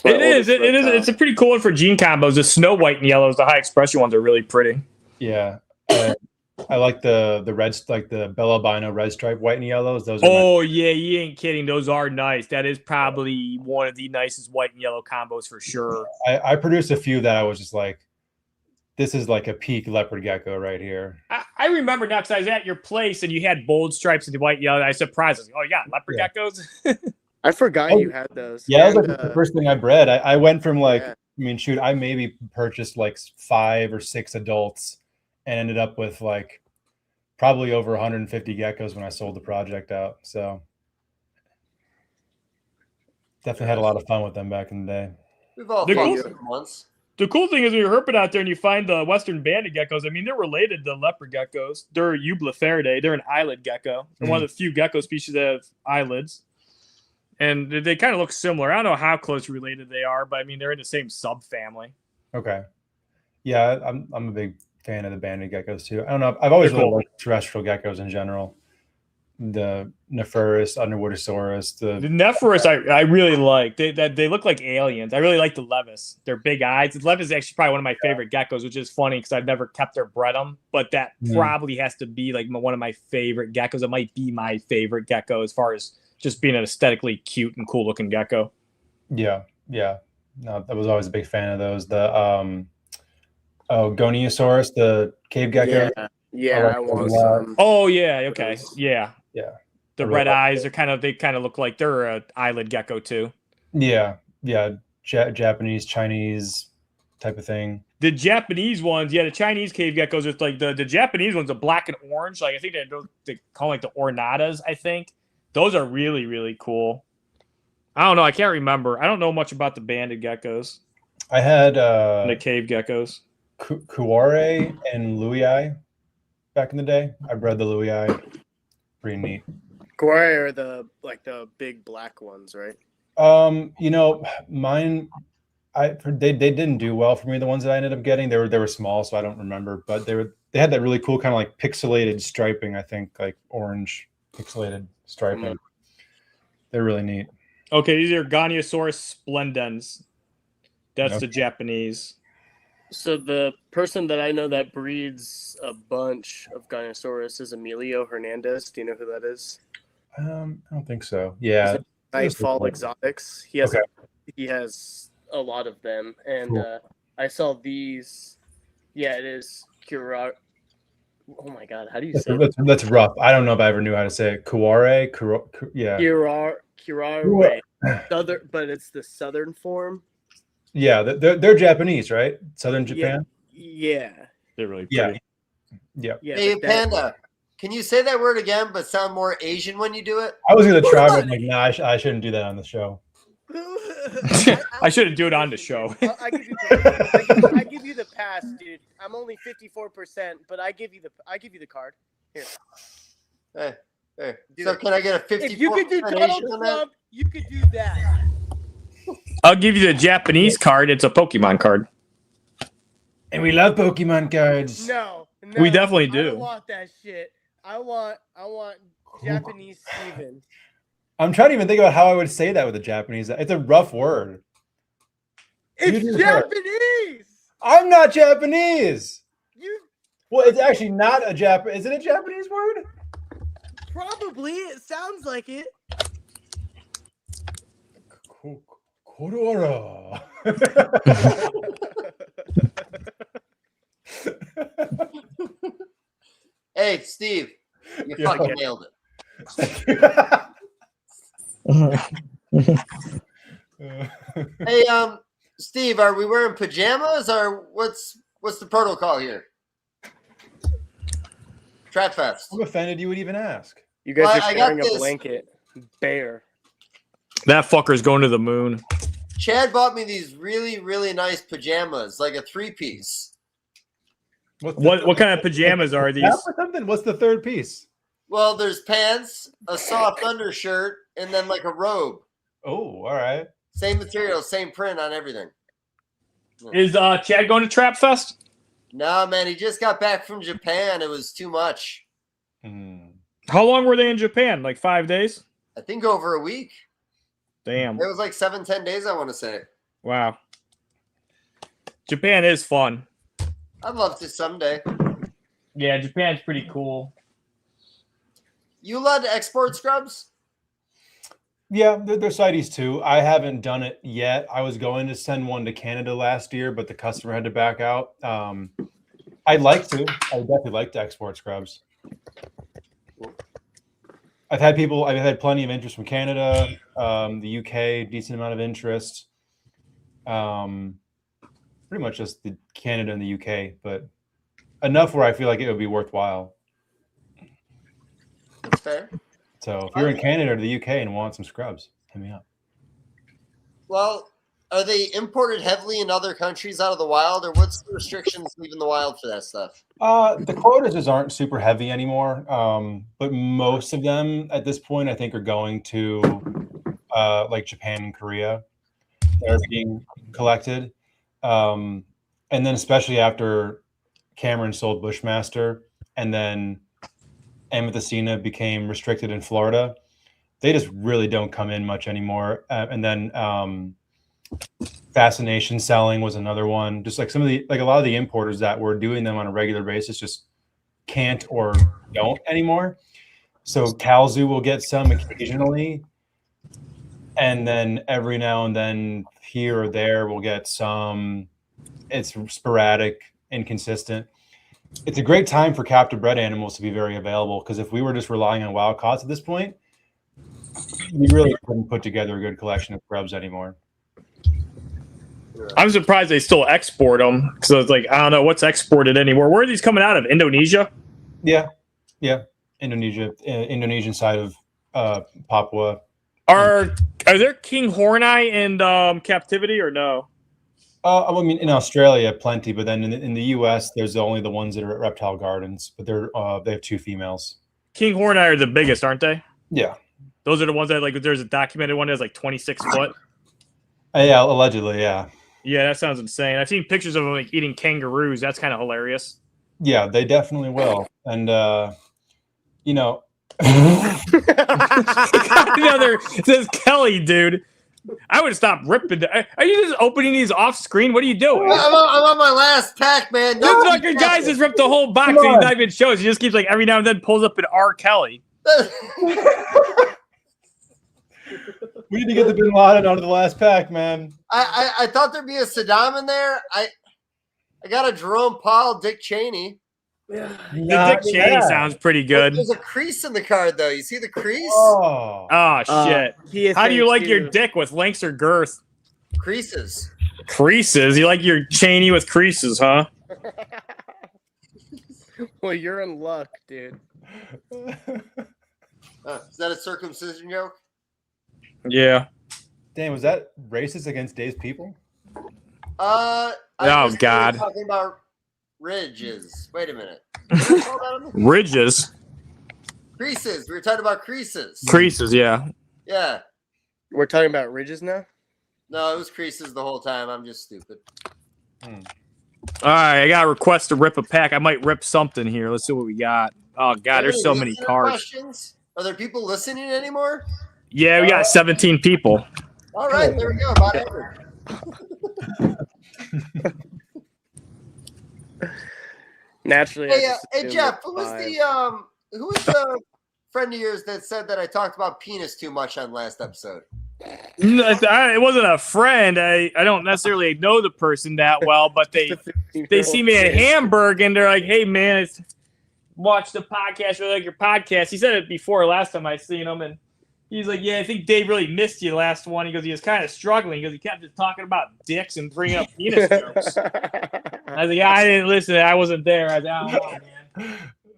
It is. It's a pretty cool one for gene combos. The snow white and yellows, the high expression ones are really pretty. Yeah. I like the reds, like the Bell Albino red stripe white and yellows. Those are yeah, you ain't kidding. Those are nice. That is probably one of the nicest white and yellow combos for sure. I produced a few that I was just like, this is like a peak leopard gecko right here. I remember now because I was at your place and you had bold stripes and the white and yellow. I was surprised. I was like, oh, yeah, leopard geckos. I forgot you had those. Yeah, that was like the first thing I bred. I went from like, I mean, shoot, I maybe purchased like 5 or 6 adults and ended up with like probably over 150 geckos when I sold the project out. So definitely had a lot of fun with them back in the day. We've all fought them once. The cool thing is when you're herping out there and you find the Western banded geckos, I mean, they're related to leopard geckos. They're Eublephaeridae. They're an eyelid gecko. They're one of the few gecko species that have eyelids. And they kind of look similar. I don't know how close related they are, but I mean, they're in the same subfamily. Okay. Yeah, I'm a big fan of the banded geckos too. I don't know. I've always really liked terrestrial geckos in general. The Nephurus, Underwoodosaurus. The Nephurus I really like. They look like aliens. I really like the Levis. They're big eyes. The Levis is actually probably one of my favorite geckos, which is funny because I've never kept or bred them. But that probably has to be like one of my favorite geckos. It might be my favorite gecko as far as just being an aesthetically cute and cool looking gecko. Yeah. No, I was always a big fan of those. The Goniasaurus, the cave gecko. Yeah, I want some. Oh yeah, okay. Yeah. The really red eyes are they kind of look like they're an eyelid gecko too. Yeah. Japanese, Chinese type of thing. The Japanese ones, the Chinese cave geckos are like the Japanese ones are black and orange. Like I think they call like the ornatas, I think. Those are really, really cool. I don't know. I can't remember. I don't know much about the banded geckos. I had the cave geckos. Kuare and Louis back in the day. I bred the Louis. Pretty neat. Kuare are the big black ones, right? Mine they didn't do well for me, the ones that I ended up getting. They were small, so I don't remember, but they had that really cool kind of like pixelated striping, I think, like orange pixelated striping. They're really neat. Okay, these are Goniasaurus splendens. That's the Japanese. So the person that I know that breeds a bunch of Gynosaurus is Emilio Hernandez. Do you know who that is? I don't think so. Yeah. Nightfall Exotics. He has a lot of them, and Cool. I saw these. Yeah, it is Kura. Oh my God, how do you say it? That's rough. I don't know if I ever knew how to say it. Kuare, yeah. Kurare. Southern, but it's the southern form. Yeah, they're Japanese, right? Southern Japan. Yeah. They're really pretty. Yeah. Hey, Panda, can you say that word again, but sound more Asian when you do it? I was gonna try, but I'm like, nah, I shouldn't do that on the show. I shouldn't do it on the show. I give you the pass, dude. I'm only 54%, but I give you the card. Here. Hey. So can I get a 54%? If you could do Donald Trump, you could do that. I'll give you the Japanese card. It's a Pokemon card. And we love Pokemon cards. No, We definitely do. I don't want that shit. I want Japanese Steven. I'm trying to even think about how I would say that with a Japanese. It's a rough word. It's Japanese. I'm not Japanese. You Well, it's actually not a Japanese. Is it a Japanese word? probably. It sounds like it. Korora. Hey, Steve, you fucking nailed it. Hey, Steve, are we wearing pajamas or what's the protocol here? Trap Fest. I'm offended you would even ask. You guys Well, are I got sharing a this. blanket. Bear. That fucker's going to the moon. Chad bought me these really, really nice pajamas, like a 3-piece. What kind of pajamas are these? Or something? What's the third piece? Well, there's pants, a soft undershirt, and then like a robe. Oh, all right. Same material, same print on everything. Is Chad going to Trap Fest? No, man, he just got back from Japan. It was too much. How long were they in Japan? Like 5 days? I think over a week. Damn. It was like 7-10 days, I want to say. Wow. Japan is fun. I'd love to someday. Yeah, Japan's pretty cool. You allowed to export scrubs? Yeah, they're CITES too. I haven't done it yet. I was going to send one to Canada last year, but the customer had to back out. I'd like to. I would definitely like to export scrubs. I've had plenty of interest from Canada, the UK, decent amount of interest. Pretty much just the Canada and the UK, but enough where I feel like it would be worthwhile. That's fair. So if you're in Canada or the UK and want some scrubs, hit me up. Well, are they imported heavily in other countries out of the wild, or what's the restrictions leaving the wild for that stuff? The quotas just aren't super heavy anymore, but most of them at this point I think are going to like Japan and Korea. They're being collected, and then especially after Cameron sold Bushmaster, and then Amethystina became restricted in Florida, they just really don't come in much anymore. And then Fascination selling was another one. Just like a lot of the importers that were doing them on a regular basis just can't or don't anymore. So Kalzu will get some occasionally, and then every now and then here or there we'll get some. It's sporadic, inconsistent. It's a great time for captive bred animals to be very available, because if we were just relying on wild caughts at this point, we really couldn't put together a good collection of scrubs anymore. I'm surprised they still export them, because it's like, I don't know what's exported anymore. Where are these coming out of? Indonesia? Yeah. Indonesia, Indonesian side of Papua. Are there king horneye in captivity or no? I mean, in Australia, plenty, but then in the U.S., there's only the ones that are at Reptile Gardens, but they have 2 females. King horneye are the biggest, aren't they? Yeah. Those are the ones that, like, there's a documented one that's like 26 foot. Yeah, allegedly, yeah. Yeah, that sounds insane. I've seen pictures of them like eating kangaroos. That's kind of hilarious. Yeah, they definitely will. And Another says Kelly, dude. I would stop ripping. Are you just opening these off screen? What are you doing? I'm on my last pack, man. This fucking guy just ripped the whole box and he's not even shows. He just keeps like every now and then pulls up an R. Kelly. We need to get the Bin Laden out of the last pack, man. I thought there'd be a Saddam in there. I got a Jerome Powell, Dick Cheney. The Dick Cheney sounds pretty good. There's a crease in the card, though. You see the crease? Oh shit! How do you like your dick, with lengths or girth? Creases. Creases? You like your Cheney with creases, huh? Well, you're in luck, dude. Is that a circumcision joke? Yeah. Damn, was that racist against Dave's people? Oh God. Talking about ridges. Wait a minute. Ridges. Creases. We were talking about creases. Creases, yeah. Yeah. We're talking about ridges now? No, it was creases the whole time. I'm just stupid. All right, I got a request to rip a pack. I might rip something here. Let's see what we got. Oh God, there's so many cards. Questions? Are there people listening anymore? Yeah, we got 17 people. All right, there we go. About average. Naturally. Hey Jeff, who was the friend of yours that said that I talked about penis too much on last episode? It wasn't a friend. I don't necessarily know the person that well, but they see me at Hamburg and they're like, "Hey man, watch the podcast. Really like your podcast." He said it before last time I seen him, and he's like, "Yeah, I think Dave really missed you last one." He goes, "He was kind of struggling because he kept just talking about dicks and bringing up penis jokes." I was like, "Yeah, I didn't listen. I wasn't there." I was like, "I don't know, man."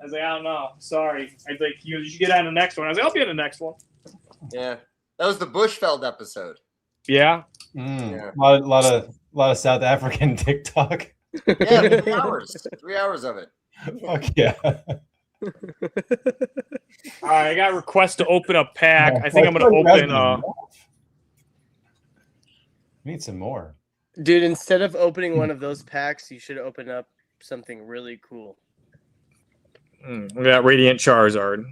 I was like, "I don't know. Sorry." I was like, "You should get on the next one." I was like, "I'll be on the next one." Yeah, that was the Bushfeld episode. Yeah. Yeah. A lot of South African TikTok. Yeah, 3 hours. 3 hours of it. Fuck yeah. All right, I got a request to open a pack. I think I'm going to open. Need some more. Dude, instead of opening one of those packs, you should open up something really cool. We got Radiant Charizard.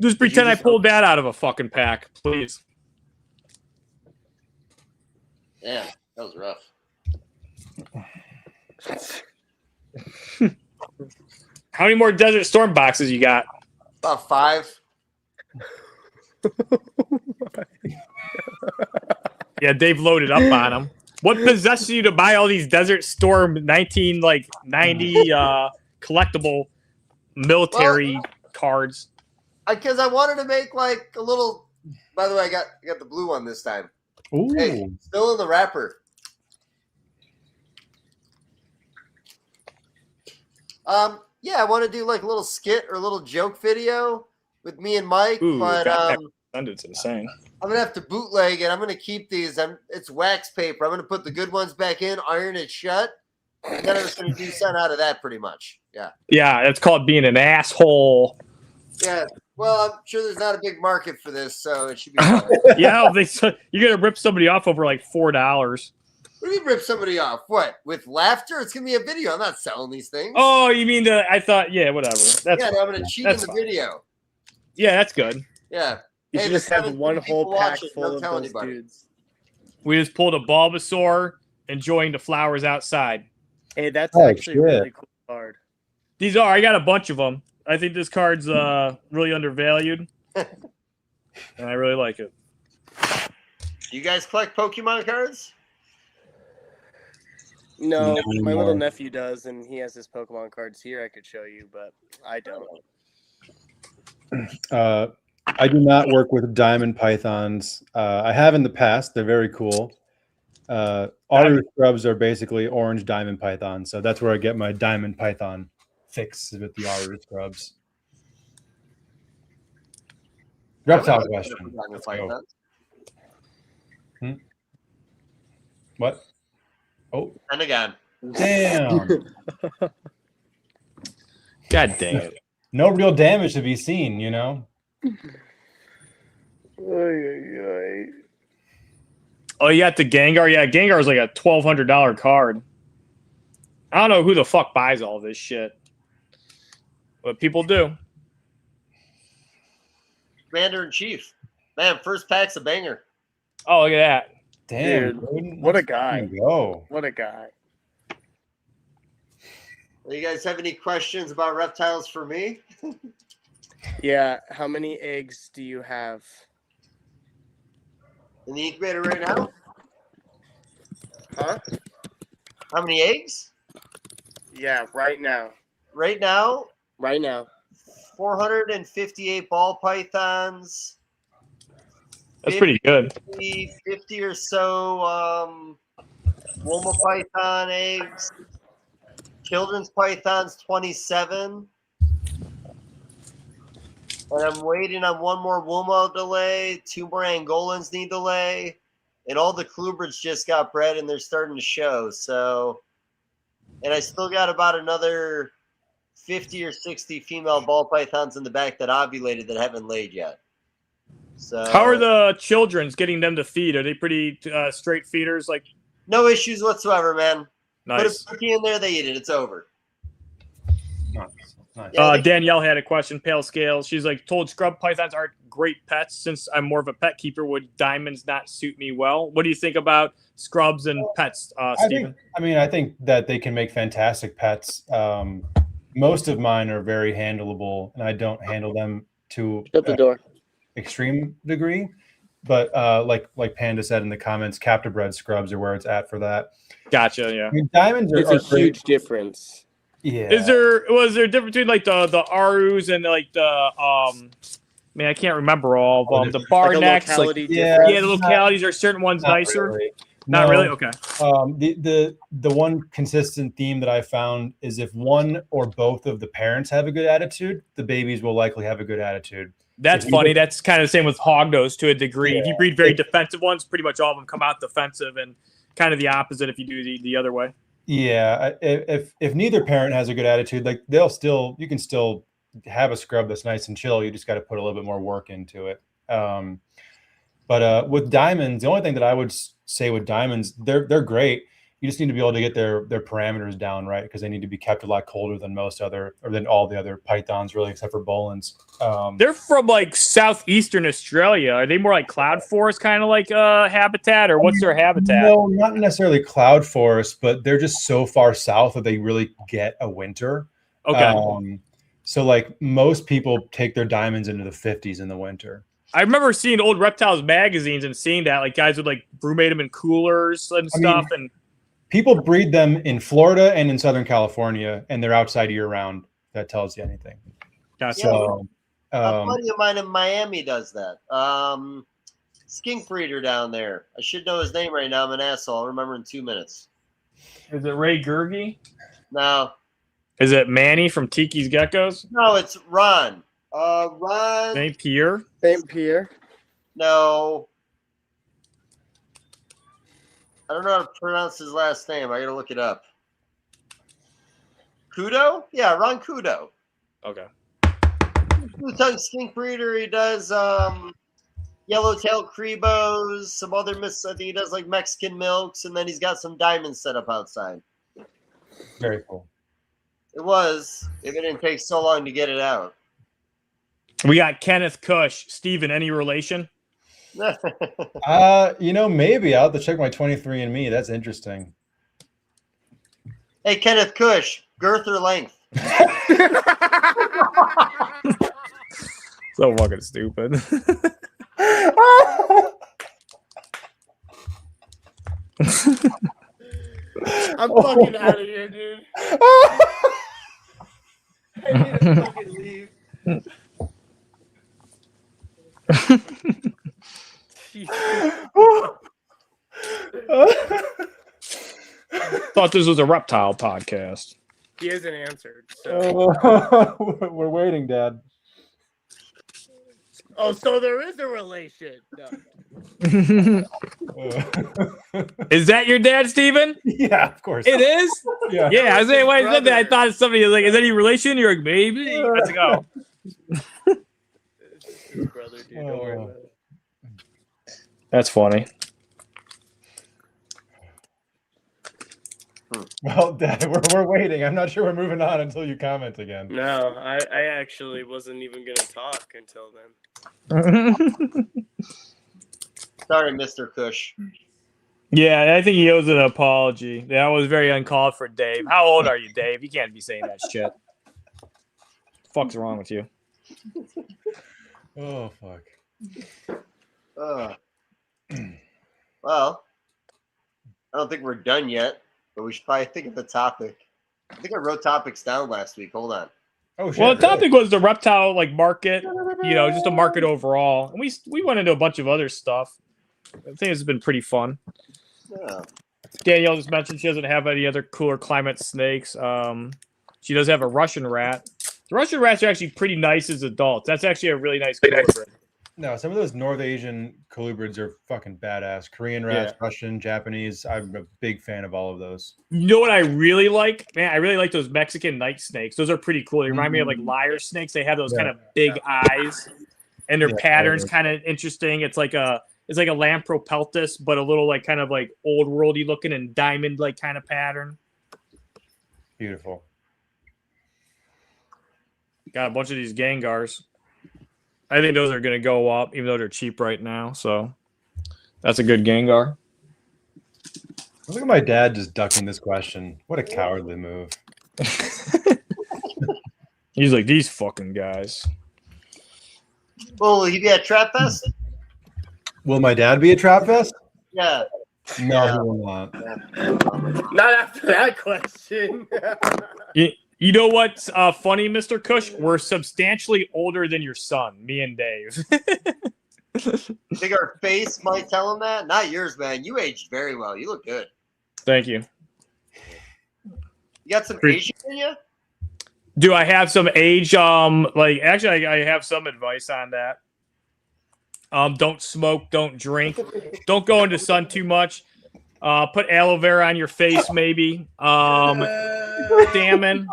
Just pretend I pulled that out of a fucking pack, please. Yeah, that was rough. How many more Desert Storm boxes you got? About 5. Yeah, Dave loaded up on them. What possessed you to buy all these Desert Storm 1990 collectible military cards? Because I wanted to make like a little. By the way, I got the blue one this time. Ooh. Hey, still in the wrapper. Yeah, I want to do like a little skit or a little joke video with me and Mike, but it's insane. I'm gonna have to bootleg it. I'm gonna keep these. It's wax paper. I'm gonna put the good ones back in, iron it shut, and then I'm just gonna do something out of that, pretty much. Yeah. Yeah, it's called being an asshole. Yeah. Well, I'm sure there's not a big market for this, so it should be fine. Yeah, you're gonna rip somebody off over like $4. What do you mean rip somebody off? What? With laughter? It's gonna be a video. I'm not selling these things. Oh, you mean I thought, yeah, whatever. That's no, I'm gonna cheat in the video. Yeah, that's good. Yeah. You should just have one whole pack full of those dudes. We just pulled a Bulbasaur, enjoying the flowers outside. Hey, that's actually a really cool card. These are. I got a bunch of them. I think this card's really undervalued, and I really like it. You guys collect Pokemon cards? No, my little nephew does, and he has his Pokemon cards here. I could show you, but I don't. I do not work with diamond pythons. I have in the past. They're very cool. Aru scrubs are basically orange diamond pythons, so that's where I get my diamond python fix with the Aru scrubs. Reptile question. What? Oh. And again. Damn. God dang it. No real damage to be seen, you know? Oh, you got the Gengar? Yeah, Gengar's like a $1,200 card. I don't know who the fuck buys all this shit, but people do. Commander in Chief. Man, first pack's a banger. Oh, look at that. Damn, dude, what a guy. Go. What a guy. Do you guys have any questions about reptiles for me? Yeah, how many eggs do you have? In the incubator right now? Huh? How many eggs? Yeah, right now. Right now, Right now. 458 ball pythons. That's pretty good. 50 or so Woma python eggs. Children's pythons, 27. And I'm waiting on one more Woma to lay. 2 more Angolans need to lay. And all the Kluberts just got bred and they're starting to show. So, and I still got about another 50 or 60 female ball pythons in the back that ovulated that haven't laid yet. So, How are the children's getting them to feed? Are they pretty straight feeders? Like, no issues whatsoever, man. nice. Put a cookie in there, they eat it. It's over. Nice. Yeah, Danielle had a question. Pale scales. She's like, told scrub pythons aren't great pets. Since I'm more of a pet keeper, would diamonds not suit me well? What do you think about scrubs and pets, Stephen? I think that they can make fantastic pets. Most of mine are very handleable, and I don't handle them to Shut the door. extreme degree. But like Panda said in the comments, captive bred scrubs are where it's at for that. Gotcha. Yeah. I mean, diamonds It's are a huge difference. Yeah. Was there a difference between like the Arus and like the I mean, I can't remember all of them. The bar necks, like, locality yeah, difference. yeah, the localities are certain ones nicer. Really. Not No. really. Okay. The one consistent theme that I found is if one or both of the parents have a good attitude, the babies will likely have a good attitude. That's funny. That's kind of the same with hognose to a degree. Yeah. If you breed very defensive ones, pretty much all of them come out defensive, and kind of the opposite if you do the other way. Yeah, if neither parent has a good attitude, like you can still have a scrub that's nice and chill. You just got to put a little bit more work into it. But with diamonds, the only thing that I would say with diamonds, they're great. You just need to be able to get their parameters down right, because they need to be kept a lot colder than than all the other pythons, really, except for Bolins. They're from like southeastern Australia. Are they more like cloud forest kind of like habitat, or what's their habitat? No, not necessarily cloud forest, but they're just so far south that they really get a winter. Okay. So like most people take their diamonds into the 50s in the winter. I remember seeing old Reptiles magazines and seeing that, like, guys would like brumate them in coolers and stuff. And people breed them in Florida and in Southern California, and they're outside year round. That tells you anything. gotcha. So, a buddy of mine in Miami does that. Skink breeder down there. I should know his name right now. I'm an asshole. I'll remember in 2 minutes. Is it Ray Gergi? No. Is it Manny from Tiki's Geckos? No, it's Ron. Ron. St. Pierre? St. Pierre. No. I don't know how to pronounce his last name. I gotta look it up. Kudo? Yeah, Ron Kudo. Okay. Blue-tongue skink breeder. He does yellowtail crebos, some other I think he does like Mexican milks, and then he's got some diamonds set up outside. very cool. It was, if it didn't take so long to get it out. We got Kenneth Kush. Steven, any relation? Maybe I'll have to check my 23andMe. That's interesting. Hey, Kenneth Kush, girth or length? So fucking stupid. I'm fucking out of here, dude. I need to fucking leave. Thought this was a reptile podcast. He hasn't answered. So. We're waiting, Dad. Oh, so there is a relation. No. Is that your dad, Steven? Yeah, of course. It is? Yeah. Yeah, I was saying, why I said that, I thought somebody was like, is that any relation? You're like, maybe. Let's go. It's his brother, dude. Don't worry about it. That's funny. Well, Dad, we're waiting. I'm not sure we're moving on until you comment again. No, I actually wasn't even going to talk until then. Sorry, Mr. Kush. Yeah, I think he owes an apology. That was very uncalled for, Dave. How old are you, Dave? You can't be saying that shit. Fuck's wrong with you? Oh fuck. Well, I don't think we're done yet, but we should probably think of the topic. I think I wrote topics down last week. Hold on. Oh shit. Well, the topic was the reptile market, just a market overall. And we went into a bunch of other stuff. I think it's been pretty fun. Yeah. Danielle just mentioned she doesn't have any other cooler climate snakes. She does have a Russian rat. The Russian rats are actually pretty nice as adults. That's actually a really nice colubrid. No, some of those North Asian colubrids are fucking badass. Korean rats, Russian, Japanese. I'm a big fan of all of those. You know what I really like? Man, I really like those Mexican night snakes. Those are pretty cool. They remind me of lyre snakes. They have those kind of big eyes, and their pattern's kind of interesting. It's like a Lampropeltis, but a little kind of old worldy looking and diamond kind of pattern. Beautiful. Got a bunch of these Gangars. I think those are going to go up, even though they're cheap right now. So that's a good Gengar. Look at my dad just ducking this question. What a cowardly move. He's like, these fucking guys. Well, will he be at Trap Fest? Will my dad be a Trap Fest? Yeah. No, he will not. Not after that question. You know what's funny, Mr. Kush? We're substantially older than your son, me and Dave. Think our face might tell him that? Not yours, man. You aged very well. You look good. Thank you. You got some Asian in you? Do I have some age? Actually, I have some advice on that. Don't smoke, don't drink, don't go into sun too much. Put aloe vera on your face, maybe. Salmon,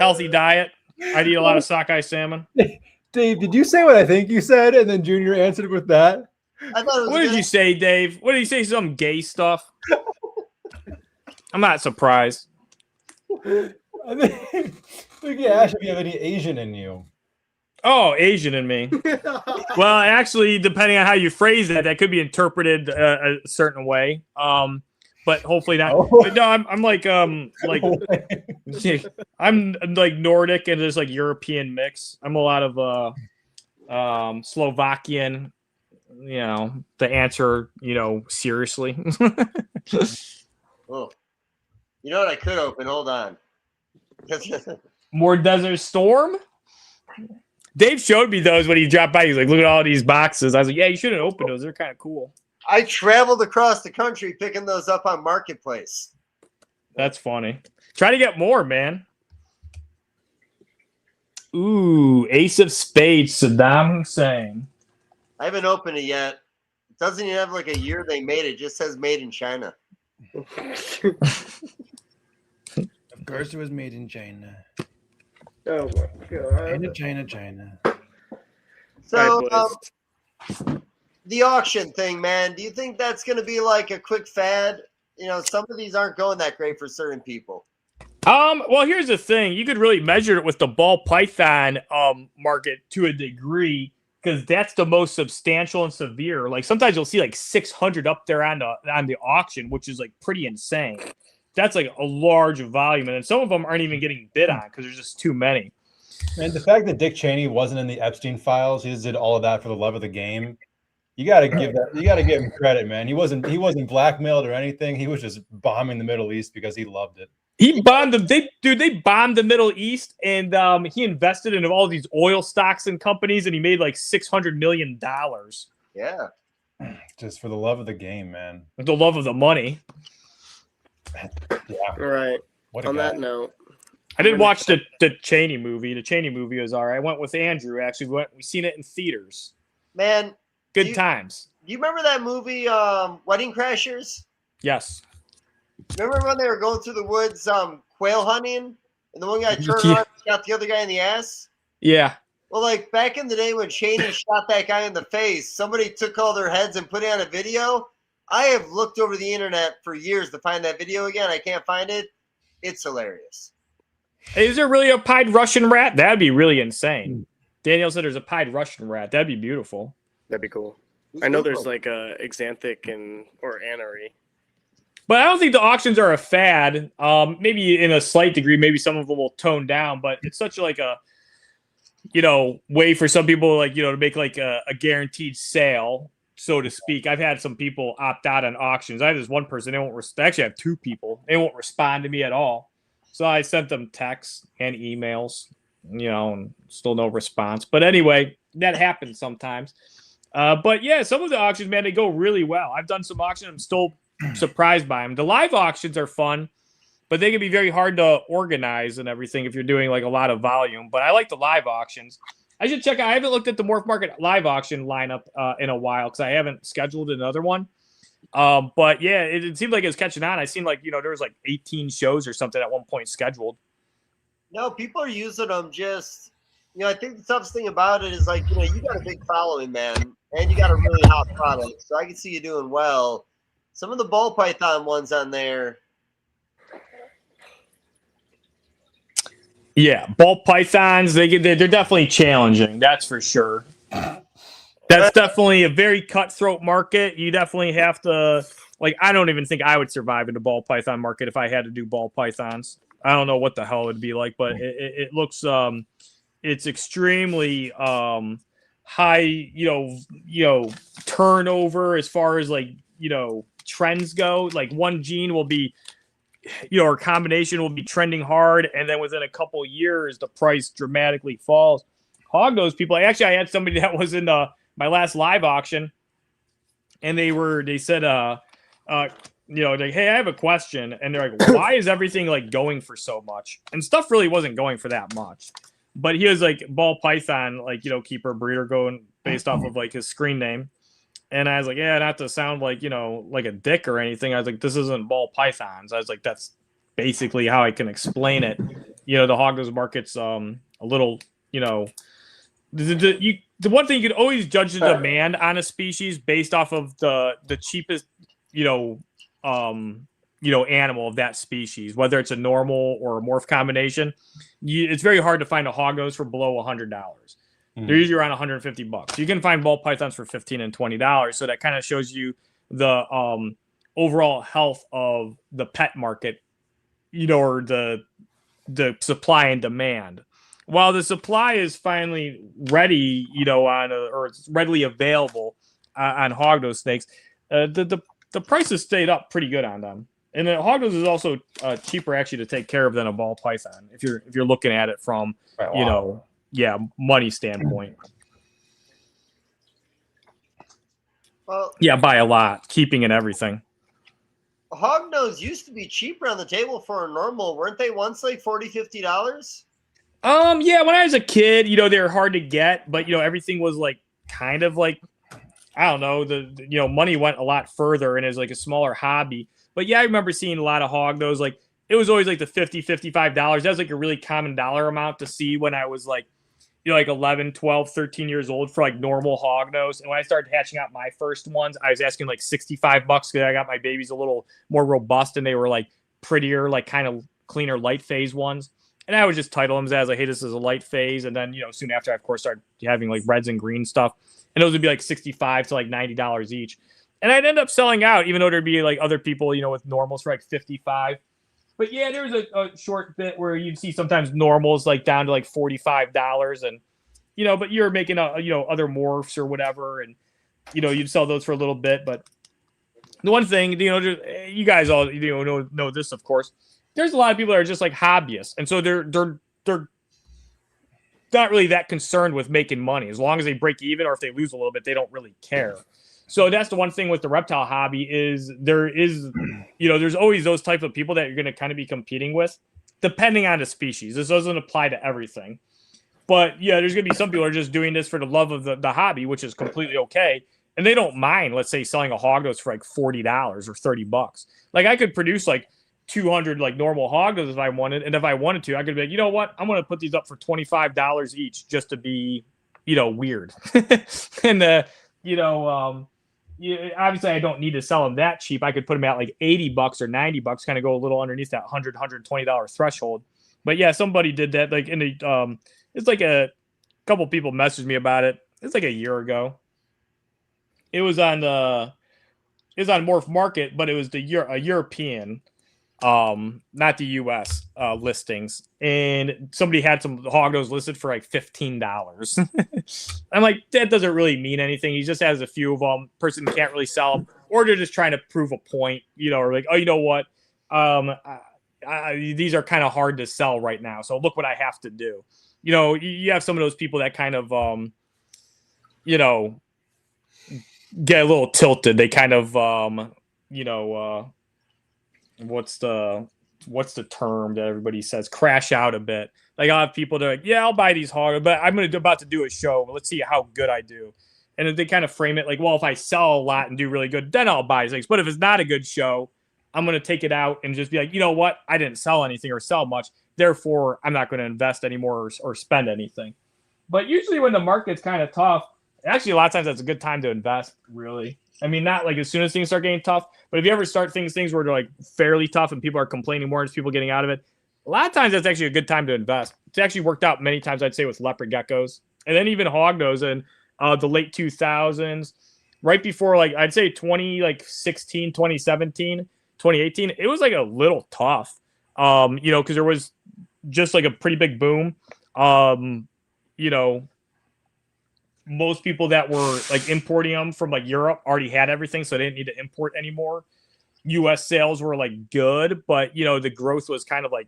healthy diet. I'd eat a lot of sockeye salmon. Dave, did you say what I think you said, and then Junior answered with that? I thought it was what did you say, Dave? What did you say? Some gay stuff? I'm not surprised. I think we can ask if you have any Asian in you. Oh, Asian in me. Well, actually, depending on how you phrase that could be interpreted a certain way. But hopefully not. Oh. But no, I'm I'm like Nordic and there's European mix. I'm a lot of Slovakian. To answer, seriously. Oh, you know what I could open? Hold on. More Desert Storm. Dave showed me those when he dropped by. He's like, "Look at all these boxes." I was like, "Yeah, you shouldn't open those. They're kind of cool." I traveled across the country picking those up on Marketplace. That's funny. Try to get more, man. Ooh, Ace of Spades, Saddam Hussein. I haven't opened it yet. It doesn't even have a year they made it. It just says made in China. Of course, it was made in China. Oh my god. China. So, the auction thing, man, do you think that's going to be a quick fad? Some of these aren't going that great for certain people. Well, here's the thing. You could really measure it with the ball python market to a degree because that's the most substantial and severe. Sometimes you'll see 600 up there on the auction, which is pretty insane. That's a large volume, and some of them aren't even getting bid on because there's just too many. And the fact that Dick Cheney wasn't in the Epstein files, he just did all of that for the love of the game. You got to give him credit, man. He wasn't blackmailed or anything. He was just bombing the Middle East because he loved it. He bombed them. They bombed the Middle East, and he invested in all these oil stocks and companies, and he made $600 million. Yeah, just for the love of the game, man. With the love of the money. Yeah. All right. On that note, I did watch the Cheney movie. The Cheney movie was all right. I went with Andrew. Actually, we seen it in theaters. Man, good times. Do you remember that movie, Wedding Crashers? Yes. Remember when they were going through the woods, quail hunting, and the one guy turned around and shot the other guy in the ass? Yeah. Well, back in the day when Cheney shot that guy in the face, somebody took all their heads and put it on a video. I have looked over the internet for years to find that video again. I can't find it. It's hilarious. Is there really a pied Russian rat? That'd be really insane. Daniel said there's a pied Russian rat. That'd be beautiful. That'd be cool. I know there's like a Xanthic or Anery. But I don't think the auctions are a fad. Maybe in a slight degree, maybe some of them will tone down, but it's such like a, way for some people like, to make like a guaranteed sale, so to speak. I've had some people opt out on auctions. I have this one person, actually I have two people. They won't respond to me at all. So I sent them texts and emails, and still no response. But anyway, that happens sometimes. But yeah, some of the auctions, man, they go really well. I've done some auctions. I'm still surprised by them. The live auctions are fun, but they can be very hard to organize and everything if you're doing like a lot of volume. But I like the live auctions. I should check out. I haven't looked at the Morph Market live auction lineup in a while because I haven't scheduled another one. But yeah, it seemed like it was catching on. I seen like, there was like 18 shows or something at one point scheduled. No, people are using them just, I think the toughest thing about it is like, you got a big following, man, and you got a really hot product. So I can see you doing well. Some of the ball python ones on there. Yeah, ball pythons, they're definitely challenging. That's for sure. That's definitely a very cutthroat market. You definitely have to, I don't even think I would survive in the ball python market if I had to do ball pythons. I don't know what the hell it would be like, but it looks, it's extremely high, turnover as far as trends go. Like one gene will be, or combination will be trending hard, and then within a couple years, the price dramatically falls. Hognose people. I had somebody that was in my last live auction, and they said, like, hey, I have a question, and they're like, why is everything going for so much? And stuff really wasn't going for that much, but he was like ball python, keeper breeder going based off of his screen name. And I was like, yeah, not to sound like, like a dick or anything. I was like, this isn't ball pythons. I was like, that's basically how I can explain it. The hognose market's a little, the one thing you can always judge the demand on a species based off of the cheapest, animal of that species, whether it's a normal or a morph combination. It's very hard to find a hognose for below $100. They're usually around $150. You can find ball pythons for $15 and $20. So that kind of shows you the overall health of the pet market, or the supply and demand. While the supply is finally ready, or it's readily available on hognose snakes, the prices stayed up pretty good on them. And the hognose is also cheaper actually to take care of than a ball python if you're looking at it from money standpoint. Well, yeah, by a lot, keeping and everything. Hognose used to be cheaper on the table for a normal, weren't they? Once like $40, $50. Yeah, when I was a kid, they were hard to get, but everything was kind of I don't know, the money went a lot further and it was a smaller hobby. But yeah, I remember seeing a lot of hognose. It was always the $50, $55. That was a really common dollar amount to see when I was 11, 12, 13 years old for normal hognose. And when I started hatching out my first ones, I was asking $65 because I got my babies a little more robust and they were prettier, kind of cleaner light phase ones. And I would just title them as hey, this is a light phase. And then, soon after I of course started having reds and green stuff. And those would be $65 to $90 each. And I'd end up selling out, even though there'd be other people, with normals for $55. But yeah, there was a short bit where you'd see sometimes normals down to $45, and but you're making other morphs or whatever, and you'd sell those for a little bit. But the one thing, you guys all know this, of course. There's a lot of people that are just hobbyists, and so they're not really that concerned with making money. As long as they break even, or if they lose a little bit, they don't really care. So that's the one thing with the reptile hobby is there's always those type of people that you're going to kind of be competing with, depending on the species. This doesn't apply to everything. But yeah, there's going to be some people who are just doing this for the love of the hobby, which is completely okay. And they don't mind, let's say, selling a hognose for $40 or $30. I could produce 200 normal hognose if I wanted. And if I wanted to, I could be you know what? I'm going to put these up for $25 each just to be, weird. And, obviously I don't need to sell them that cheap. I could put them at $80 or $90, kind of go a little underneath that $100, $120 threshold. But yeah, somebody did that. In the it's a couple people messaged me about it. It's a year ago. It was on Morph Market, but it was a European, not the US listings. And somebody had some hognose listed for like $15. I'm like, that doesn't really mean anything. He just has a few of them. Person can't really sell them, or they're just trying to prove a point, or like, oh, you know what? These are kind of hard to sell right now. So look what I have to do. You have some of those people that kind of, get a little tilted. They kind of, what's the term that everybody says? Crash out a bit. Like I'll have people that are like, yeah, I'll buy these hogs, but I'm about to do a show. Let's see how good I do. And they kind of frame it like, well, if I sell a lot and do really good, then I'll buy things. But if it's not a good show, I'm going to take it out and just be like, you know what? I didn't sell anything or sell much. Therefore, I'm not going to invest anymore or spend anything. But usually when the market's kind of tough, actually a lot of times that's a good time to invest, really. I mean, not like as soon as things start getting tough, but if you ever start things where they're like fairly tough and people are complaining more and people getting out of it, a lot of times that's actually a good time to invest. It's actually worked out many times, I'd say, with leopard geckos. And then even hognose in the late 2000s, right before, like, I'd say 2016, 2017, 2018, it was like a little tough, because there was just like a pretty big boom. Most people that were like importing them from like Europe already had everything, so they didn't need to import anymore. US sales were like good, but the growth was kind of like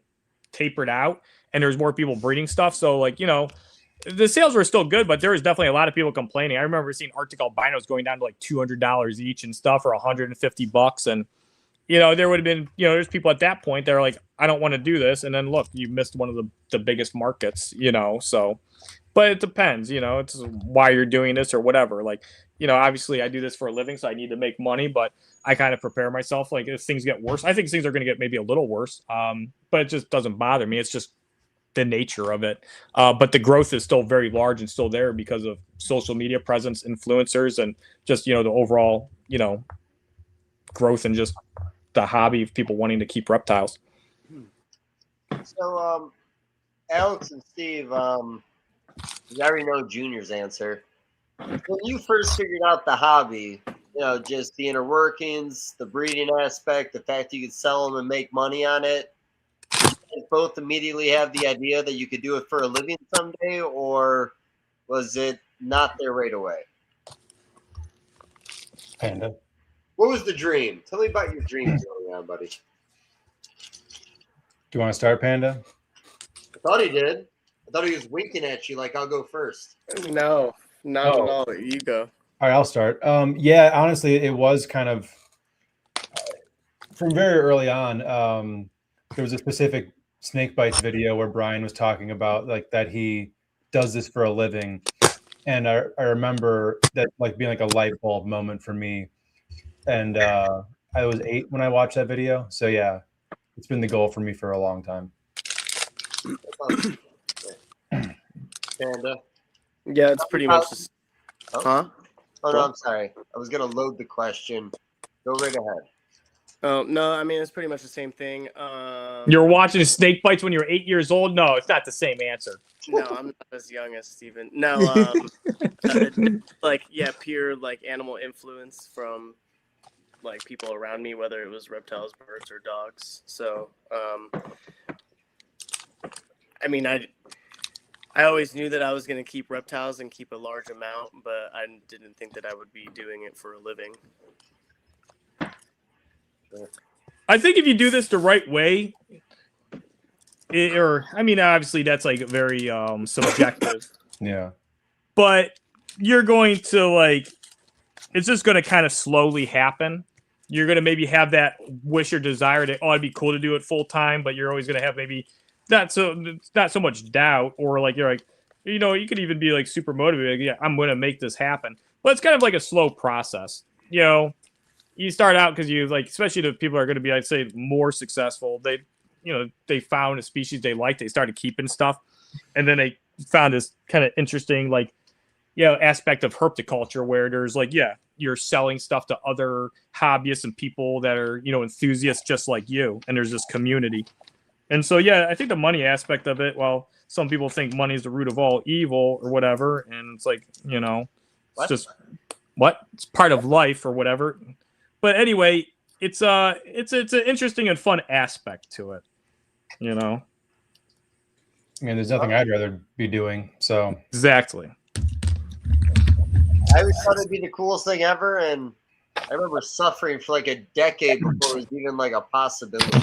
tapered out and there's more people breeding stuff. So like, the sales were still good, but there was definitely a lot of people complaining. I remember seeing Arctic albinos going down to like $200 each and stuff, or $150. And, there would have been, there's people at that point that are like, I don't want to do this. And then look, you missed one of the biggest markets, so. But it depends, it's why you're doing this or whatever. Like, obviously I do this for a living, so I need to make money, but I kind of prepare myself. Like if things get worse, I think things are going to get maybe a little worse. But it just doesn't bother me. It's just the nature of it. But the growth is still very large and still there because of social media presence, influencers, and just, the overall, growth and just the hobby of people wanting to keep reptiles. So, Alex and Steve, you already know Junior's answer. When you first figured out the hobby, just the inner workings, the breeding aspect, the fact that you could sell them and make money on it, did you both immediately have the idea that you could do it for a living someday, or was it not there right away? Panda. What was the dream? Tell me about your dreams early on, buddy. Do you want to start, Panda? I thought he did. I thought he was winking at you like, I'll go first. No, not at all. You go. All right, I'll start. Yeah, honestly, it was kind of from very early on. There was a specific snake bites video where Brian was talking about like that he does this for a living. And I remember that like being like a light bulb moment for me. And I was 8 when I watched that video. So yeah, it's been the goal for me for a long time. Panda. Yeah, it's pretty much. Huh? Oh no, I'm sorry. I was gonna load the question. Go right ahead. Oh no, I mean it's pretty much the same thing. You're watching snake bites when you're 8 years old? No, it's not the same answer. No, I'm not as young as Steven. No, pure like animal influence from like people around me, whether it was reptiles, birds, or dogs. So, I mean, I always knew that I was going to keep reptiles and keep a large amount, but I didn't think that I would be doing it for a living. I think if you do this the right way, obviously that's like very subjective. Yeah. But you're going to it's just going to kind of slowly happen. You're going to maybe have that wish or desire that, it'd be cool to do it full time, but you're always going to have maybe not so much doubt, or like you're like, you could even be like super motivated. Like, yeah, I'm going to make this happen. But it's kind of like a slow process. You start out because you like, especially the people are going to be, I'd say, more successful. They found a species they liked. They started keeping stuff, and then they found this kind of interesting aspect of herpetoculture where there's you're selling stuff to other hobbyists and people that are enthusiasts just like you, and there's this community. And so, I think the money aspect of it, well, some people think money is the root of all evil or whatever. And it's like, it's just It's part of life or whatever. But anyway, it's an interesting and fun aspect to it, you know. I mean, there's nothing I'd rather be doing. So exactly. I always thought it'd be the coolest thing ever, and I remember suffering for like a decade before it was even like a possibility.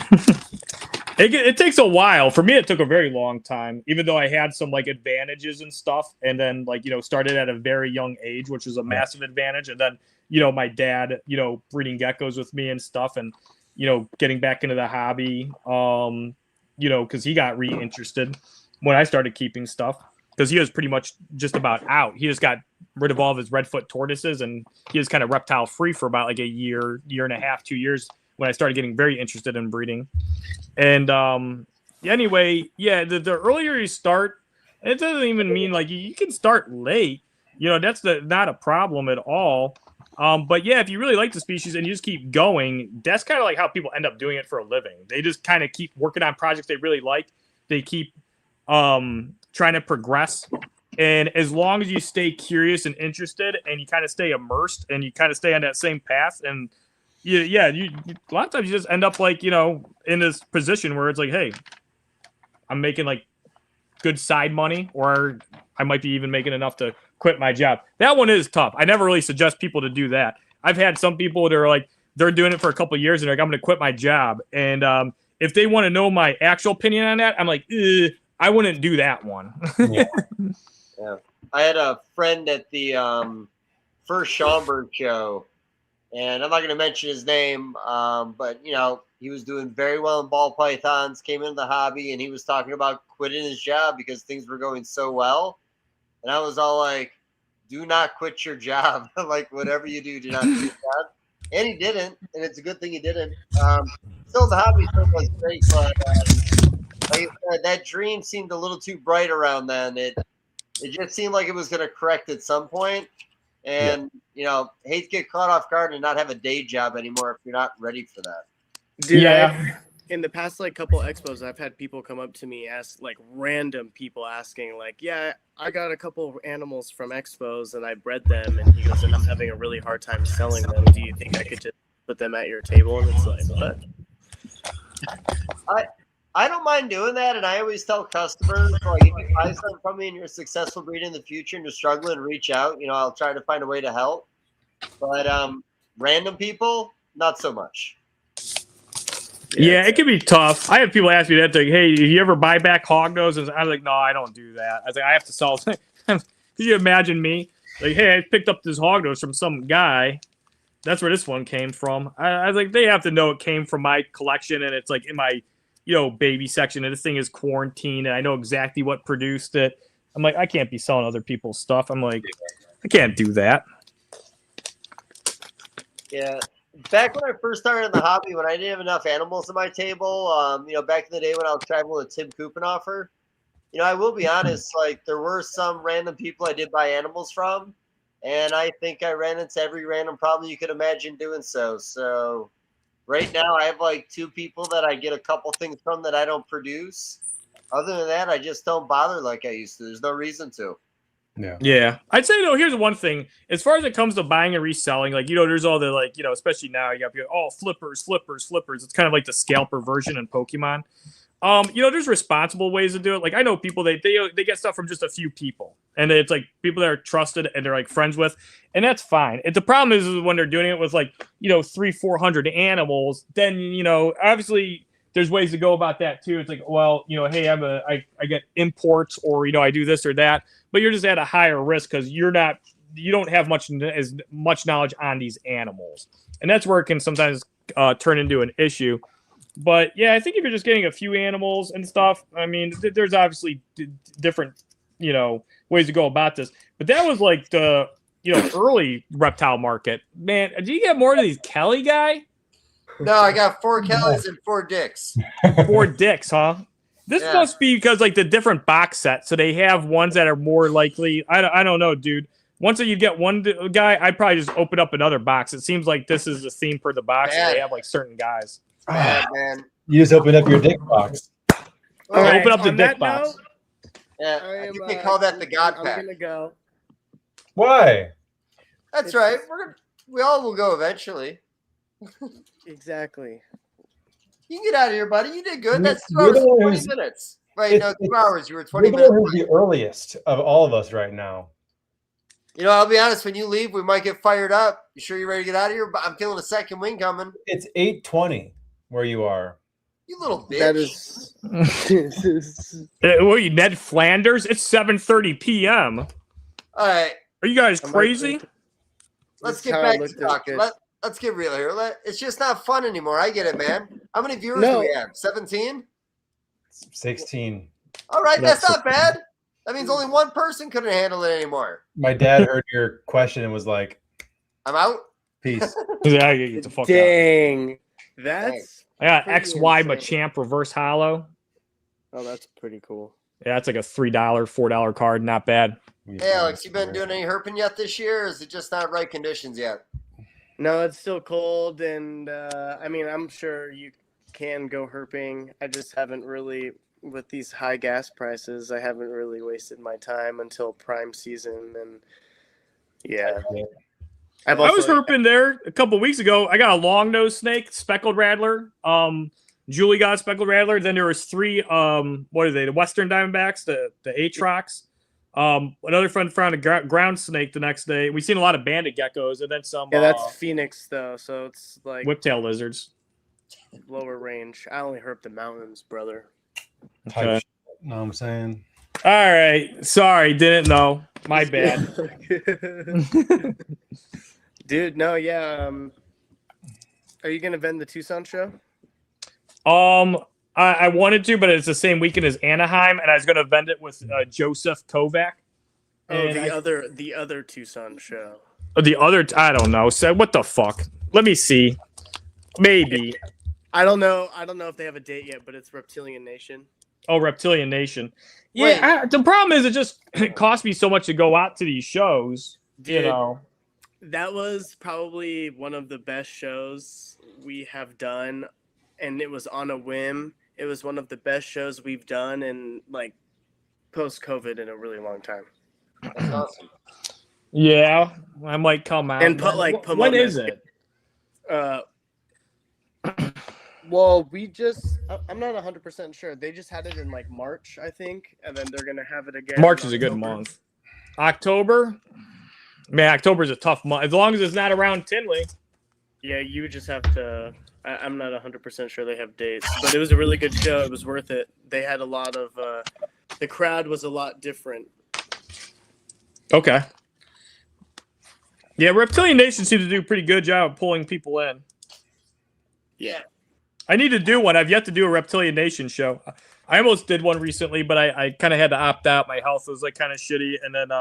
It takes a while. For me, it took a very long time, even though I had some like advantages and stuff. And then like, you know, started at a very young age, which was a massive advantage. And then, you know, my dad, you know, breeding geckos with me and stuff, and, you know, getting back into the hobby, you know, because he got reinterested when I started keeping stuff, because he was pretty much just about out. He just got rid of all of his redfoot tortoises, and he was kind of reptile free for about like a year and a half, 2 years, when I started getting very interested in breeding. And anyway, yeah, the earlier you start, it doesn't even mean like you can start late. You know, that's not a problem at all. But yeah, if you really like the species and you just keep going, that's kind of like how people end up doing it for a living. They just kind of keep working on projects they really like. They keep trying to progress. And as long as you stay curious and interested, and you kind of stay immersed, and you kind of stay on that same path, and you a lot of times you just end up like, you know, in this position where it's like, hey, I'm making like good side money, or I might be even making enough to quit my job. That one is tough. I never really suggest people to do that. I've had some people that are like, they're doing it for a couple of years and they're like, I'm going to quit my job. And if they want to know my actual opinion on that, I'm like, I wouldn't do that one. Yeah. I had a friend at the first Schaumburg show, and I'm not going to mention his name, but, you know, he was doing very well in ball pythons, came into the hobby, and he was talking about quitting his job because things were going so well. And I was all like, do not quit your job. Like, whatever you do not quit your job. And he didn't, and it's a good thing he didn't. Still, the hobby still was great, but like I said, that dream seemed a little too bright around then. It just seemed like it was going to correct at some point. And, you know, hate to get caught off guard and not have a day job anymore if you're not ready for that. Dude, yeah. In the past, like, couple expos, I've had people come up to me, random people asking, like, yeah, I got a couple of animals from expos and I bred them. And he goes, and I'm having a really hard time selling them. Do you think I could just put them at your table? And it's like, what? I don't mind doing that, and I always tell customers, like, if you buy something from me and you're successful breeding in the future and you're struggling, reach out. You know, I'll try to find a way to help. But random people, not so much. Yeah, it can be tough. I have people ask me that, like, hey, do you ever buy back hognose? And I was like, no, I don't do that. I was like, I have to sell. Could you imagine me? Like, hey, I picked up this hognose from some guy. That's where this one came from. I was like, they have to know it came from my collection, and it's like in my, you know, baby section, and this thing is quarantined, and I know exactly what produced it. I'm like, I can't be selling other people's stuff. I'm like, I can't do that. Yeah. Back when I first started in the hobby, when I didn't have enough animals at my table, you know, back in the day when I was traveling with Tim Kuppenhofer, you know, I will be honest, like, there were some random people I did buy animals from, and I think I ran into every random problem you could imagine doing so. So right now, I have like 2 people that I get a couple things from that I don't produce. Other than that, I just don't bother like I used to. There's no reason to. Yeah. I'd say, though, here's one thing. As far as it comes to buying and reselling, like, you know, there's all the, like, you know, especially now, you got people, oh, flippers. It's kind of like the scalper version in Pokemon. You know, there's responsible ways to do it. Like, I know people, they get stuff from just a few people, and it's like people that are trusted and they're like friends with, and that's fine. The problem is when they're doing it with, like, you know, 300-400 animals, then, you know, obviously there's ways to go about that too. It's like, well, you know, hey, I get imports, or, you know, I do this or that, but you're just at a higher risk because you don't have as much knowledge on these animals, and that's where it can sometimes turn into an issue. But yeah, I think if you're just getting a few animals and stuff, I mean, there's obviously different, you know, ways to go about this. But that was like the, you know, early reptile market. Man, do you get more of these Kelly guy? No, I got 4 Kellys and 4 Dicks. 4 Dicks, huh? This must be because like the different box sets. So they have ones that are more likely. I don't know, dude. Once you get one guy, I'd probably just open up another box. It seems like this is the theme for the box. And they have like certain guys. Man. You just open up your dick box. Right. Open up the dick box. Yeah, I think they call that the God Pack. I'm gonna go. Why? That's right. We all will go eventually. Exactly. You can get out of here, buddy. You did good. That's 2 You're hours the one and 20 who's- minutes. Right, no, 2 hours. You were 20 You're the minutes. one who's the earliest of all of us right now. You know, I'll be honest. When you leave, we might get fired up. You sure you're ready to get out of here? But I'm feeling a second wing coming. It's 8:20 where you are. You little bitch. That is. What are you, Ned Flanders? It's 7:30 p.m. All right. Are you guys crazy? Let's get back to talking. Let's get real here. It's just not fun anymore. I get it, man. How many viewers do we have? 17? 16. All right, that's not bad. That means only one person couldn't handle it anymore. My dad heard your question and was like, I'm out. peace. Yeah, get the fuck out. Dang. That's. I got pretty XY insane. Machamp Reverse Hollow. Oh, that's pretty cool. Yeah, that's like a $3, $4 card. Not bad. Hey, Alex, you been doing any herping yet this year, or is it just not right conditions yet? No, it's still cold, and I mean, I'm sure you can go herping. I just haven't really, with these high gas prices, I haven't really wasted my time until prime season, and yeah. I was herping there a couple weeks ago. I got a long nose snake, speckled rattler. Julie got a speckled rattler. Then there was 3. What are they? The Western Diamondbacks, the Aatrox. Another friend found a ground snake the next day. We've seen a lot of banded geckos and then some. Yeah, that's Phoenix though, so it's like whiptail lizards. Lower range. I only herp the mountains, brother. Okay. Know what I'm saying? All right. Sorry, didn't know. My bad. Dude, no, yeah. Are you gonna vend the Tucson show? I wanted to, but it's the same weekend as Anaheim, and I was going to vend it with Joseph Kovac. Oh, the other Tucson show. The other, I don't know. So what the fuck? Let me see. Maybe. I don't know. I don't know if they have a date yet, but it's Reptilian Nation. Oh, Reptilian Nation. Yeah, the problem is it costs me so much to go out to these shows. Dude, you know, that was probably one of the best shows we have done, and it was on a whim. It was one of the best shows we've done in like post-COVID in a really long time. That's awesome. Yeah, I might come out. And when is it? Well, I'm not 100% sure. They just had it in like March, I think, and then they're gonna have it again. March is a good month. October, man, October's a tough month. As long as it's not around Tinley. Yeah, you would just have to. I'm not 100% sure they have dates, but it was a really good show. It was worth it. They had a lot of. The crowd was a lot different. Okay. Yeah, Reptilian Nation seemed to do a pretty good job of pulling people in. Yeah. I need to do one. I've yet to do a Reptilian Nation show. I almost did one recently, but I kind of had to opt out. My health was like kind of shitty, and then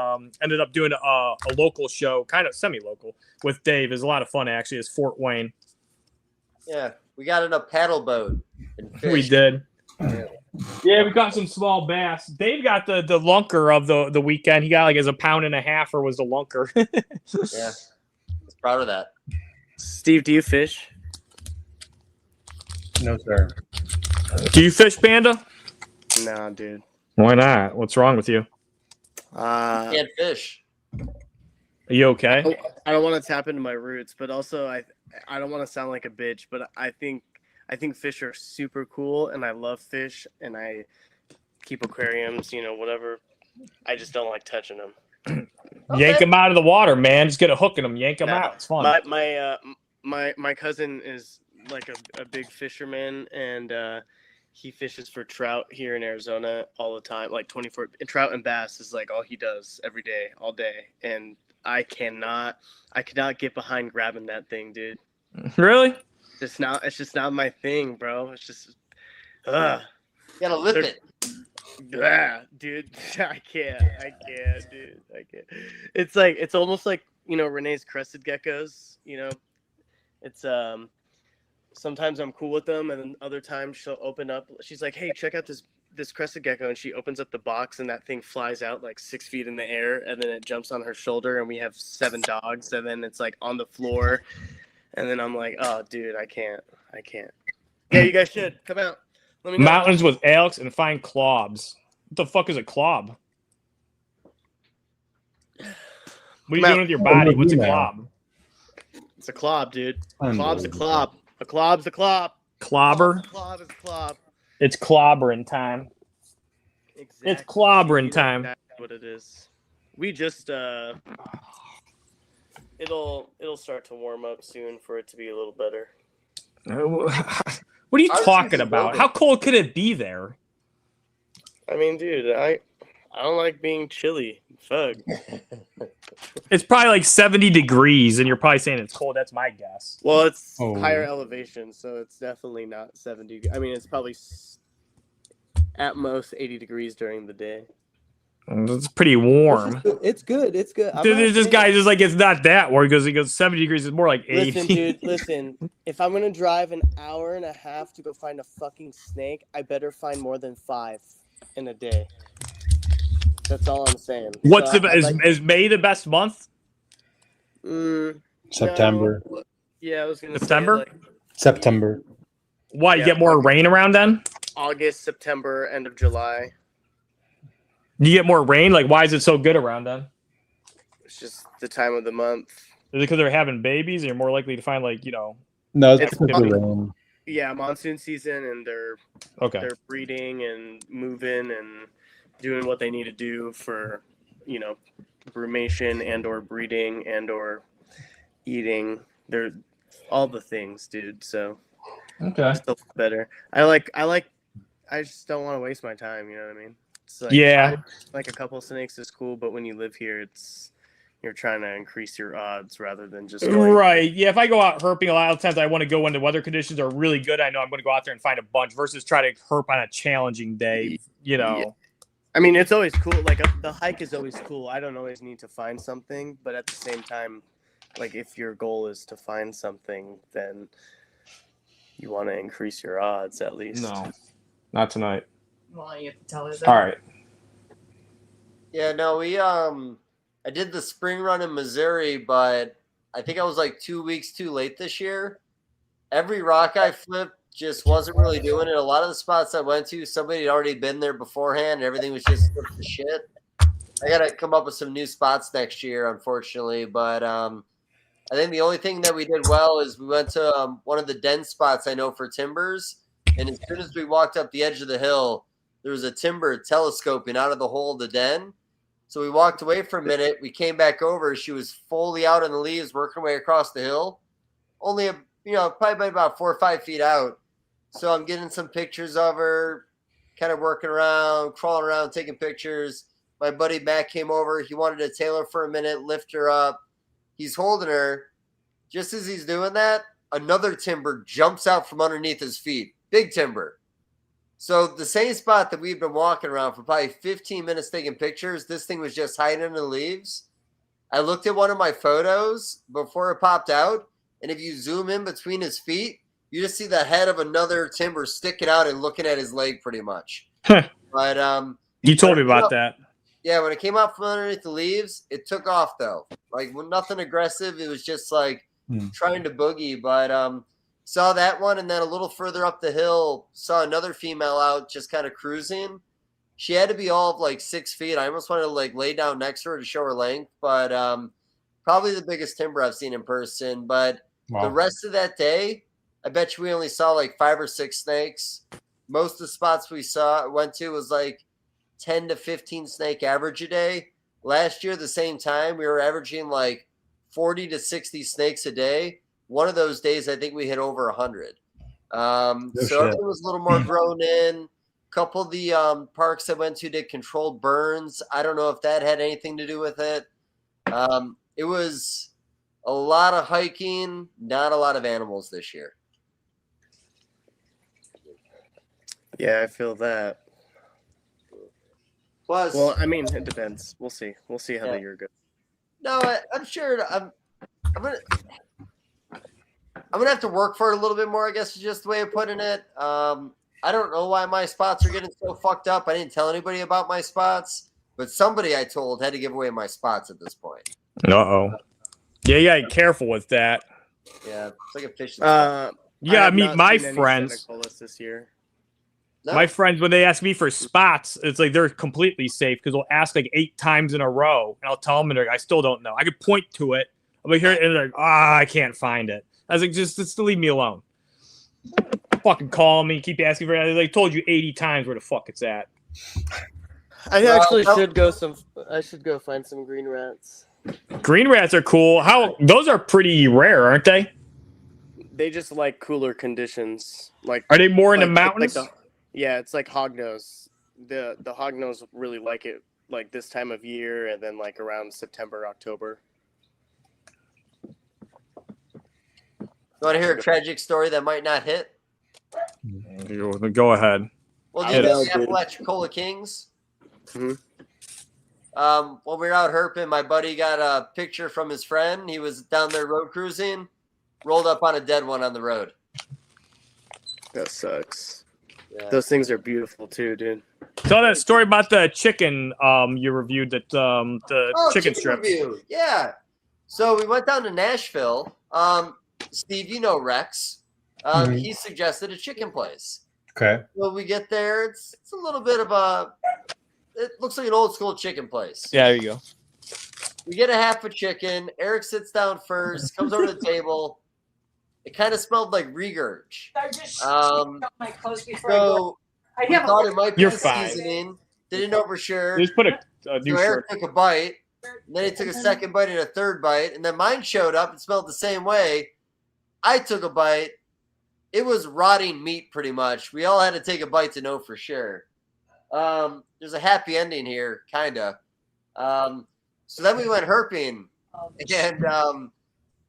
ended up doing a local show, kind of semi-local, with Dave. It was a lot of fun, actually. It's Fort Wayne. Yeah, we got in a paddle boat. And We did. Yeah, we got some small bass. Dave got the lunker of the weekend. He got like as a pound and a half, or was the lunker. Yeah, I was proud of that. Steve, do you fish? No, sir. Do you fish, Panda? Nah, dude. Why not? What's wrong with you? Can't fish. Are you okay? I don't want to tap into my roots, but also I don't want to sound like a bitch, but I think fish are super cool, and I love fish, and I keep aquariums, whatever. I just don't like touching them. Okay. Yank them out of the water, man. Just get a hook in them. Yank them out. It's fun. My cousin is like a big fisherman, and he fishes for trout here in Arizona all the time, like 24. Trout and bass is like all he does every day, all day, and I cannot get behind grabbing that thing, dude. Really? It's just not my thing, bro. It's just, You gotta lip it. yeah, dude. I can't, dude. I can't. It's almost like Renee's crested geckos. It's sometimes I'm cool with them, and then other times she'll open up. She's like, "Hey, check out this crested gecko," and she opens up the box, and that thing flies out like 6 feet in the air, and then it jumps on her shoulder, and we have 7 dogs, and then it's like on the floor, and then I'm like, "Oh, dude, I can't." Yeah, you guys should come out. Let me know. Mountains with Alex and find clobs. What the fuck is a clob? What are you doing with your body? What's a clob? It's a clob, dude. A clob's a clob. A clob's a clob. Clobber? A clob is a clob. It's clobbering time. Exactly. It's clobbering time. That's what it is. We just it'll start to warm up soon for it to be a little better. What are you talking about? How cold could it be there? I mean, dude, I don't like being chilly. Fuck. It's probably like 70 degrees, and you're probably saying it's cold. That's my guess. Well, it's higher elevation, so it's definitely not 70. I mean, it's probably at most 80 degrees during the day. It's pretty warm. It's good. It's good. This guy is like, it's not that warm because he goes 70 degrees. It's more like 80. Listen, dude, listen. If I'm going to drive an hour and a half to go find a fucking snake, I better find more than 5 in a day. That's all I'm saying. Is May the best month? September. No. Yeah, I was going to September? say September. Why, you get more rain around then? August, September, end of July. You get more rain? Like, why is it so good around then? It's just the time of the month. Is it because they're having babies and you're more likely to find, like, No, it's rain. Yeah, monsoon season, and they're breeding and moving and doing what they need to do for, brumation and or breeding and or eating. They're all the things, dude. So still better. I just don't want to waste my time. You know what I mean? It's like, like a couple snakes is cool, but when you live here, you're trying to increase your odds rather than just right. Yeah, if I go out herping, a lot of times I want to go when the weather conditions are really good. I know I'm going to go out there and find a bunch versus try to herp on a challenging day. Yeah. I mean, it's always cool. Like the hike is always cool. I don't always need to find something, but at the same time, like if your goal is to find something, then you want to increase your odds at least. No, not tonight. Well, you have to tell her that. All right. Yeah, no, I did the spring run in Missouri, but I think I was like 2 weeks too late this year. Every rock I flipped just wasn't really doing it. A lot of the spots I went to, somebody had already been there beforehand. And everything was just the shit. I got to come up with some new spots next year, unfortunately. But I think the only thing that we did well is we went to one of the den spots I know for timbers. And as soon as we walked up the edge of the hill, there was a timber telescoping out of the hole of the den. So we walked away for a minute. We came back over. She was fully out in the leaves, working her way across the hill. Only, probably about 4 or 5 feet out. So I'm getting some pictures of her, kind of working around, crawling around, taking pictures. My buddy Matt came over. He wanted to tail her for a minute, lift her up. He's holding her. Just as he's doing that, another timber jumps out from underneath his feet. Big timber. So the same spot that we've been walking around for probably 15 minutes taking pictures, this thing was just hiding in the leaves. I looked at one of my photos before it popped out, and if you zoom in between his feet, you just see the head of another timber sticking out and looking at his leg pretty much. But you told me about that. Yeah, when it came out from underneath the leaves, it took off though. Like nothing aggressive. It was just like trying to boogie, but saw that one, and then a little further up the hill, saw another female out just kind of cruising. She had to be all of like 6 feet. I almost wanted to like lay down next to her to show her length, but probably the biggest timber I've seen in person. But the rest of that day, I bet you we only saw like 5 or 6 snakes. Most of the spots we went to was like 10 to 15 snake average a day. Last year, the same time, we were averaging like 40 to 60 snakes a day. One of those days, I think we hit over 100. So everything was a little more grown in. A couple of the parks I went to did controlled burns. I don't know if that had anything to do with it. It was a lot of hiking, not a lot of animals this year. Yeah, I feel that. Plus, well, I mean, it depends. We'll see. We'll see how the year goes. No, I'm sure. I'm gonna have to work for it a little bit more, I guess is just the way of putting it. I don't know why my spots are getting so fucked up. I didn't tell anybody about my spots, but somebody I told had to give away my spots at this point. Uh-oh. Yeah, you gotta be careful with that. Yeah, it's like a fish. You gotta meet my friends. This year. No. My friends, when they ask me for spots, it's like they're completely safe because they'll ask like 8 times in a row, and I'll tell them, and I still don't know. I could point to it. I'm like, here, and they're like, I can't find it. I was like, just leave me alone. Fucking call me, keep asking for it. I like told you 80 times where the fuck it's at. I actually should go find some green rats. Green rats are cool. Those are pretty rare, aren't they? They just like cooler conditions. Like, are they more in the like mountains? Yeah, it's like hognose. The hognose really like it like this time of year, and then like around September, October. You want to hear a tragic story that might not hit? Go ahead. Well, do you know the Apalachicola Kings? Mm-hmm. When we were out herping, my buddy got a picture from his friend. He was down there road cruising, rolled up on a dead one on the road. That sucks. Yeah. Those things are beautiful too, dude. Saw that story about the chicken you reviewed, that the chicken strips. Review. Yeah. So we went down to Nashville. Steve, you know Rex. He suggested a chicken place. Okay. Well, we get there. It's a little bit of it looks like an old school chicken place. Yeah, there you go. We get a half a chicken. Eric sits down first, comes over to the table. It kind of smelled like regurge. I just my clothes before I So we thought it might be You're the fine. seasoning. Didn't know for sure. Just put a new So shirt. Eric took a bite. And then he took a second bite and a third bite. And then mine showed up and smelled the same way. I took a bite. It was rotting meat pretty much. We all had to take a bite to know for sure. There's a happy ending here, kind of. So then we went herping. And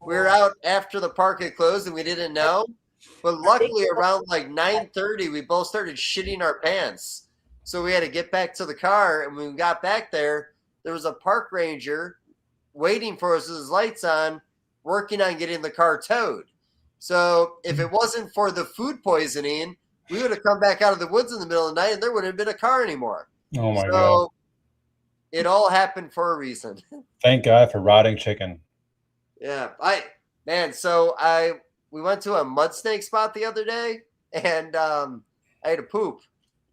we were out after the park had closed and we didn't know. But luckily around like 9:30, we both started shitting our pants. So we had to get back to the car. And when we got back there was a park ranger waiting for us with his lights on, working on getting the car towed. So if it wasn't for the food poisoning, we would have come back out of the woods in the middle of the night and there wouldn't have been a car anymore. Oh my God. It all happened for a reason. Thank God for rotting chicken. Yeah. We went to a mud snake spot the other day and I had to poop.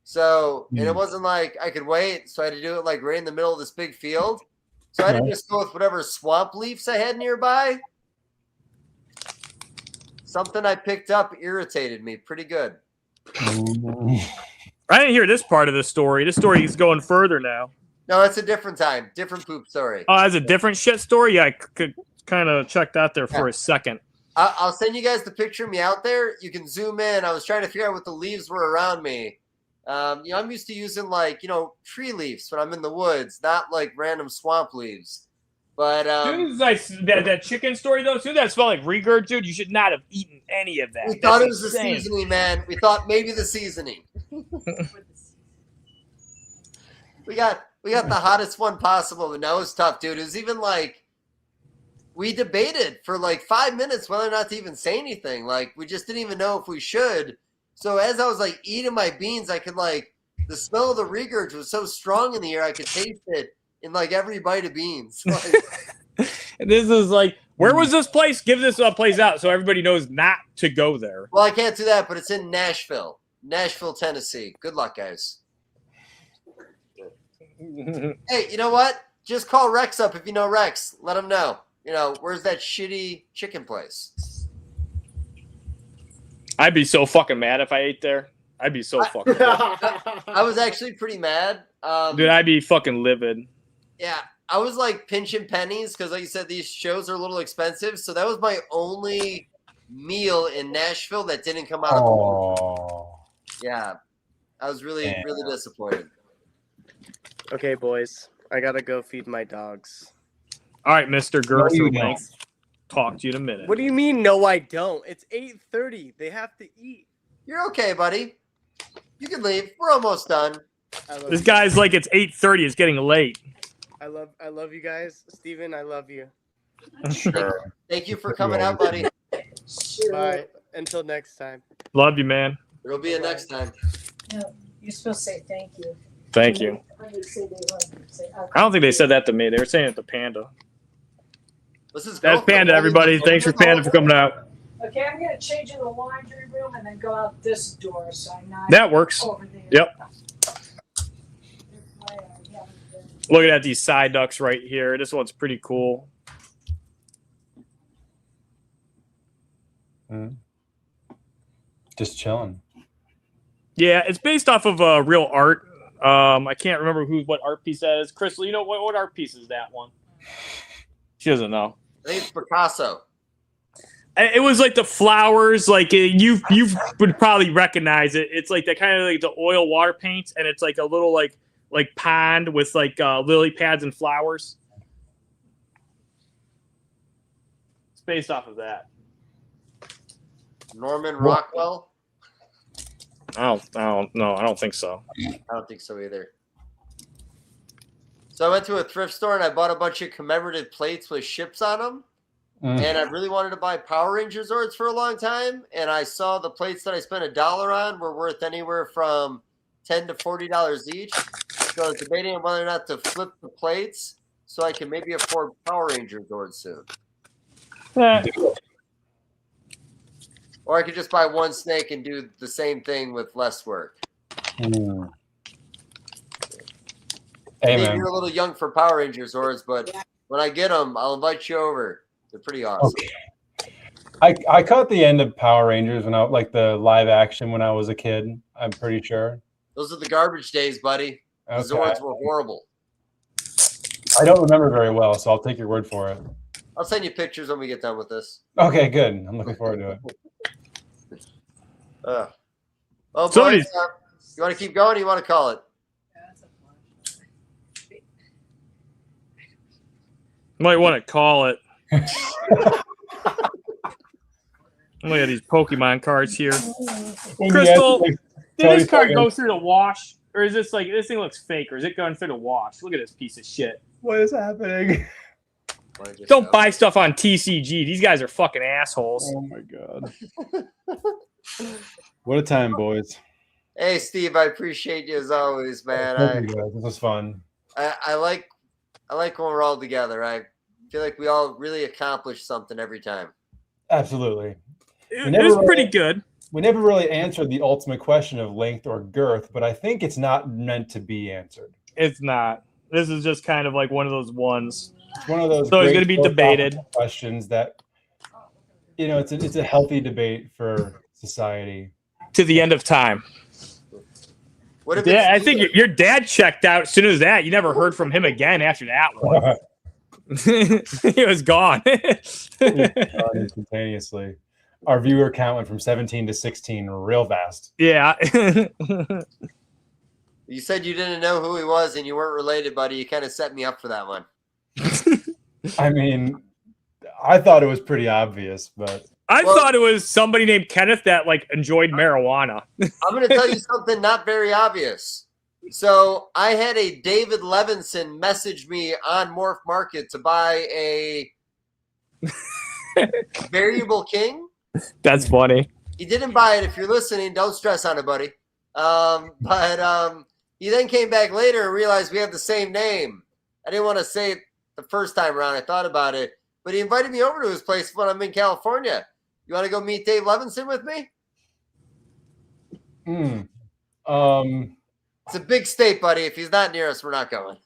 So, and it wasn't like I could wait. So I had to do it like right in the middle of this big field. So I had to just go with whatever swamp leaves I had nearby. Something I picked up irritated me pretty good. I didn't hear this part of the story. This story is going further now. No, it's a different time. Different poop story. Oh, that's a different shit story? Yeah, I could kind of check that there for a second. I'll send you guys the picture of me out there. You can zoom in. I was trying to figure out what the leaves were around me. I'm used to using tree leaves when I'm in the woods, not like random swamp leaves. But that chicken story though, too, that smelled like regurg, dude. You should not have eaten any of that. We thought it was the seasoning, man. We thought maybe the seasoning. we got the hottest one possible, but now it's tough, dude. It was even like we debated for like 5 minutes whether or not to even say anything. Like we just didn't even know if we should. So as I was like eating my beans, I could the smell of the regurg was so strong in the air, I could taste it in like every bite of beans. And this is like, where was this place? Give this place out so everybody knows not to go there. Well, I can't do that, but it's in Nashville, Tennessee. Good luck, guys. Hey, you know what? Just call Rex up if you know Rex. Let him know. Where's that shitty chicken place? I'd be so fucking mad if I ate there. I'd be so fucking mad. I was actually pretty mad. Dude, I'd be fucking livid. Yeah, I was like pinching pennies because, like you said, these shows are a little expensive. So that was my only meal in Nashville that didn't come out of the womb. Yeah, I was really disappointed. Okay, boys, I gotta go feed my dogs. All right, Mr. Gerser. No, Talk to you in a minute. What do you mean? No, I don't. It's 8:30. They have to eat. You're okay, buddy. You can leave. We're almost done. This guy's like, it's 8:30. It's getting late. I love you guys. Steven, I love you. Sure. Thank you for coming out, buddy. Bye. Until next time. Love you, man. There'll be a next time. No, you're supposed to say thank you. Thank you. I don't think they said that to me. They were saying it to Panda. This is That's Panda, everybody. Thanks for Panda for coming out. Okay, I'm gonna change in the laundry room and then go out this door, so I'm not That works. over there. Yep. Looking at these side ducks right here. This one's pretty cool. Just chilling. Yeah, it's based off of real art. I can't remember what art piece that is. Crystal, you know what art piece is that one? She doesn't know. I think it's Picasso. It was like the flowers, like you would probably recognize it. It's like that kind of like the oil water paints, and it's like a little like pond with like lily pads and flowers. It's based off of that. Norman Rockwell? I don't know. I don't think so. I don't think so either. So I went to a thrift store and I bought a bunch of commemorative plates with ships on them. And I really wanted to buy Power Ranger Zords for a long time. And I saw the plates that I spent $1 on were worth anywhere from $10 to $40 each. So I was debating on whether or not to flip the plates so I can maybe afford Power Ranger Zords soon. Or I could just buy one snake and do the same thing with less work. Hey, Maybe man. you're a little young for Power Ranger Zords, but when I get them, I'll invite you over. They're pretty awesome. Okay. I caught the end of Power Rangers when I like the live action when I was a kid. I'm pretty sure. Those are the garbage days, buddy. The Okay. Zords were horrible. I don't remember very well, so I'll take your word for it. I'll send you pictures when we get done with this. Okay, good. I'm looking forward to it. Oh, boys, you want to keep going or you want to call it? Might want to call it. Look at these Pokemon cards here. Crystal, did this card go through the wash? Or is this like, this thing looks fake, or is it going through the wash? Look at this piece of shit. What is happening? Don't buy stuff on TCG. These guys are fucking assholes. Oh my god. What a time, boys. Hey, Steve, I appreciate you as always, man. Thank you guys. This was fun. I like when we're all together. I feel like we all really accomplish something every time. Absolutely. It was pretty good. We never really answered the ultimate question of length or girth, but I think it's not meant to be answered. It's not. This is just kind of like one of those ones. It's one of those. So it's going to be debated. Questions that, you know, it's a healthy debate for society. To the end of time. What if I think your dad checked out as soon as that. You never heard from him again after that one. He was gone. Instantaneously. Our viewer count went from 17 to 16 real fast. Yeah. You said you didn't know who he was and you weren't related, buddy. You kind of set me up for that one. I mean, I thought it was pretty obvious, but I thought it was somebody named Kenneth that like enjoyed marijuana. I'm going to tell you something not very obvious. So I had a David Levinson message me on Morph Market to buy a variable king. That's funny. He didn't buy it. If you're listening, don't stress on it, buddy. But he then came back later and realized we have the same name. I didn't want to say it the first time around. I thought about it. But he invited me over to his place when I'm in California. You want to go meet Dave Levinson with me? It's a big state, buddy. If he's not near us, we're not going.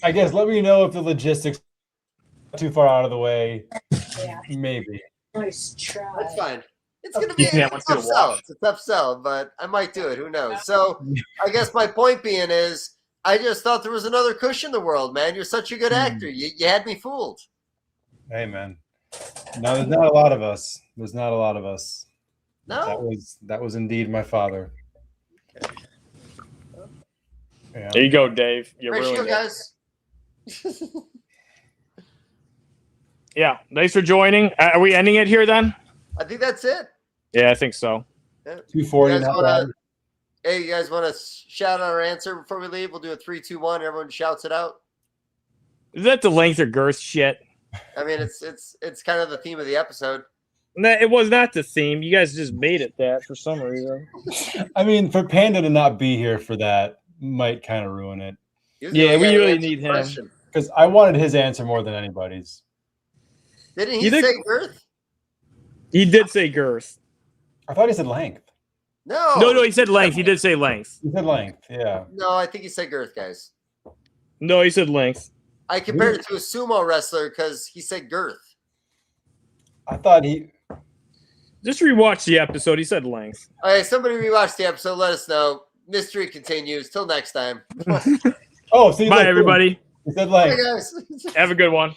I guess let me know if the logistics are too far out of the way. Yeah. Maybe. Nice try. That's fine. It's going to be a tough sell. It's a tough sell, but I might do it. Who knows? So I guess my point being is I just thought there was another Kush in the world, man. You're such a good actor. You had me fooled. Hey, man. No, there's not a lot of us. There's not a lot of us. No? That was indeed my father. Okay. Yeah. There you go, Dave. You Great show, ruined it. guys. Yeah. Thanks for joining. Are we ending it here then? I think that's it. Yeah, I think so. Yeah. 240. You guys want to shout out our answer before we leave? We'll do a 3, 2, 1. Everyone shouts it out. Is that the length or girth shit? I mean, it's kind of the theme of the episode. No, it was not the theme. You guys just made it that for some reason. I mean, for Panda to not be here for that might kind of ruin it. Yeah, we really need him. Because I wanted his answer more than anybody's. Didn't he say girth? He did say girth. I thought he said length. No. No, he said length. He did say length. He said length, yeah. No, I think he said girth, guys. No, he said length. I compared it to a sumo wrestler because he said girth. I thought he... Just rewatch the episode. He said length. Okay, somebody rewatch the episode. Let us know. Mystery continues. Till next time. Oh, see, Bye, everybody. He said length. Bye, guys. Have a good one.